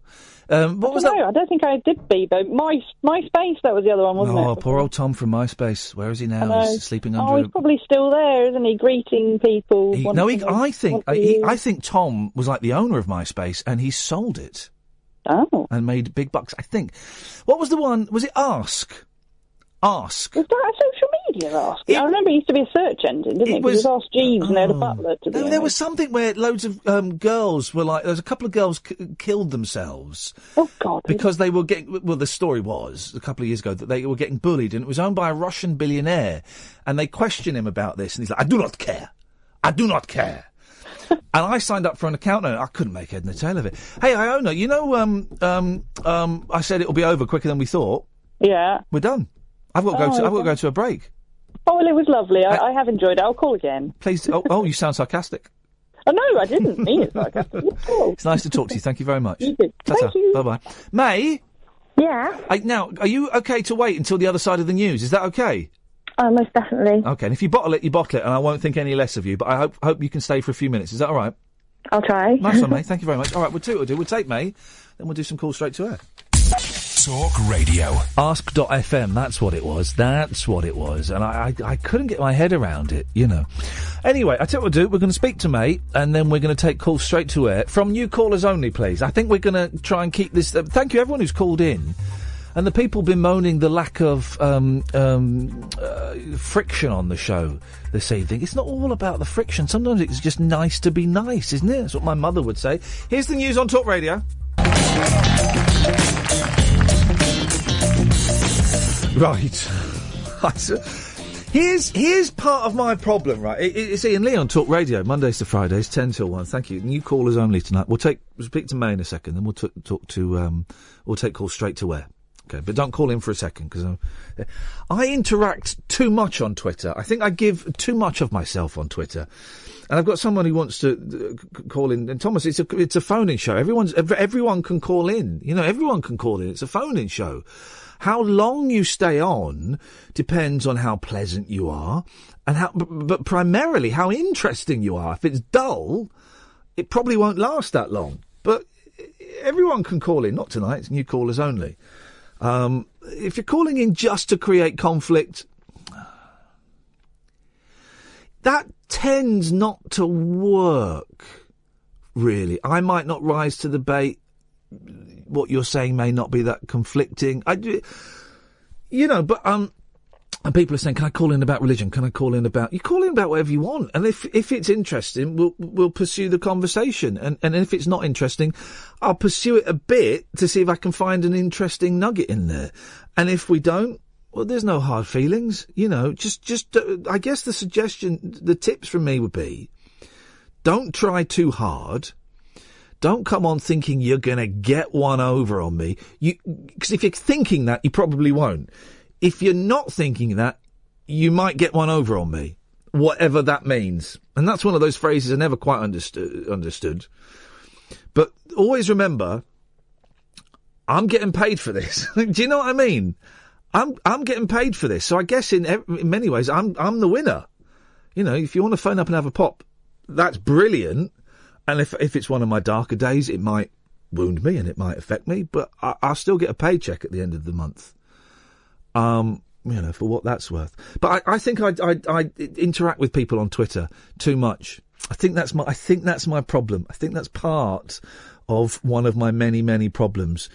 S2: What was that?
S20: I don't think I did Bebo. MySpace, that was the other one, wasn't it?
S2: Oh, poor old Tom from MySpace. Where is he now? He's sleeping under.
S20: Oh, he's probably still there, isn't he? Greeting people.
S2: I think Tom was like the owner of MySpace, and he sold it.
S20: Oh.
S2: And made big bucks, I think. What was the one? Was it Ask?
S20: Was that a social media Ask? I remember it used to be a search engine, didn't it? It was Ask Jeeves and they had a butler to do it.
S2: There was something where loads of girls were like... There was a couple of girls killed themselves.
S20: Oh, God.
S2: Because they were getting... Well, the story was, a couple of years ago, that they were getting bullied, and it was owned by a Russian billionaire. And they questioned him about this, and he's like, I do not care. I do not care. And I signed up for an account, and I couldn't make head and tail of it. Hey, Iona, I said it'll be over quicker than we thought.
S20: Yeah.
S2: We're done. I've got to go to a break.
S20: Oh, well, it was lovely. I have enjoyed it. I'll call again.
S2: Please. Oh, you sound sarcastic.
S20: Oh, no, I didn't mean it sarcastic.
S2: It's nice to talk to you. Thank you very much.
S20: You too. Thank you.
S2: Bye-bye. May?
S7: Yeah?
S2: Now, are you okay to wait until the other side of the news? Is that okay?
S7: Oh, most definitely.
S2: Okay, and if you bottle it, you bottle it, and I won't think any less of you, but I hope you can stay for a few minutes. Is that all right?
S7: I'll try.
S2: Nice one, May. Thank you very much. All right, we'll do what we'll do. We'll take May, then we'll do some calls straight to air.
S1: Talk Radio.
S2: Ask.fm, that's what it was. That's what it was. And I couldn't get my head around it, Anyway, I tell you what we'll do. We're going to speak to May, and then we're going to take calls straight to air. From new callers only, please. I think we're going to try and keep this... thank you, everyone who's called in. And the people bemoaning the lack of friction on the show this evening. It's not all about the friction. Sometimes it's just nice to be nice, isn't it? That's what my mother would say. Here's the news on Talk Radio. Right. Here's part of my problem, right? It's Iain Lee on Talk Radio, Mondays to Fridays, 10 till 1. Thank you. New callers only tonight. We'll speak to May in a second, then we'll take calls straight to air. Okay, but don't call in for a second, because I interact too much on Twitter. I think I give too much of myself on Twitter. And I've got someone who wants to call in. And Thomas, it's a phone-in show. Everyone can call in. Everyone can call in. It's a phone-in show. How long you stay on depends on how pleasant you are, and but primarily how interesting you are. If it's dull, it probably won't last that long. But everyone can call in. Not tonight. It's new callers only. If you're calling in just to create conflict, that tends not to work, really. I might not rise to the bait. What you're saying may not be that conflicting. And people are saying, can I call in about religion? Can I call in about... You call in about whatever you want. And if it's interesting, we'll pursue the conversation. And if it's not interesting, I'll pursue it a bit to see if I can find an interesting nugget in there. And if we don't, well, there's no hard feelings. Just I guess the tips from me would be, don't try too hard. Don't come on thinking you're going to get one over on me. Because if you're thinking that, you probably won't. if you're not thinking that, you might get one over on me, whatever that means. And that's one of those phrases I never quite understood. But always remember, I'm getting paid for this. Do you know what I mean? I'm getting paid for this. So I guess in many ways, I'm the winner. You know, if you want to phone up and have a pop, that's brilliant. And if it's one of my darker days, it might wound me and it might affect me, but I'll still get a paycheck at the end of the month. You know, for what that's worth. But I think I interact with people on Twitter too much. I think that's my problem. I think that's part of one of my many problems.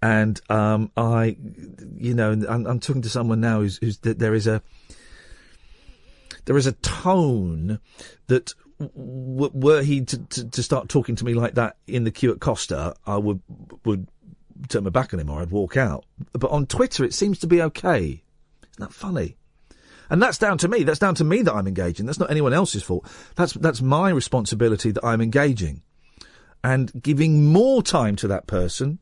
S2: And I'm talking to someone now who's there is a tone that were he to start talking to me like that in the queue at Costa, I would turn my back on him or I'd walk out. But on Twitter, it seems to be okay. Isn't that funny? And that's down to me. That's down to me that I'm engaging. That's not anyone else's fault. That's my responsibility that I'm engaging and giving more time to that person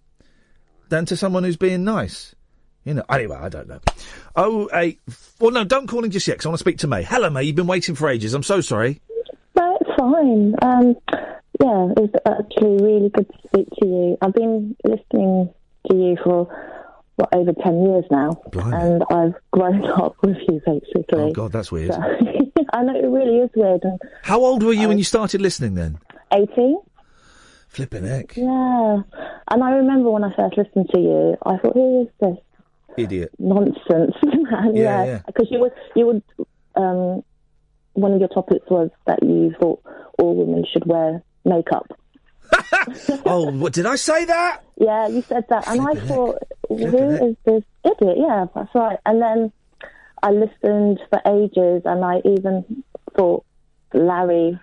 S2: than to someone who's being nice. You know. Anyway, I don't know. Well, no, don't call in just yet, because I want to speak to May. Hello, May. You've been waiting for ages. I'm so sorry.
S21: No, it's fine. Yeah, it's actually really good to speak to you. I've been listening to you for over 10 years now. Blimey. And I've grown up with you, basically.
S2: Oh, God, that's weird.
S21: So, I know, it really is weird. And,
S2: how old were you when you started listening then?
S21: 18.
S2: Flippin' heck.
S21: Yeah. And I remember when I first listened to you, I thought, who is this?
S2: Idiot.
S21: Nonsense, man.
S2: Yeah.
S21: Because you would, one of your topics was that you thought all women should wear makeup.
S2: Oh, what, did I say that?
S21: Yeah, you said that, and I thought, who is this idiot? Yeah, that's right. And then I listened for ages, and I even thought Larry.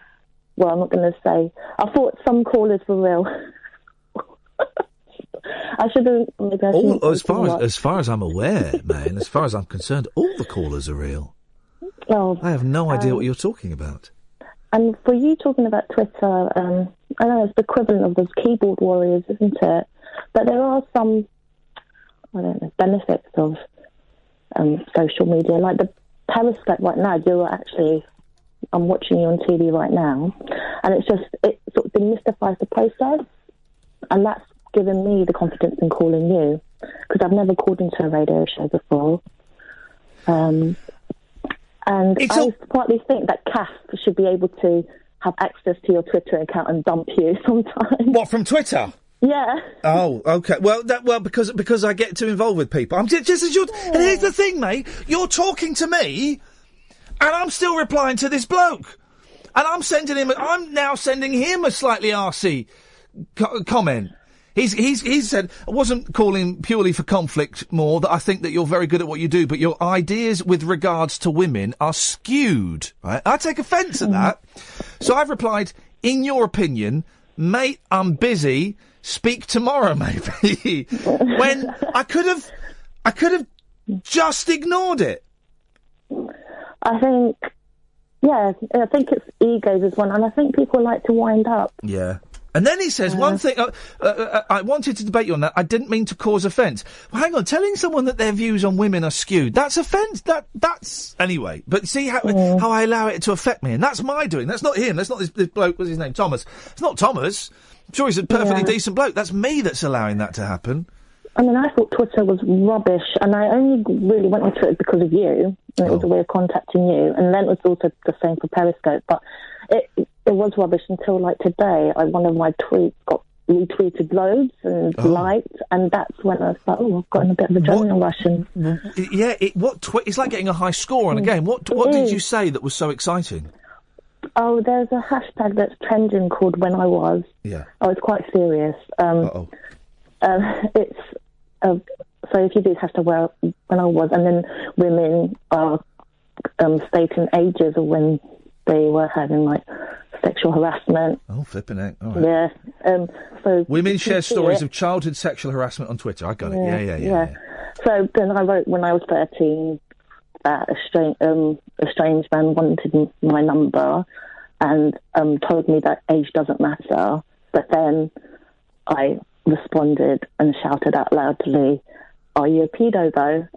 S21: Well, I'm not going to say. I thought some callers were real. I should have.
S2: As far as I'm aware, man, as far as I'm concerned, all the callers are real.
S21: Oh,
S2: I have no idea what you're talking about.
S21: And for you talking about Twitter, I know it's the equivalent of those keyboard warriors, isn't it? But there are some, I don't know, benefits of social media. Like the Periscope right now, I'm watching you on TV right now, and it sort of demystifies the process, and that's given me the confidence in calling you, because I've never called into a radio show before. And I partly think that Kath should be able to have access to your Twitter account and dump you sometimes.
S2: What, from Twitter?
S21: Yeah.
S2: Oh, okay. Well, because I get too involved with people. I'm just as you're. And here's the thing, mate. You're talking to me, and I'm still replying to this bloke, and I'm now sending him a slightly arsey comment. He's said, I wasn't calling purely for conflict more, that I think that you're very good at what you do, but your ideas with regards to women are skewed. Right? I take offence at that. So I've replied, in your opinion, mate, I'm busy, speak tomorrow maybe. When I could have just ignored it.
S21: I think it's egos as one, and I think people like to wind up.
S2: Yeah. And then he says, one thing, I wanted to debate you on that, I didn't mean to cause offence. Well, hang on, telling someone that their views on women are skewed, that's offence, that's... Anyway, but see how I allow it to affect me, and that's my doing, that's not him, that's not this bloke, what's his name, Thomas. It's not Thomas, I'm sure he's a perfectly decent bloke, that's me that's allowing that to happen.
S21: I mean, I thought Twitter was rubbish, and I only really went on Twitter because of you, and it was a way of contacting you, and then it was also the same for Periscope, but it was rubbish until, like, today, one of my tweets got retweeted loads and liked, and that's when I was like, I've gotten a bit of adrenaline rush.
S2: Yeah, it's like getting a high score on a game. What did you say that was so exciting?
S21: Oh, there's a hashtag that's trending called When I Was.
S2: Yeah.
S21: Oh, it's quite serious. It's... so if you do hashtag When I Was, and then women are stating ages of when they were having, like, sexual harassment.
S2: Oh, flipping heck. All right.
S21: Yeah. So
S2: women share stories of childhood sexual harassment on Twitter. I got it. Yeah.
S21: So then I wrote, when I was 13, that a strange man wanted my number and told me that age doesn't matter. But then I responded and shouted out loudly, "Are you a pedo, though?"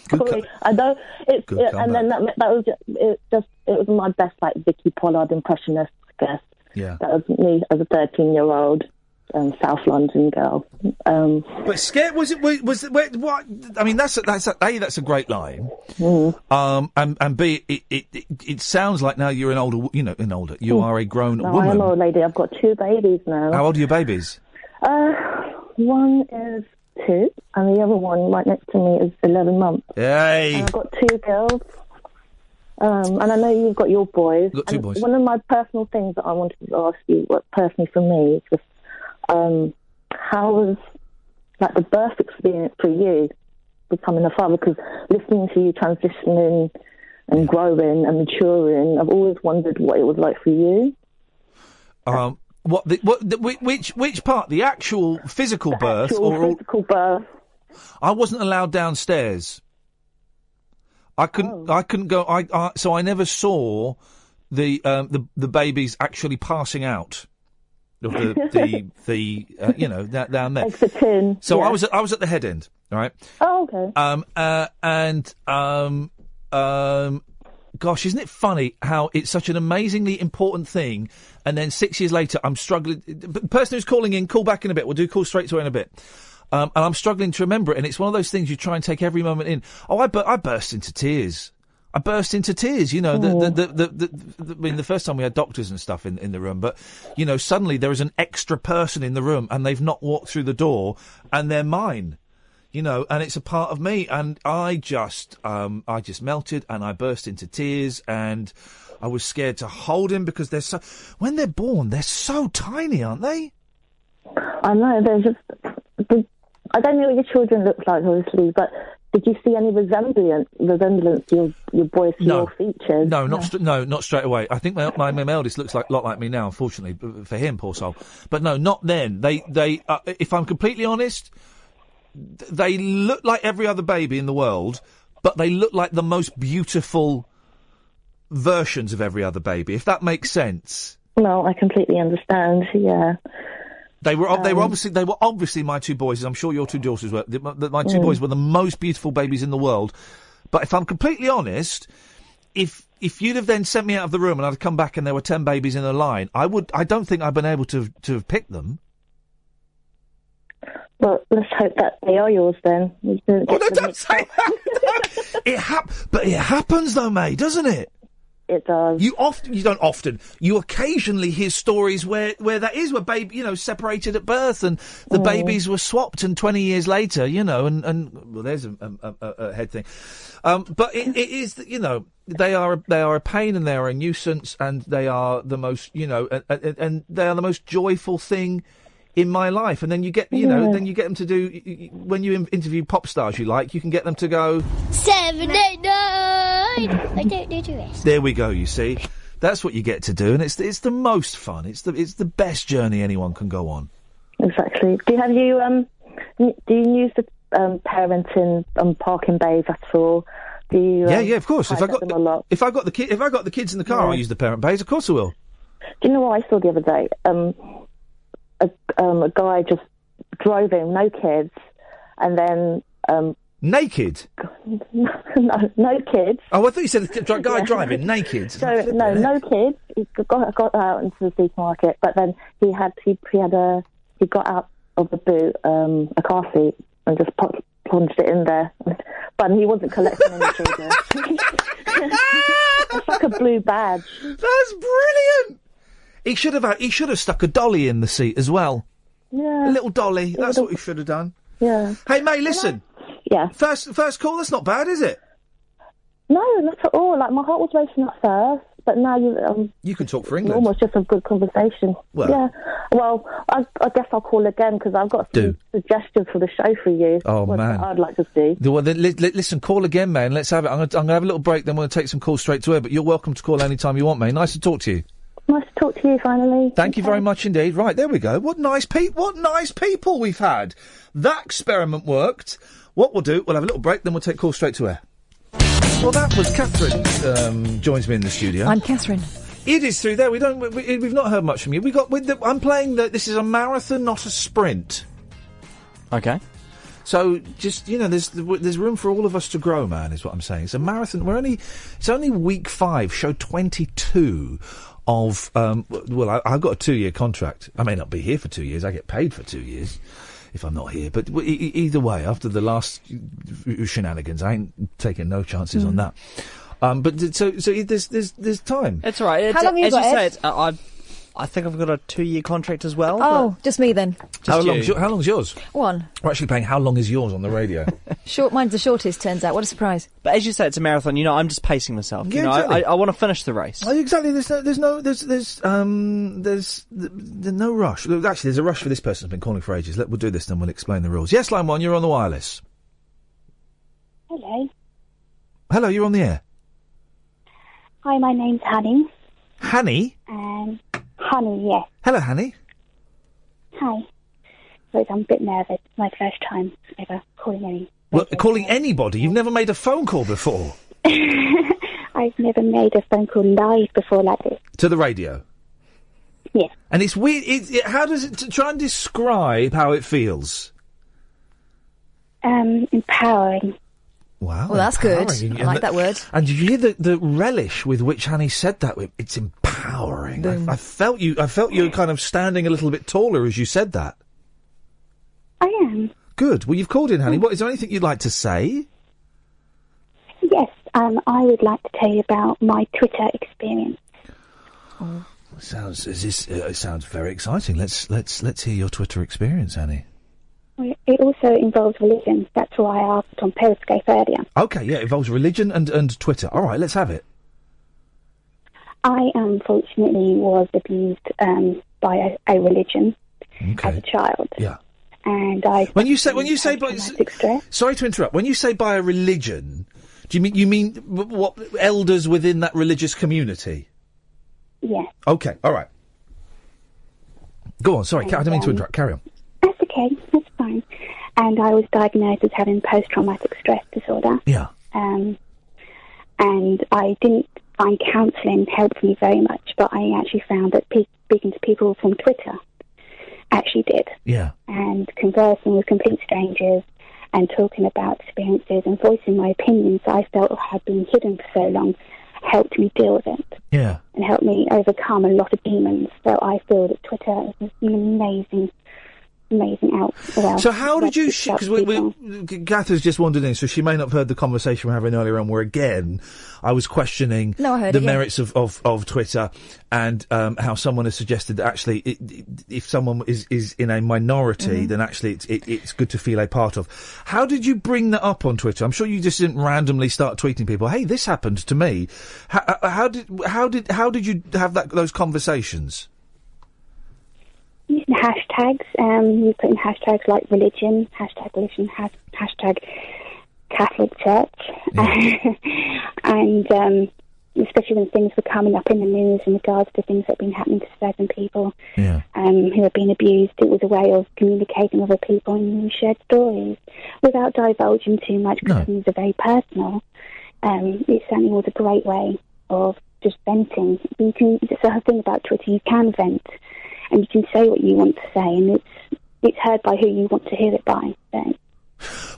S21: Sorry, I know. It's
S2: Good
S21: and then that was it was my best like Vicky Pollard impressionist guess.
S2: Yeah.
S21: That was me as a 13-year-old South London girl.
S2: But scared was it? What? I mean, that's a great line. And B, it sounds like now you're an older. You are a grown
S21: No,
S2: woman.
S21: I'm an old lady. I've got 2 babies now.
S2: How old are your babies?
S21: One is 2, and the other one right next to me is 11 months.
S2: Hey.
S21: And I've got 2 girls. And I know you've got your boys.
S2: Got 2 boys.
S21: One of my personal things that I wanted to ask you, what personally for me, is just how was like the birth experience for you becoming a father? Because listening to you transitioning and growing and maturing, I've always wondered what it was like for you.
S2: Which part? The actual physical birth,
S21: physical birth?
S2: I wasn't allowed downstairs. I couldn't go. So I never saw the babies actually passing out of down there.
S21: Exit in.
S2: So
S21: yeah.
S2: I was at the head end, all right.
S21: Oh, okay.
S2: Gosh, isn't it funny how it's such an amazingly important thing, and then 6 years later I'm struggling. The person who's calling in, call back in a bit. We'll do call straight to her in a bit. And I'm struggling to remember it, and it's one of those things you try and take every moment in. Oh, I burst into tears. I mean, the first time we had doctors and stuff in the room, but, suddenly there is an extra person in the room, and they've not walked through the door, and they're mine. And it's a part of me, and I just melted, and I burst into tears, and I was scared to hold him because when they're born, they're so tiny, aren't they?
S21: I know, they're just, I don't know what your children look like, obviously, but did you see any resemblance to your boys' your features?
S2: No, not straight away. I think my eldest looks a lot like me now, unfortunately, for him, poor soul. But no, not then. They if I'm completely honest, they look like every other baby in the world, but they look like the most beautiful versions of every other baby, if that makes sense.
S21: No, I completely understand, yeah.
S2: They were obviously my 2 boys, as I'm sure your 2 daughters were. My 2 boys were the most beautiful babies in the world. But if I'm completely honest, if you'd have then sent me out of the room and I'd come back and there were 10 babies in a line, I don't think I'd been able to have picked them.
S21: Well, let's hope that they are yours then.
S2: Don't say that. But it happens though, May, doesn't it?
S21: It does.
S2: You occasionally hear stories where that is, where baby, separated at birth and the babies were swapped, and 20 years later, and well, there's a head thing. But it is, they are a pain, and they are a nuisance, and they are the most, and they are the most joyful thing in my life. And then you get, then you get them to do, when you interview pop stars you can get them to go
S5: 7, 8, 9. I don't do the rest.
S2: There we go. You see, that's what you get to do, and it's the most fun. It's the best journey anyone can go on.
S21: Exactly. Do you use the parenting parking bays at all? Do you?
S2: Yeah, of course. If I got the kids in the car, I'll use the parent bays. Of course, I will.
S21: Do you know what I saw the other day? A guy just drove in, no kids, and then
S2: naked.
S21: No kids.
S2: Oh, I thought you said a guy driving naked.
S21: So no kids. He got out into the supermarket, but then he got out of the boot a car seat and just plunged it in there. But he wasn't collecting any children. It's like a blue badge.
S2: That's brilliant. He should have stuck a dolly in the seat as well.
S21: Yeah.
S2: A little dolly. That's what he should have done.
S21: Yeah.
S2: Hey, May, listen.
S21: Yeah.
S2: First call, that's not bad, is it?
S21: No, not at all. Like, my heart was racing at first, but now
S2: you can talk for England.
S21: Almost just a good conversation.
S2: Well.
S21: Yeah. Well, I guess I'll call again because I've got some suggestions for the show for you.
S2: Oh, man.
S21: I'd like to see.
S2: Well, then, listen, call again, man. Let's have it. I'm going to have a little break, then we're going to take some calls straight to her, but you're welcome to call any time you want, May. Nice to talk to you.
S21: Nice to talk to you, finally.
S2: Thank you very much indeed. Right, there we go. What nice people we've had. That experiment worked. What we'll do, we'll have a little break, then we'll take calls straight to air. Well, that was Catherine. Joins me in the studio.
S6: I'm Catherine.
S2: It is through there. We've not heard much from you. I'm playing this is a marathon, not a sprint.
S10: Okay.
S2: So just, there's room for all of us to grow, man, is what I'm saying. It's a marathon. It's only week 5, show 22 of, I've got a 2-year contract. I may not be here for 2 years. I get paid for 2 years if I'm not here. But either way, after the last shenanigans, I ain't taking no chances on that. But so there's time.
S10: It's all right.
S6: How long have you got, Ed?
S10: I think I've got a 2-year contract as well.
S6: Oh, just me then.
S2: How long's yours? 1.
S6: We're
S2: actually playing How Long Is Yours on the radio.
S6: Mine's the shortest, turns out. What a surprise.
S10: But as you say, it's a marathon. I'm just pacing myself.
S2: Yeah, exactly.
S10: I want to finish the race.
S2: Oh, exactly. There's no rush. Actually, there's a rush for this person who's been calling for ages. We'll do this, then we'll explain the rules. Yes, line 1, you're on the wireless.
S3: Hello.
S2: Hello, you're on the air.
S3: Hi, my name's Honey.
S2: Honey?
S3: Honey, yes.
S2: Hello, Honey.
S3: Hi. Wait, I'm a bit nervous. It's my first time ever calling any.
S2: Well, calling anybody? You've never made a phone call before?
S3: I've never made a phone call live before like this.
S2: To the radio?
S3: Yes.
S2: And it's weird. How does it... Try and describe how it feels.
S3: Empowering.
S2: Wow.
S6: Well, that's good. I like that word.
S2: And did you hear the relish with which Honey said that? It's empowering. I felt you kind of standing a little bit taller as you said that.
S3: I am.
S2: Good. Well, you've called in, Honey. Is there anything you'd like to say?
S3: Yes. I would like to tell you about my Twitter experience.
S2: Oh. It sounds very exciting. Let's hear your Twitter experience, Honey.
S3: It also involves religion. That's why I asked on Periscope earlier.
S2: Okay, yeah, it involves religion and Twitter. All right, let's have it.
S3: I unfortunately was abused by a religion as a child.
S2: Yeah.
S3: And I.
S2: When you say by sorry to interrupt. When you say by a religion, do you mean what elders within that religious community?
S3: Yes.
S2: Okay. All right. Go on. Sorry, I didn't mean to interrupt. Carry on.
S3: That's okay. That's fine. And I was diagnosed as having post-traumatic stress disorder.
S2: Yeah.
S3: And I didn't find counselling helped me very much, but I actually found that speaking to people from Twitter actually did.
S2: Yeah.
S3: And conversing with complete strangers and talking about experiences and voicing my opinions that I felt had been hidden for so long helped me deal with it.
S2: Yeah.
S3: And helped me overcome a lot of demons. So I feel that Twitter is an amazing out. Well,
S2: so how did you... Because Kath has just wandered in, so she may not have heard the conversation we were having earlier on, where, again, I was questioning the merits of Twitter and how someone has suggested that actually if someone is in a minority, then actually it's good to feel a part of. How did you bring that up on Twitter? I'm sure you just didn't randomly start tweeting people, hey, this happened to me. How did you have those conversations?
S3: Using hashtags, you put in hashtags like religion, hashtag Catholic Church, and especially when things were coming up in the news in regards to things that have been happening to certain people who have been abused, it was a way of communicating with other people, and you shared stories without divulging too much because things are very personal. It certainly was a great way of just venting. It's a thing about Twitter, you can vent. And you can say what you want to say, and it's heard by who you want to hear it by. So.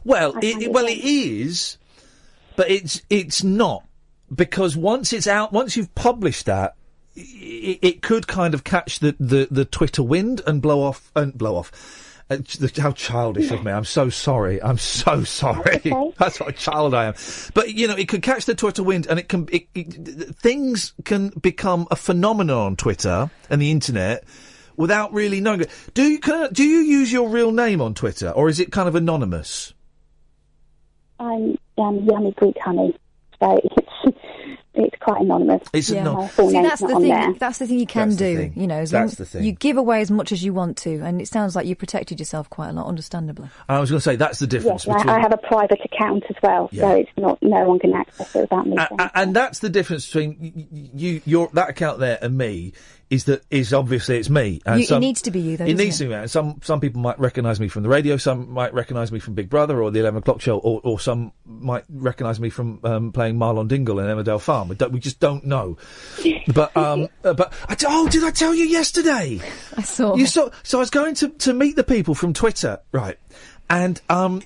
S2: Well, it is, but it's not, because once it's out, once you've published that, it could kind of catch the Twitter wind and blow off. How childish of me! I'm so sorry.
S3: Okay.
S2: That's what a child I am. But it could catch the Twitter wind, and things can become a phenomenon on Twitter and the internet without really knowing it. Do you use your real name on Twitter, or is it kind of anonymous?
S3: I'm Yummy Greek Honey, so it's quite anonymous.
S2: It's anonymous.
S6: See, that's the thing. That's the thing you can do.
S2: That's the thing.
S6: You give away as much as you want to, and it sounds like you protected yourself quite a lot, understandandably.
S2: I was going to say that's the difference.
S3: Yes, I have a private account as well, so it's not no one can access it without me.
S2: And that's the difference between your that account there and me. Is obviously it's me. And
S6: it needs to be you, though.
S2: It needs to be me. Some people might recognise me from the radio, some might recognise me from Big Brother or the 11 o'clock show, or some might recognise me from playing Marlon Dingle in Emmerdale Farm. We just don't know. But did I tell you yesterday?
S6: I saw.
S2: You saw. So I was going to meet the people from Twitter, right? And I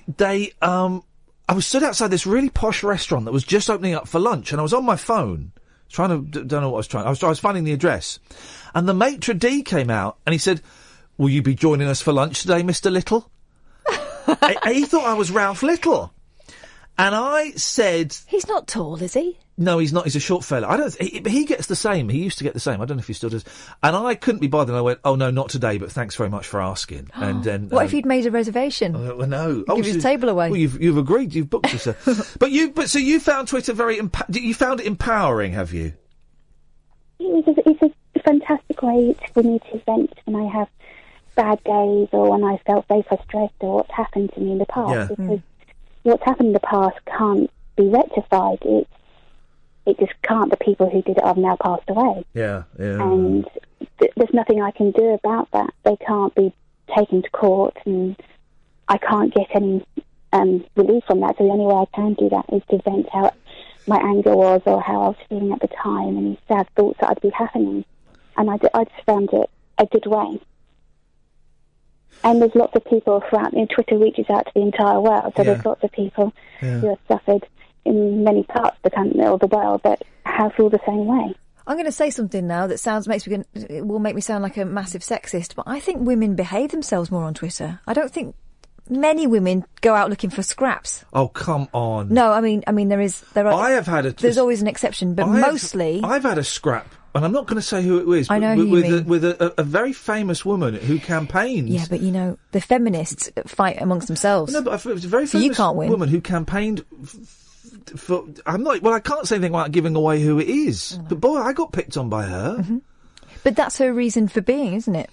S2: was stood outside this really posh restaurant that was just opening up for lunch, and I was on my phone trying to don't know what I was trying. I was finding the address, and the maitre d' came out and he said, "Will you be joining us for lunch today, Mr. Little?" He thought I was Ralph Little, and I said,
S6: "He's not tall, is he?"
S2: No, he's not. He's a short fella. He gets the same. He used to get the same. I don't know if he still does. And I couldn't be bothered. And I went, "Oh no, not today. But thanks very much for asking." And then,
S6: what if you'd made a reservation?
S2: Well, no.
S6: Give his table away.
S2: Well, you've agreed. You've booked us. So you found Twitter very. You found it empowering, have you?
S3: It's a fantastic way for me to vent when I have bad days or when I felt very frustrated or what's happened to me in the past. Because what's happened in the past can't be rectified. It just can't. The people who did it have now passed away.
S2: Yeah.
S3: And there's nothing I can do about that. They can't be taken to court, and I can't get any relief from that. So the only way I can do that is to vent how my anger was or how I was feeling at the time, and these sad thoughts that I'd be having. And I just found it a good way. And there's lots of people throughout. Twitter reaches out to the entire world, so there's lots of people who have suffered in many parts of the country or the world that have feel the same way.
S6: I'm going to say something now that it will make me sound like a massive sexist, but I think women behave themselves more on Twitter. I don't think many women go out looking for scraps.
S2: Oh, come on.
S6: No, I mean there's always an exception, but mostly
S2: I've had a scrap. And I'm not going to say who it is.
S6: I know who you mean.
S2: With a very famous woman who campaigns.
S6: Yeah, but the feminists fight amongst themselves.
S2: No, but it's a very famous woman who campaigned for. I can't say anything about giving away who it is. But boy, I got picked on by her.
S6: Mm-hmm. But that's her reason for being, isn't it?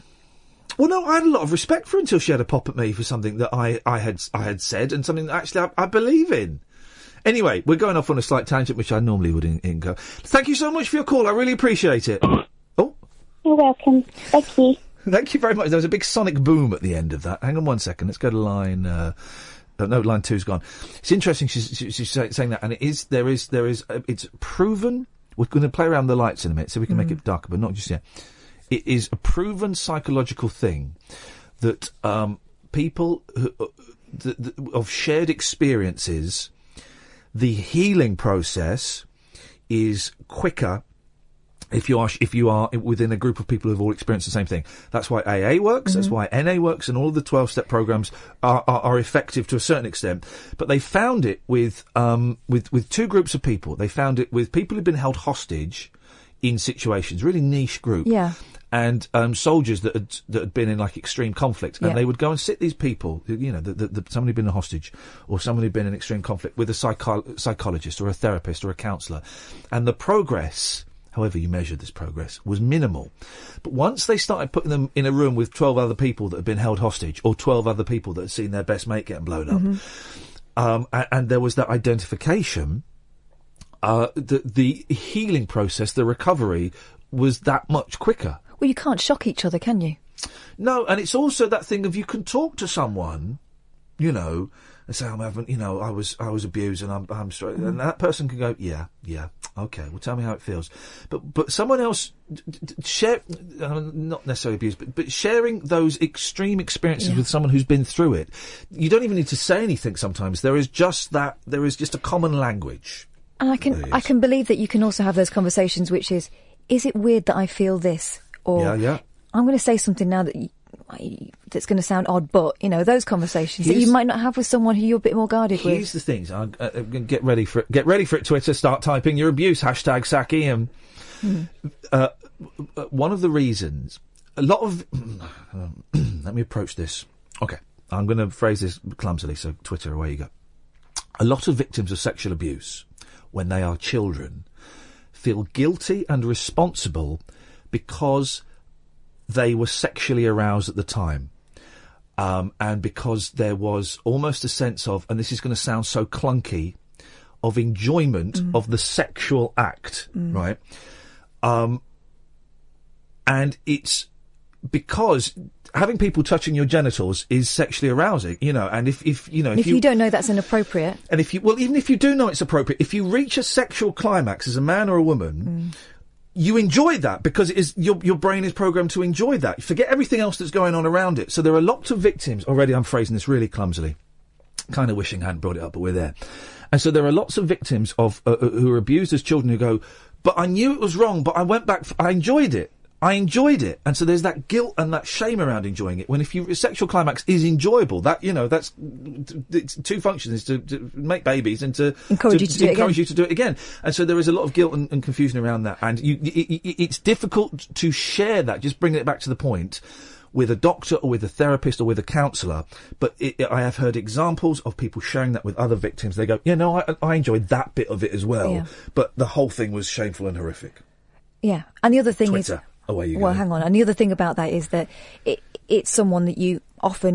S2: Well, no, I had a lot of respect for her until she had a pop at me for something that I had said and something that actually I believe in. Anyway, we're going off on a slight tangent, which I normally wouldn't go. Thank you so much for your call. I really appreciate it. Oh.
S3: You're welcome. Thank you.
S2: Thank you very much. There was a big sonic boom at the end of that. Hang on 1 second. Let's go to line... no, line 2's gone. It's interesting she's saying that, and it's proven... We're going to play around the lights in a minute so we can make it darker, but not just yet. It is a proven psychological thing that people of shared experiences... The healing process is quicker if you are within a group of people who've all experienced the same thing. That's why AA works. That's why NA works, and all of the 12-step programs are effective to a certain extent. But they found it with two groups of people. They found it with people who've been held hostage in situations, really niche group.
S6: Yeah.
S2: And soldiers that had been in like extreme conflict, and they would go and sit these people, someone who'd been a hostage or someone who'd been in extreme conflict with a psychologist or a therapist or a counsellor, and the progress, however you measured this progress, was minimal. But once they started putting them in a room with 12 other people that had been held hostage, or 12 other people that had seen their best mate getting blown up, and there was that identification, the healing process, the recovery, was that much quicker.
S6: Well, you can't shock each other, can you?
S2: No, and it's also that thing of you can talk to someone, and say, I'm having, I was abused and I'm straight, and that person can go, yeah, okay, well, tell me how it feels. But someone else share, not necessarily abused, but sharing those extreme experiences with someone who's been through it, you don't even need to say anything. Sometimes there is just a common language.
S6: And I can believe that you can also have those conversations, which is it weird that I feel this? Or I'm going to say something now that's going to sound odd, but, those conversations that you might not have with someone who you're a bit more guarded with.
S2: Here's the things. Get ready for it. Get ready for it, Twitter. Start typing your abuse. # sack Iain. One of the reasons, a lot of... let me approach this. Okay. I'm going to phrase this clumsily, so Twitter, away you go. A lot of victims of sexual abuse, when they are children, feel guilty and responsible because they were sexually aroused at the time. And because there was almost a sense of, and this is going to sound so clunky, of enjoyment of the sexual act, right? And it's because having people touching your genitals is sexually arousing, and if you
S6: don't know that's inappropriate.
S2: And even if you do know it's appropriate, if you reach a sexual climax as a man or a woman, you enjoy that because it is your brain is programmed to enjoy that. You forget everything else that's going on around it. So there are lots of victims. Already I'm phrasing this really clumsily. Kind of wishing I hadn't brought it up, but we're there. And so there are lots of victims of who are abused as children who go, but I knew it was wrong, but I went back, I enjoyed it. And so there's that guilt and that shame around enjoying it. When a sexual climax is enjoyable, that, that's it's two functions, is to make babies and to encourage you to do it again. And so there is a lot of guilt and confusion around that. And it's difficult to share that, just bringing it back to the point, with a doctor or with a therapist or with a counsellor. But I have heard examples of people sharing that with other victims. They go, I enjoyed that bit of it as well. But the whole thing was shameful and horrific.
S6: Yeah. And the other thing
S2: Twitter.
S6: is...
S2: Away you
S6: well,
S2: go.
S6: hang on. And the other thing about that is that it's someone that you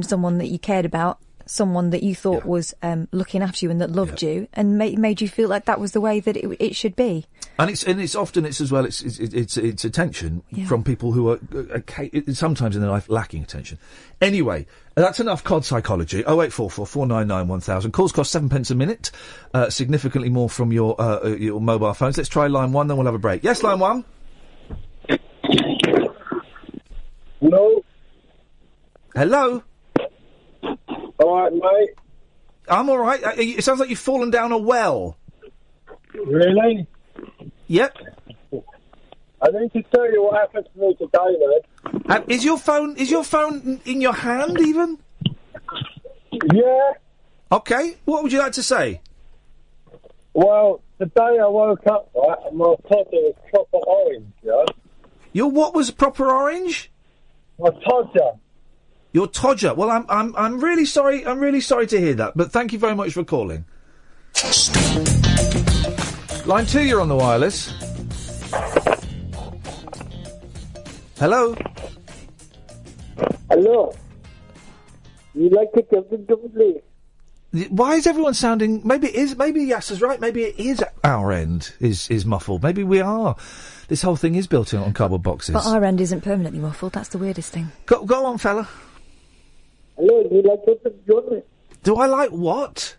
S6: someone that you cared about, someone that you thought was looking after you and that loved you, and made you feel like that was the way that it should be. And it's often as well. It's attention from people who are sometimes in their life lacking attention. Anyway, that's enough COD psychology. 0844 499 1000. Calls cost 7p a minute. Significantly more from your mobile phones. Let's try line 1, then we'll have a break. Yes, line 1. Hello.
S4: All right, mate.
S2: I'm all right. It sounds like you've fallen down a well.
S4: Really?
S2: Yep.
S4: I need to tell you what happened to me today, man.
S2: Is your phone in your hand even?
S4: Yeah.
S2: Okay. What would you like to say?
S4: Well, today I woke up, right, and my todger was proper orange, yeah?
S2: Your what was proper orange?
S4: My todger.
S2: Your todger. Well, I'm really sorry. I'm really sorry to hear that. But thank you very much for calling. Line 2, you're on the wireless. Hello.
S4: Hello. You like to give them please?
S2: Why is everyone sounding? Maybe Yasser's right. Maybe it is our end is muffled. Maybe we are. This whole thing is built on cardboard boxes.
S6: But our end isn't permanently muffled. That's the weirdest thing.
S2: Go on, fella.
S4: Hello, you like to Johnny?
S2: Do I like what?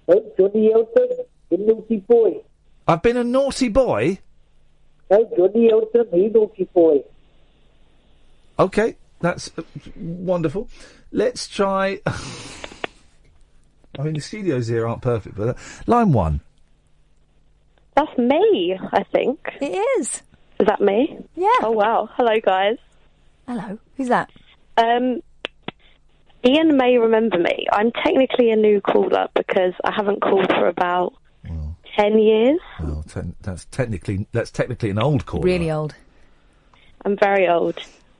S4: Johnny Elton, the naughty boy.
S2: I've been a naughty boy?
S4: Johnny Elton, the naughty boy.
S2: Okay, that's wonderful. Let's try... I mean, the studios here aren't perfect, but... line 1.
S22: That's me, I think.
S6: It is.
S22: Is that me?
S6: Yeah.
S22: Oh, wow. Hello, guys.
S6: Hello. Who's that?
S22: Iain may remember me. I'm technically a new caller because I haven't called for about 10 years.
S2: Well, that's technically an old caller.
S6: Really old.
S22: I'm very old.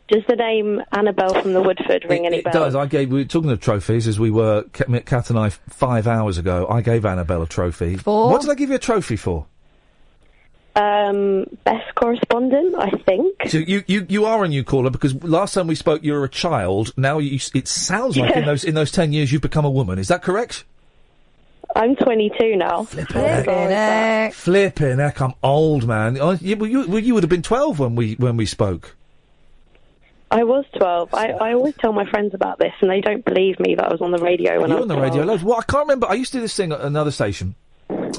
S22: Does the name Annabelle from the Woodford ring any bells?
S2: It does. We were talking of trophies as we were, Kath and I, 5 hours ago. I gave Annabelle a trophy.
S22: For?
S2: What did I give you a trophy for?
S22: Best correspondent, I think.
S2: So you are a new caller because last time we spoke you were a child. Now it sounds like in those 10 years you've become a woman. Is that correct?
S22: I'm 22 now.
S2: Flipping heck, I'm old, man. You would have been 12 when we spoke.
S22: I was 12. I always tell my friends about this, and they don't believe me that I was on the radio when I was 12.
S2: You were on the radio loads. Well, I can't remember. I used to do this thing at another station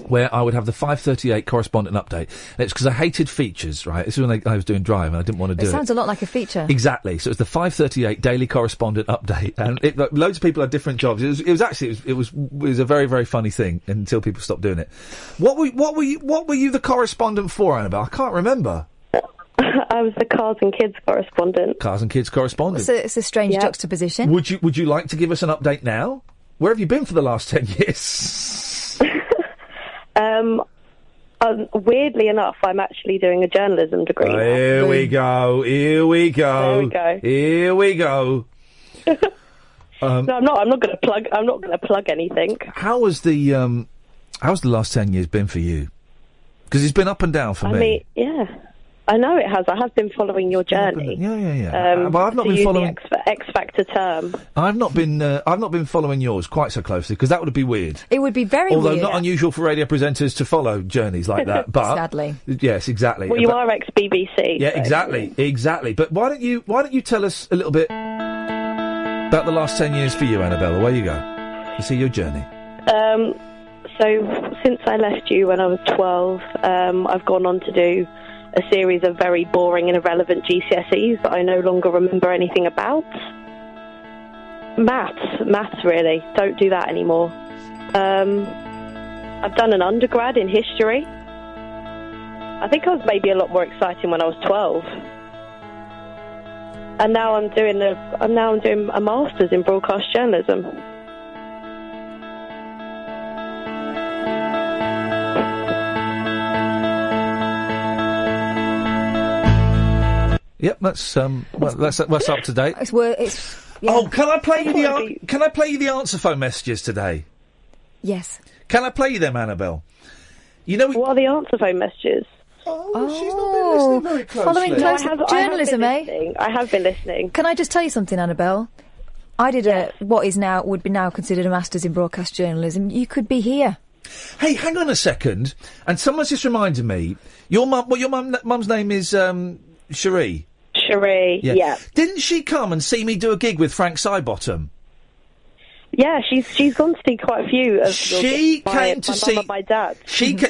S2: where I would have the 5:38 correspondent update. And it's because I hated features, right? This is when I was doing Drive, and I didn't want to do it.
S6: It sounds a lot like a feature.
S2: Exactly. So it was the 5:38 daily correspondent update, and loads of people had different jobs. It was a very, very funny thing until people stopped doing it. What were you the correspondent for, Annabelle? I can't remember.
S22: I was the Cars and Kids correspondent.
S2: Cars and Kids correspondent.
S6: It's a strange juxtaposition.
S2: Would you like to give us an update now? Where have you been for the last 10 years?
S22: Weirdly enough, I'm actually doing a journalism degree.
S2: Oh, here we go.
S22: There we go.
S2: Here we go.
S22: No, I'm not. I'm not going to plug anything.
S2: How was the last 10 years been for you? Because it's been up and down for me.
S22: I mean, yeah. I know it has. I have been following your journey.
S2: Yeah. But I've not been following
S22: the X Factor term.
S2: I've not been following yours quite so closely because that would be weird.
S6: It would be very
S2: weird.
S6: Although
S2: not unusual for radio presenters to follow journeys like that. But
S6: sadly,
S2: yes, exactly.
S22: Well, you are ex-BBC.
S2: Yeah, so. Exactly. But why don't you tell us a little bit about the last 10 years for you, Annabelle? Away you go. To see your journey.
S22: So since I left you when I was 12, I've gone on to do a series of very boring and irrelevant GCSEs that I no longer remember anything about. Maths really. Don't do that anymore. I've done an undergrad in history. I think I was maybe a lot more exciting when I was 12. And now I'm doing a master's in broadcast journalism.
S2: Yep, that's up to date.
S6: Yeah.
S2: Oh, can I play you the answer phone messages today?
S6: Yes.
S2: Can I play you them, Annabelle? You know
S22: what are the answer phone messages?
S2: Oh, she's not been listening very closely.
S6: Following closely. Journalism,
S22: I have been listening.
S6: Can I just tell you something, Annabelle? I did what would be now considered a master's in broadcast journalism. You could be here.
S2: Hey, hang on a second. And someone's just reminded me. Your mum's name is Cherie.
S22: Cherie, yeah.
S2: Didn't she come and see me do a gig with Frank Sidebottom?
S22: Yeah, she's gone to see quite a few of
S2: She came to see
S22: my dad.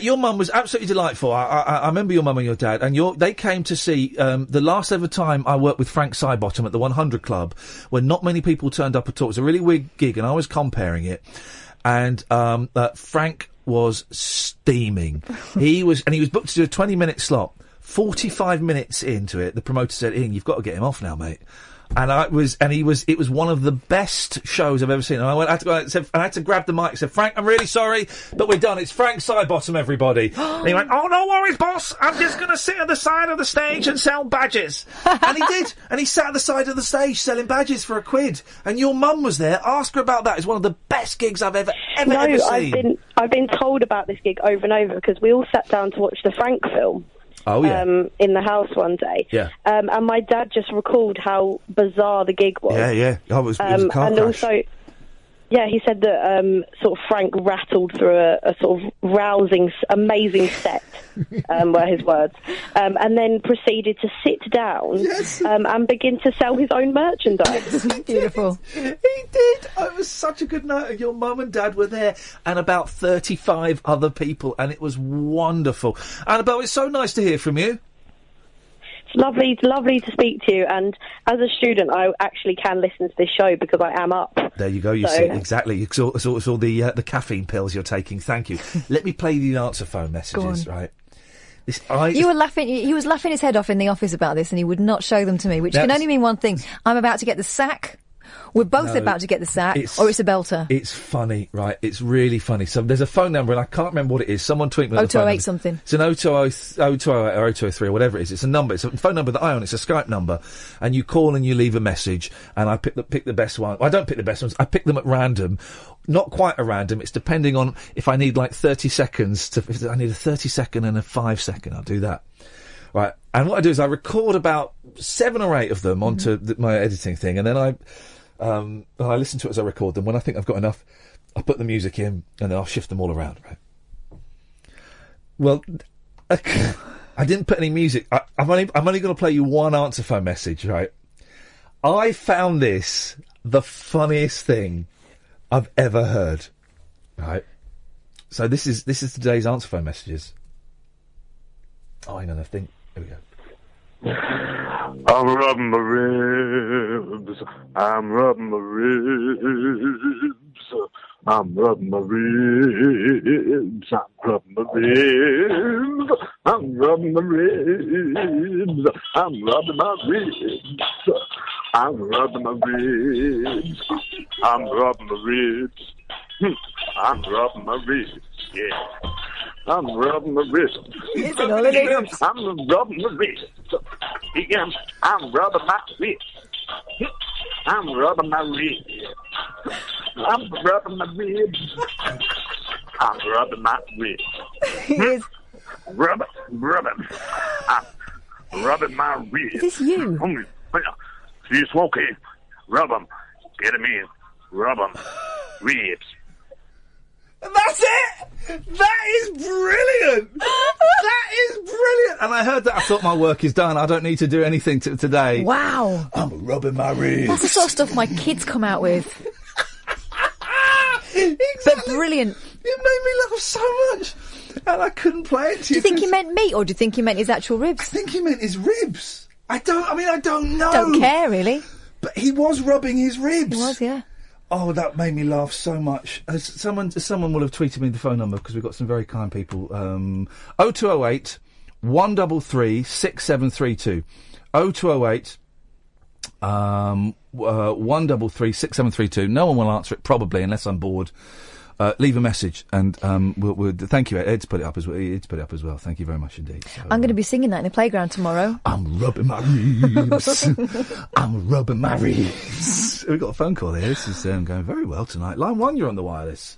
S2: Your mum was absolutely delightful. I remember your mum and your dad, and they came to see the last ever time I worked with Frank Sidebottom at the 100 Club, when not many people turned up at all. It was a really weird gig, and I was comparing it, and Frank was steaming. He was booked to do a 20-minute slot. 45 minutes into it, the promoter said, "Iain, you've got to get him off now, mate." And it was one of the best shows I've ever seen. And I had to grab the mic and said, "Frank, I'm really sorry, but we're done. It's Frank Sidebottom, everybody." And he went, "Oh, no worries, boss. I'm just going to sit at the side of the stage and sell badges." And he did. And he sat at the side of the stage selling badges for £1. And your mum was there. Ask her about that. It's one of the best gigs I've ever seen.
S22: I've been told about this gig over and over because we all sat down to watch the Frank film.
S2: Oh, yeah.
S22: In the house one day.
S2: Yeah.
S22: And my dad just recalled how bizarre the gig was.
S2: Yeah. Oh, it was a car
S22: and
S2: crash.
S22: Also, yeah, he said that sort of Frank rattled through a sort of rousing, amazing set, were his words, and then proceeded to sit down and begin to sell his own merchandise.
S6: Beautiful.
S2: He did. It was such a good night. Your mum and dad were there, and about 35 other people, and it was wonderful. Annabelle, it's so nice to hear from you.
S22: It's lovely to speak to you, and as a student I actually can listen to this show because I am up.
S2: There you go, you see, exactly. It's all the caffeine pills you're taking, thank you. Let me play the answer phone messages, right? He was
S6: laughing his head off in the office about this, and he would not show them to me, which can only mean one thing. I'm about to get the sack. We're both about to get the sack, or it's a belter.
S2: It's funny, right? It's really funny. So there's a phone number, and I can't remember what it is. Someone tweet me on the phone.
S6: 0208 something.
S2: It's an 0208 or 0203 or whatever it is. It's a number. It's a phone number that I own. It's a Skype number. And you call and you leave a message, and I pick the best one. I don't pick the best ones. I pick them at random. Not quite at random. It's depending on if I need like 30 seconds if I need a 30-second and a 5-second, I'll do that. Right. And what I do is I record about 7 or 8 of them onto my editing thing, and then I listen to it as I record them. When I think I've got enough, I put the music in, and then I'll shift them all around, right? Well, I didn't put any music. I'm only going to play you one answer phone message, right? I found this the funniest thing I've ever heard, right? So this is today's answer phone messages. Oh, hang on, I think. Here we go.
S8: I'm rubbing my ribs. I'm rubbing my ribs. I'm rubbing my ribs. I'm rubbing my ribs. I'm rubbing my ribs. I'm rubbing my ribs. I'm rubbing my ribs. I'm rubbing my ribs. I'm rubbing my ribs. Yeah. I'm rubbing my wrist.
S6: Listen, all it is.
S8: I'm rubbing my wrist. I'm rubbing my wrist. I'm rubbing my ribs. I'm rubbing my ribs. I'm rubbing my ribs. Rubbing. I'm rubbing my ribs.
S6: Is this you?
S8: See, Smokey. Rub 'em. Get 'em in. Rub 'em. Ribs.
S2: That's it! That is brilliant! That is brilliant! And I heard that, I thought my work is done. I don't need to do anything today.
S6: Wow.
S2: I'm rubbing my ribs.
S6: That's the sort of stuff my kids come out with.
S2: Exactly.
S6: But brilliant.
S2: It made me laugh so much. And I couldn't play it to you.
S6: Do you think he meant meat, or do you think he meant his actual ribs?
S2: I think he meant his ribs. I don't know.
S6: Don't care, really.
S2: But he was rubbing his ribs.
S6: He was, yeah.
S2: Oh, that made me laugh so much. Someone will have tweeted me the phone number, because we've got some very kind people. 0208 133 6732. 0208 133 6732. No one will answer it, probably, unless I'm bored. Leave a message, and we'll thank you. Ed's put it up as well. Thank you very much indeed. So,
S6: I'm going to be singing that in the playground tomorrow.
S2: I'm rubbing my ribs. I'm rubbing my ribs. We've got a phone call here. This is going very well tonight. Line 1, you're on the wireless.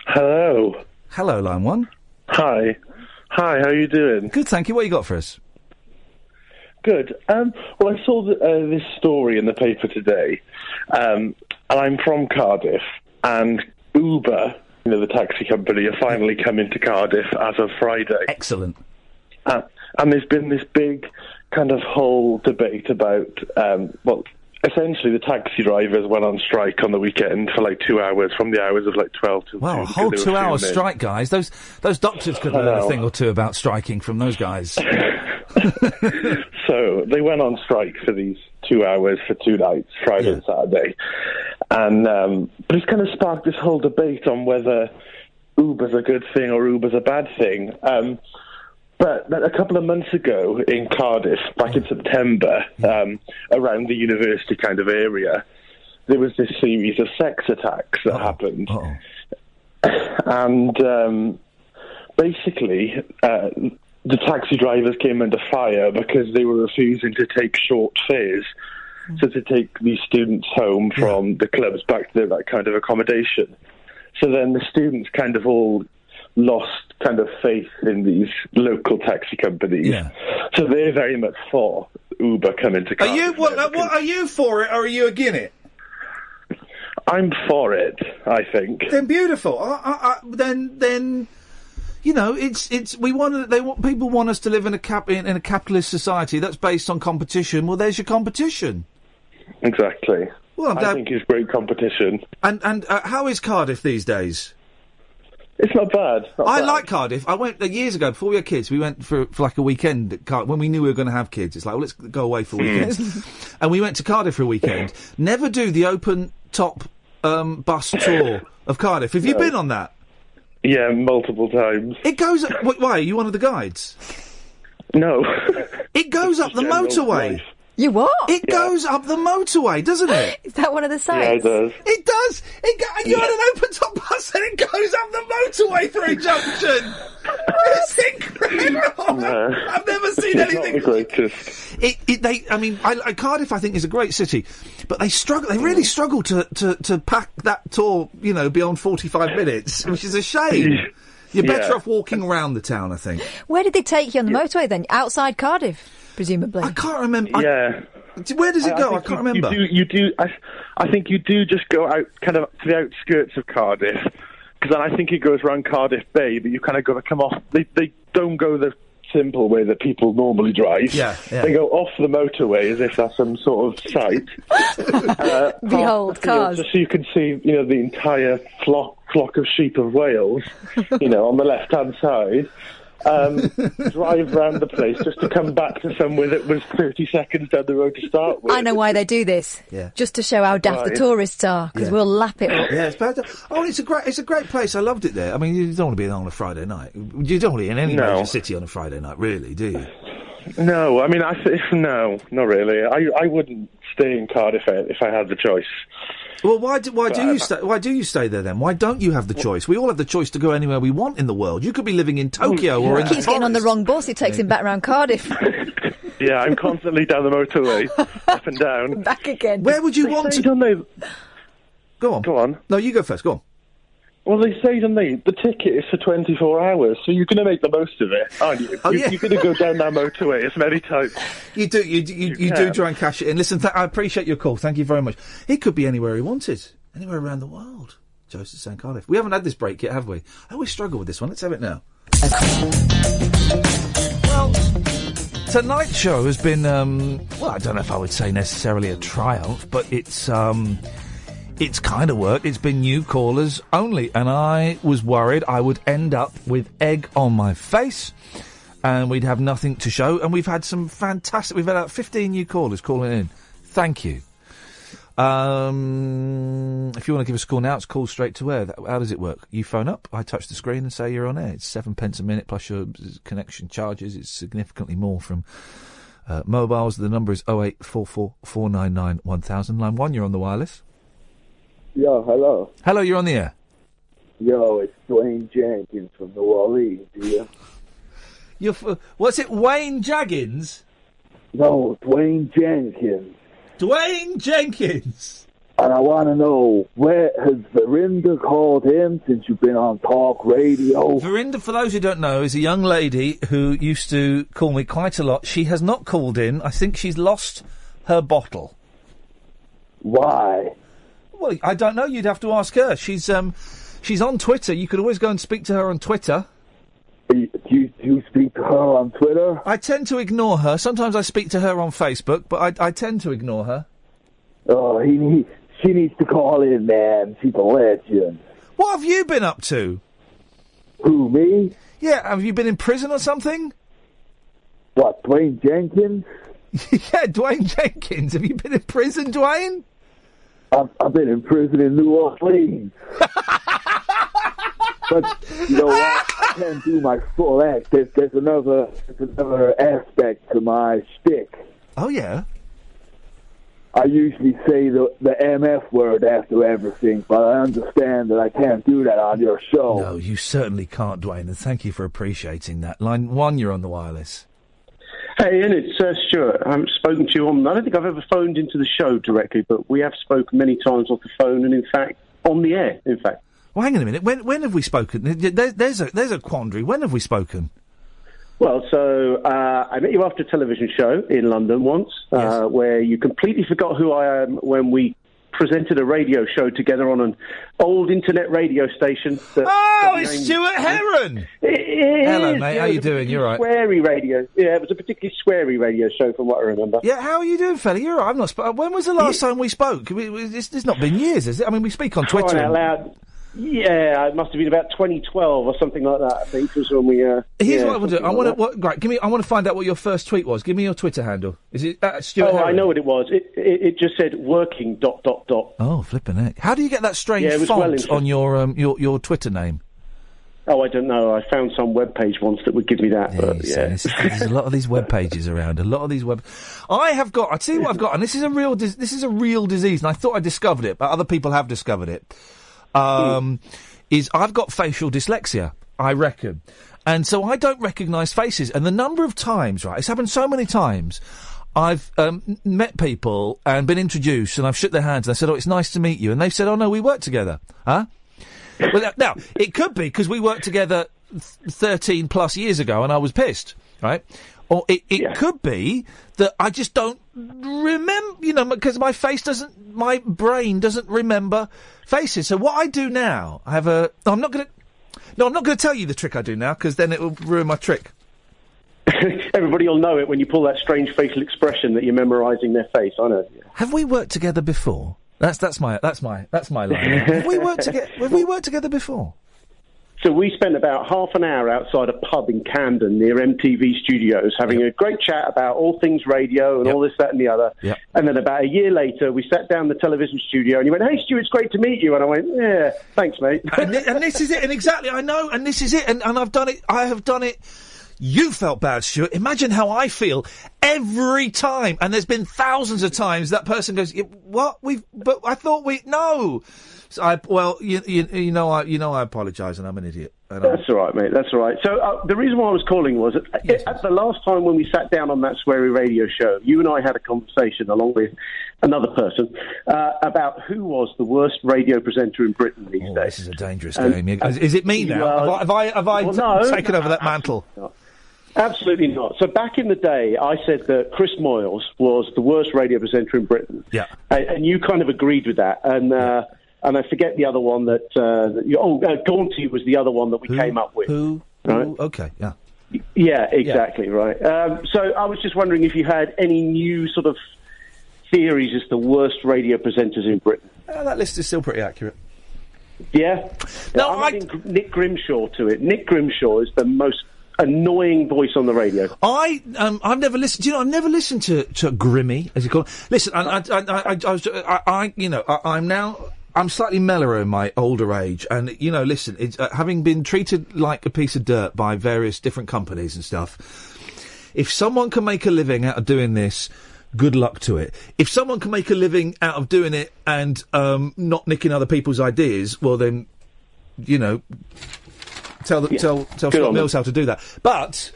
S9: Hello.
S2: Hello, Line 1.
S9: Hi, how you doing?
S2: Good, thank you. What you got for us?
S9: Good. Well, I saw this story in the paper today, and I'm from Cardiff, and Uber, the taxi company, are finally coming to Cardiff as of Friday.
S2: Excellent.
S9: And there's been this big kind of whole debate about, essentially the taxi drivers went on strike on the weekend for 2 hours, from the hours of 12 till 2.
S2: Wow, a whole 2 hour strike, guys. Those doctors could learn a thing or two about striking from those guys.
S9: So they went on strike for these 2 hours for 2 nights, Friday and Saturday. And but it's kind of sparked this whole debate on whether Uber's a good thing or Uber's a bad thing. But a couple of months ago in Cardiff, back in September, around the university kind of area, there was this series of sex attacks that happened. And basically, the taxi drivers came under fire because they were refusing to take short fares. So to take these students home from the clubs back to that kind of accommodation. So then the students kind of all lost kind of faith in these local taxi companies. Yeah. So they're very much for Uber coming to Cardiff.
S2: Are you for it or are you against it?
S9: I'm for it, I think.
S2: Then beautiful. Then people want us to live in a capitalist society that's based on competition. Well, there's your competition.
S9: Exactly.
S2: Well,
S9: I think it's great competition.
S2: And how is Cardiff these days?
S9: It's not bad.
S2: I like Cardiff. I went years ago, before we had kids, we went for a weekend at when we knew we were going to have kids. It's like, well, let's go away for weekends. And we went to Cardiff for a weekend. Never do the open top bus tour of Cardiff. Have you been on that?
S9: Yeah, multiple times.
S2: It goes up... Why, are you one of the guides?
S9: No.
S2: It goes up the motorway.
S9: Life.
S6: You what?
S2: It goes up the motorway, doesn't it?
S6: Is that one of the sites?
S9: Yeah, it does.
S2: It does. You're on an open-top bus and it goes up the motorway through a junction. It's incredible.
S9: No.
S2: I've never seen anything.
S9: Not the greatest.
S2: Cardiff, I think, is a great city, but they struggle. They really struggle to pack that tour, beyond 45 minutes, which is a shame. You're better off walking around the town, I think.
S6: Where did they take you on the motorway then? Outside Cardiff, presumably.
S2: I can't remember.
S9: Yeah.
S2: Where does it go? I can't remember.
S9: You do. I think you do just go out, kind of to the outskirts of Cardiff, because then I think it goes around Cardiff Bay, but you kind of got to come off. They don't go the simple way that people normally drive. Yeah. They go off the motorway as if that's some sort of site.
S6: Behold, cars.
S9: Just so you can see, the entire flock of sheep of Wales, on the left-hand side. Drive round the place just to come back to somewhere that was 30 seconds down the road to start with.
S6: I know why they do this. Yeah. Just to show how daft the tourists are, because we'll lap it up.
S2: Yeah, it's bad. Oh, it's a great place. I loved it there. I mean, you don't want to be there on a Friday night. You don't want to be in any major city on a Friday night, really, do you?
S9: No, I mean, no, not really. I wouldn't stay in Cardiff if I had the choice.
S2: Well, why do you stay there then? Why don't you have the choice? We all have the choice to go anywhere we want in the world. You could be living in Tokyo or in the
S6: He keeps getting on the wrong bus. It takes him back around Cardiff.
S9: Yeah, I'm constantly down the motorway, up and down.
S6: Back again.
S2: Where would you want to... Go on.
S9: Go on.
S2: No, you go first. Go on.
S9: Well, they say to me, the ticket is for 24 hours, so you're going to make the most of it, aren't you? You're going to go down that motorway as many times.
S2: You do try and cash it in. Listen, I appreciate your call. Thank you very much. He could be anywhere he wanted. Anywhere around the world. Joseph St. Cardiff. We haven't had this break yet, have we? I always struggle with this one. Let's have it now. Well, tonight's show has been, I don't know if I would say necessarily a triumph, but it's it's kind of worked. It's been new callers only, and I was worried I would end up with egg on my face, and we'd have nothing to show. And we've had some fantastic. We've had about 15 new callers calling in. Thank you. If you want to give us a call now, it's call straight to air. How does it work? You phone up, I touch the screen and say you're on air. It's 7 pence a minute plus your connection charges. It's significantly more from mobiles. The number is 0844 499 1000. Line 1, you're on the wireless.
S17: Yo, hello.
S2: Hello, you're on the air.
S17: Yo, it's Dwayne Jenkins from New Orleans, dear.
S2: What's it, Wayne Jaggins?
S17: No, Dwayne Jenkins.
S2: Dwayne Jenkins!
S17: And I want to know, where has Verinda called in since you've been on talk radio?
S2: Verinda, for those who don't know, is a young lady who used to call me quite a lot. She has not called in. I think she's lost her bottle.
S17: Why?
S2: Well, I don't know. You'd have to ask her. She's on Twitter. You could always go and speak to her on Twitter.
S17: Do you speak to her on Twitter?
S2: I tend to ignore her. Sometimes I speak to her on Facebook, but I tend to ignore her.
S17: Oh, she needs to call in, man. She's a legend.
S2: What have you been up to?
S17: Who, me?
S2: Yeah, have you been in prison or something?
S17: What, Dwayne Jenkins?
S2: Yeah, Dwayne Jenkins. Have you been in prison, Dwayne?
S17: I've been in prison in New Orleans. But you know what? I can't do my full act. There's another aspect to my shtick.
S2: Oh yeah.
S17: I usually say the MF word after everything, but I understand that I can't do that on your show.
S2: No, you certainly can't, Dwayne, and thank you for appreciating that. Line 1, you're on the wireless.
S11: Hey, Ian, it's Stuart. I haven't spoken to you I don't think I've ever phoned into the show directly, but we have spoken many times off the phone and, in fact, on the air, in fact.
S2: Well, hang on a minute. When have we spoken? There's a quandary. When have we spoken?
S11: Well, so I met you after a television show in London once, where you completely forgot who I am when we presented a radio show together on an old internet radio station.
S2: It's Stuart Heron! Hello, mate. How you doing? You're right.
S11: Sweary radio. Yeah, it was a particularly sweary radio show from what I remember.
S2: Yeah, how are you doing, fella? You're right. I've not when was the last time we spoke? It's not been years, is it? I mean, we speak on Twitter.
S11: Crying out loud. Yeah, it must have been about 2012 or something like that, I think, was when we...
S2: Here's what I want to do. I want to find out what your first tweet was. Give me your Twitter handle. Is it Stuart Heron?
S11: I know what it was. It just said working ...
S2: Oh, flipping heck. How do you get that strange font on your Twitter name?
S11: Oh, I don't know. I found some web page once that would give me that. But,
S2: there's a lot of these web pages around. I have got. I tell you what I've got, and this is a real disease, and I thought I discovered it, but other people have discovered it. Is I've got facial dyslexia, I reckon, and so I don't recognise faces. And the number of times, right, it's happened so many times. I've met people and been introduced, and I've shook their hands, and I said, "Oh, it's nice to meet you," and they've said, "Oh no, we work together." Huh? Well, now, it could be because we worked together 13 plus years ago and I was pissed, right? Or it could be that I just don't remember, because my brain doesn't remember faces. So what I do now, I'm not going to tell you the trick I do now because then it will ruin my trick.
S11: Everybody will know it when you pull that strange facial expression that you're memorising their face. I know.
S2: Have we worked together before? That's my line. Have we worked together before?
S11: So we spent about half an hour outside a pub in Camden near MTV Studios having a great chat about all things radio and all this, that and the other.
S2: Yep.
S11: And then about a year later, we sat down in the television studio and you went, "Hey, Stu, it's great to meet you." And I went, "Yeah, thanks, mate."
S2: and this is it. And exactly, I know. And this is it. And I've done it. I have done it. You felt bad, Stuart. Imagine how I feel every time. And there's been thousands of times that person goes, "What? But I thought no." So I apologise, and I'm an idiot.
S11: That's all right, mate. That's all right. So the reason why I was calling was at the last time when we sat down on that sweary radio show, you and I had a conversation along with another person about who was the worst radio presenter in Britain these days.
S2: This is a dangerous game. Is it me now? Have I taken over that mantle?
S11: Absolutely not. So back in the day, I said that Chris Moyles was the worst radio presenter in Britain.
S2: Yeah.
S11: And you kind of agreed with that. And I forget the other one Gaunty was the other one that we came up with.
S2: Right? Okay, yeah.
S11: Yeah, exactly, right. So I was just wondering if you had any new sort of theories as the worst radio presenters in Britain.
S2: That list is still pretty accurate.
S11: Yeah.
S2: No,
S11: I'm adding Nick Grimshaw to it. Nick Grimshaw is the most annoying voice on the radio.
S2: I've never listened. Do you know? I've never listened to Grimmy, as you call it. Listen, I'm slightly mellower in my older age, and listen, it's, having been treated like a piece of dirt by various different companies and stuff. If someone can make a living out of doing this, good luck to it. If someone can make a living out of doing it and not nicking other people's ideas, well then, tell Scott Mills how to do that. But,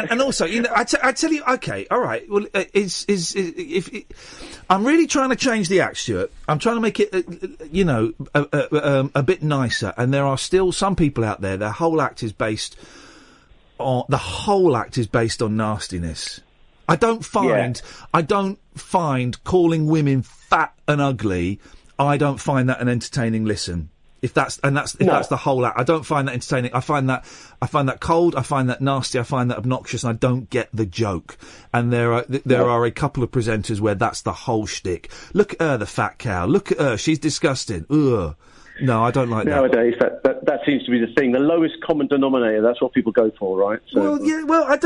S2: and also, I tell you, okay, all right. Well, I'm really trying to change the act, Stuart. I'm trying to make it, a bit nicer. And there are still some people out there. Their whole act is based on nastiness. I don't find calling women fat and ugly. I don't find that an entertaining listen. If that's the whole act, I don't find that entertaining. I find that cold. I find that nasty. I find that obnoxious, and I don't get the joke. And there are a couple of presenters where that's the whole shtick. Look at her, the fat cow. Look at her, she's disgusting. Ugh. No, I don't like that.
S11: Nowadays, that seems to be the thing. The lowest common denominator. That's what people go for, right? So,
S2: I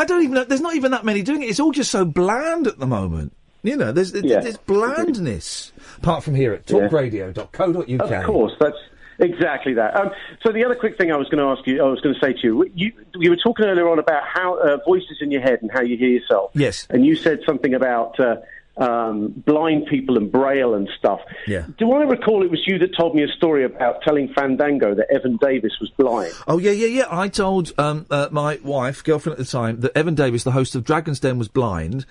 S2: don't even know. There's not even that many doing it. It's all just so bland at the moment. There's blandness. Apart from here at talkradio.co.uk.
S11: Of course, that's exactly that. So the other quick thing I was going to say to you, you were talking earlier on about how voices in your head and how you hear yourself.
S2: Yes.
S11: And you said something about blind people and Braille and stuff.
S2: Yeah.
S11: Do I recall it was you that told me a story about telling Fandango that Evan Davis was blind?
S2: Oh, yeah. I told my wife, girlfriend at the time, that Evan Davis, the host of Dragon's Den, was blind.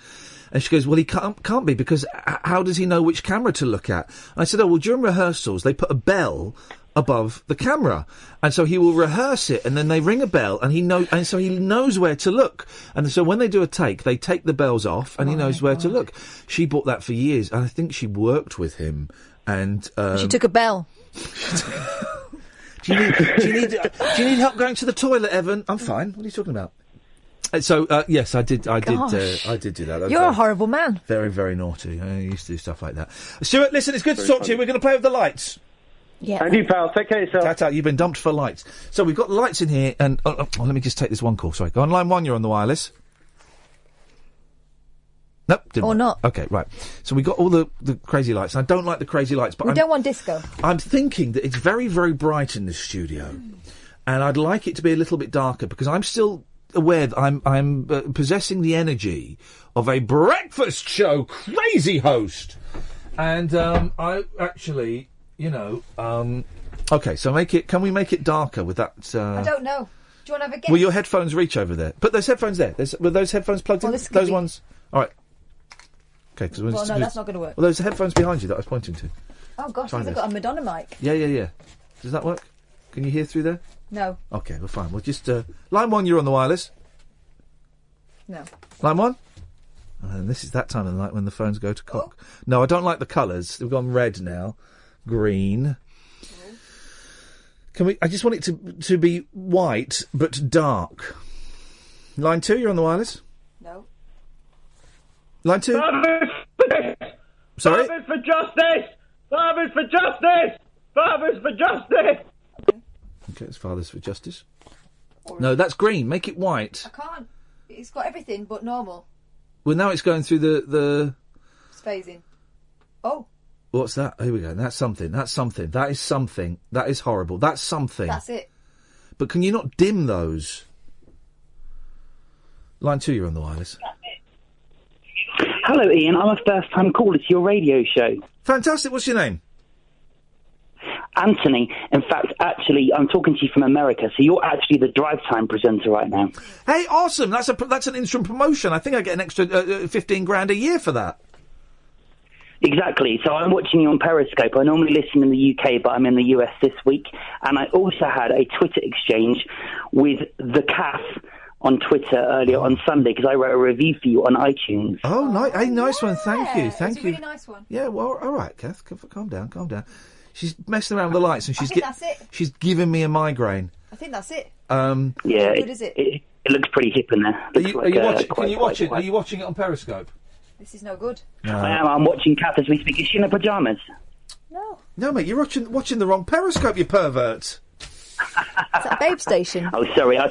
S2: And she goes, well, he can't be, because how does he know which camera to look at? And I said, well, during rehearsals, they put a bell above the camera. And so he will rehearse it, and then they ring a bell, and he knows where to look. And so when they do a take, they take the bells off, and he knows where to look. She bought that for years, and I think she worked with him. And
S6: she took a bell.
S2: Do you need help going to the toilet, Evan? I'm fine. What are you talking about? So yes, I did do that.
S6: You're a horrible man.
S2: Very, very naughty. I used to do stuff like that. Stuart, listen, it's good to talk to you. We're going to play with the lights.
S6: Yeah.
S11: And you, pal, take care of yourself.
S2: Ta-ta, you've been dumped for lights. So we've got lights in here, and let me just take this one call. Sorry, go on line 1. You're on the wireless. Nope, didn't
S6: or
S2: work.
S6: not.
S2: Okay, right. So we got all the crazy lights. And I don't like the crazy lights, but
S6: we don't want disco.
S2: I'm thinking that it's very, very bright in this studio, and I'd like it to be a little bit darker, because I'm still aware that I'm possessing the energy of a breakfast show crazy host, and I actually, okay. So can we make it darker with that?
S6: I don't know. Do you want to have a guess?
S2: Will your headphones reach over there? Put those headphones there. Were those headphones plugged in? Those ones. All right. Okay.
S6: No, that's not going to work.
S2: Well, those headphones behind you that I was pointing to.
S6: Oh gosh, they've got a Madonna mic.
S2: Yeah. Does that work? Can you hear through there?
S6: No.
S2: Okay, well, fine. We'll just... line 1, you're on the wireless.
S6: No.
S2: Line 1? And this is that time of the night when the phones go to cock. Oh. No, I don't like the colours. They've gone red now. Green. Oh. Can we... I just want it to be white, but dark. Line 2, you're on the wireless?
S6: No.
S2: Line 2? Sorry?
S4: Fathers for justice! Fathers for justice! Fathers for justice!
S2: Okay, it's Fathers for Justice. No, that's green. Make it white.
S6: I can't. It's got everything but normal.
S2: Well, now it's going through the...
S6: It's phasing. Oh.
S2: What's that? Here we go. That's something. That is something. That is horrible. That's something.
S6: That's it.
S2: But can you not dim those? Line 2, you're on the wireless.
S12: Hello, Ian. I'm a first-time caller to your radio show.
S2: Fantastic. What's your name?
S12: Anthony. In fact, actually, I'm talking to you from America, so you're actually the drive time presenter right now.
S2: Hey, awesome! That's an instant promotion. I think I get an extra 15 grand a year for that.
S12: Exactly. So I'm watching you on Periscope. I normally listen in the UK, but I'm in the US this week, and I also had a Twitter exchange with the CAF on Twitter earlier on Sunday, because I wrote a review for you on iTunes.
S2: Oh, nice one. Thank you.
S6: It's a really nice one.
S2: Yeah. Well, all right, Kath. Calm down. She's messing around with the lights, and
S6: that's it.
S2: She's giving me a migraine.
S6: I think that's it.
S12: Yeah,
S6: how good is it?
S12: It looks pretty hip in there.
S2: Are you watching it on Periscope?
S6: This is no good.
S2: No.
S12: I am. I'm watching Kath as we speak. Is she in her pyjamas?
S2: No, mate, you're watching the wrong Periscope, you pervert.
S6: Is that Babe Station?
S12: Oh, sorry, I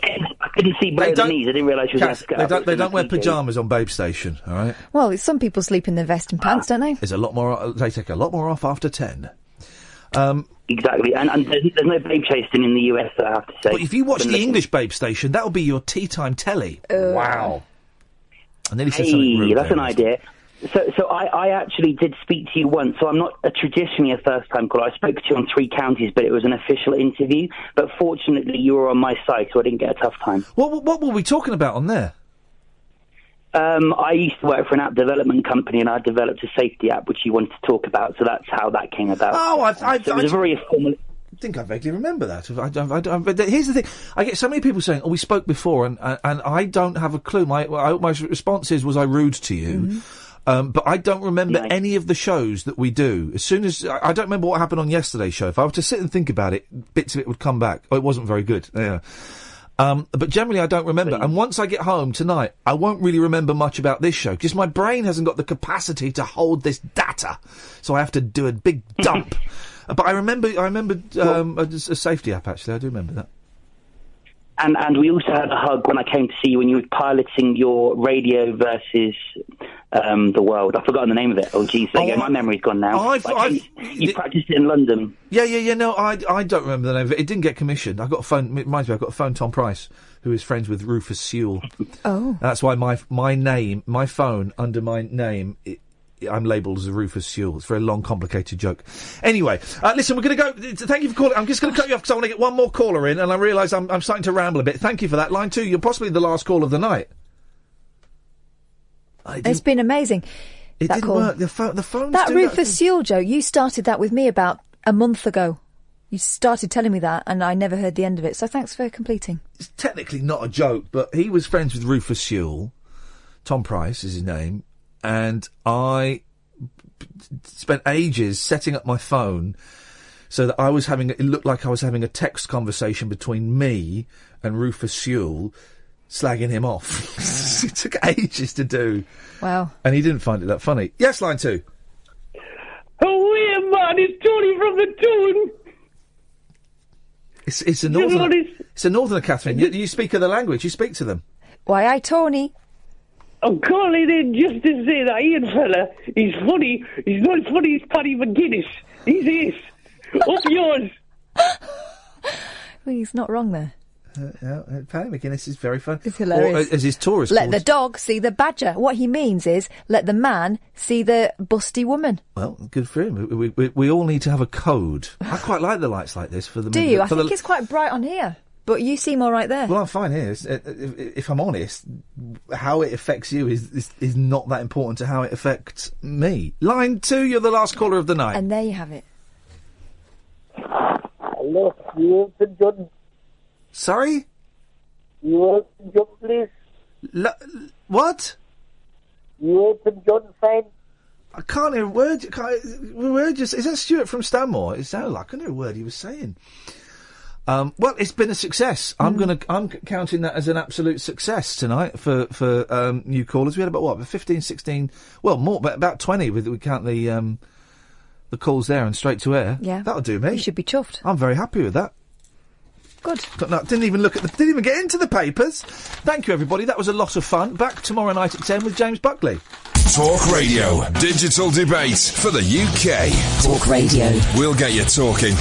S12: couldn't see below the knees. I didn't realise she was
S2: Kath, they don't wear pyjamas on Babe Station, all right?
S6: Well, some people sleep in their vest and pants, don't they?
S2: There's a lot more. They take a lot more off after 10.
S12: Exactly, and there's no Babe Station in the US, I have to say.
S2: But if you watch the English Babe Station, that'll be your tea time telly. Wow. I nearly said something rude.
S12: That's an idea. So I actually did speak to you once, so I'm not traditionally a first-time caller. I spoke to you on 3 counties, but it was an official interview. But fortunately, you were on my side, so I didn't get a tough time.
S2: What were we talking about on there?
S12: I used to work for an app development company, and I developed a safety app, which you wanted to talk about, so that's how that came about.
S2: Oh,
S12: it was a very formal...
S2: I think I vaguely remember that. But here's the thing: I get so many people saying, "Oh, we spoke before," and I don't have a clue. My response was I rude to you?
S6: Mm-hmm.
S2: But I don't remember any of the shows that we do. As soon as I don't remember what happened on yesterday's show. If I were to sit and think about it, bits of it would come back. Oh, it wasn't very good. Yeah. But generally, I don't remember. And once I get home tonight, I won't really remember much about this show because my brain hasn't got the capacity to hold this data. So I have to do a big dump. But I remember a safety app, actually. I do remember that.
S12: And we also had a hug when I came to see you when you were piloting your radio versus the world. I've forgotten the name of it. Oh, geez, there you go. My memory's gone now. You practiced it in London.
S2: Yeah. No, I don't remember the name of it. It didn't get commissioned. I got a phone. It reminds me, I got to phone Tom Price, who is friends with Rufus Sewell.
S6: Oh.
S2: That's why my name, my phone under my name. I'm labelled as a Rufus Sewell. It's a very long, complicated joke. Anyway, listen, we're going to go... Thank you for calling. I'm just going to cut you off because I want to get one more caller in, and I realise I'm starting to ramble a bit. Thank you for that. Line 2, you're possibly the last call of the night.
S6: It's been amazing.
S2: It didn't work. The phones
S6: That
S2: do
S6: Rufus Sewell joke, you started that with me about a month ago. You started telling me that, and I never heard the end of it, so thanks for completing.
S2: It's technically not a joke, but he was friends with Rufus Sewell. Tom Price is his name. And I spent ages setting up my phone so that it looked like I was having a text conversation between me and Rufus Sewell, slagging him off. It took ages to do.
S6: Wow.
S2: And he didn't find it that funny. Yes, line 2.
S13: Oh, yeah, man, it's Tony from the Tune.
S2: It's a northerner. It's a northerner, Catherine. You speak of the language. You speak to them.
S6: Why, I, Tony.
S13: I'm calling in just to say that Iain fella, he's funny. He's not as funny as Paddy McGuinness. He's up yours.
S6: Well, he's not wrong there.
S2: Paddy McGuinness is very fun.
S6: It's hilarious.
S2: Or, as his tour is
S6: let
S2: called.
S6: the dog see the badger. What he means is, let the man see the busty woman.
S2: Well, good for him. We all need to have a code. I quite like the lights like this for the.
S6: Do you? I think it's quite bright on here. But you seem all right there.
S2: Well, I'm fine here. If I'm honest, how it affects you is not that important to how it affects me. Line 2, you're the last caller of the night.
S6: And there you have it.
S4: Hello, you open John.
S2: Sorry?
S4: You open John, please.
S2: What?
S4: You open John, fine.
S2: I can't hear a word. Is that Stuart from Stanmore? It sounded like I couldn't hear a word he was saying. Well, it's been a success. I'm counting that as an absolute success tonight for new callers. We had about 15, 16, well, more, but about 20 we count the calls there and straight to air.
S6: Yeah.
S2: That'll do me.
S6: You should be chuffed.
S2: I'm very happy with that.
S6: Good.
S2: Didn't even get into the papers. Thank you, everybody. That was a lot of fun. Back tomorrow night at 10 with James Buckley.
S1: Talk Radio. Digital debate for the UK.
S14: Talk Radio.
S1: We'll get you talking.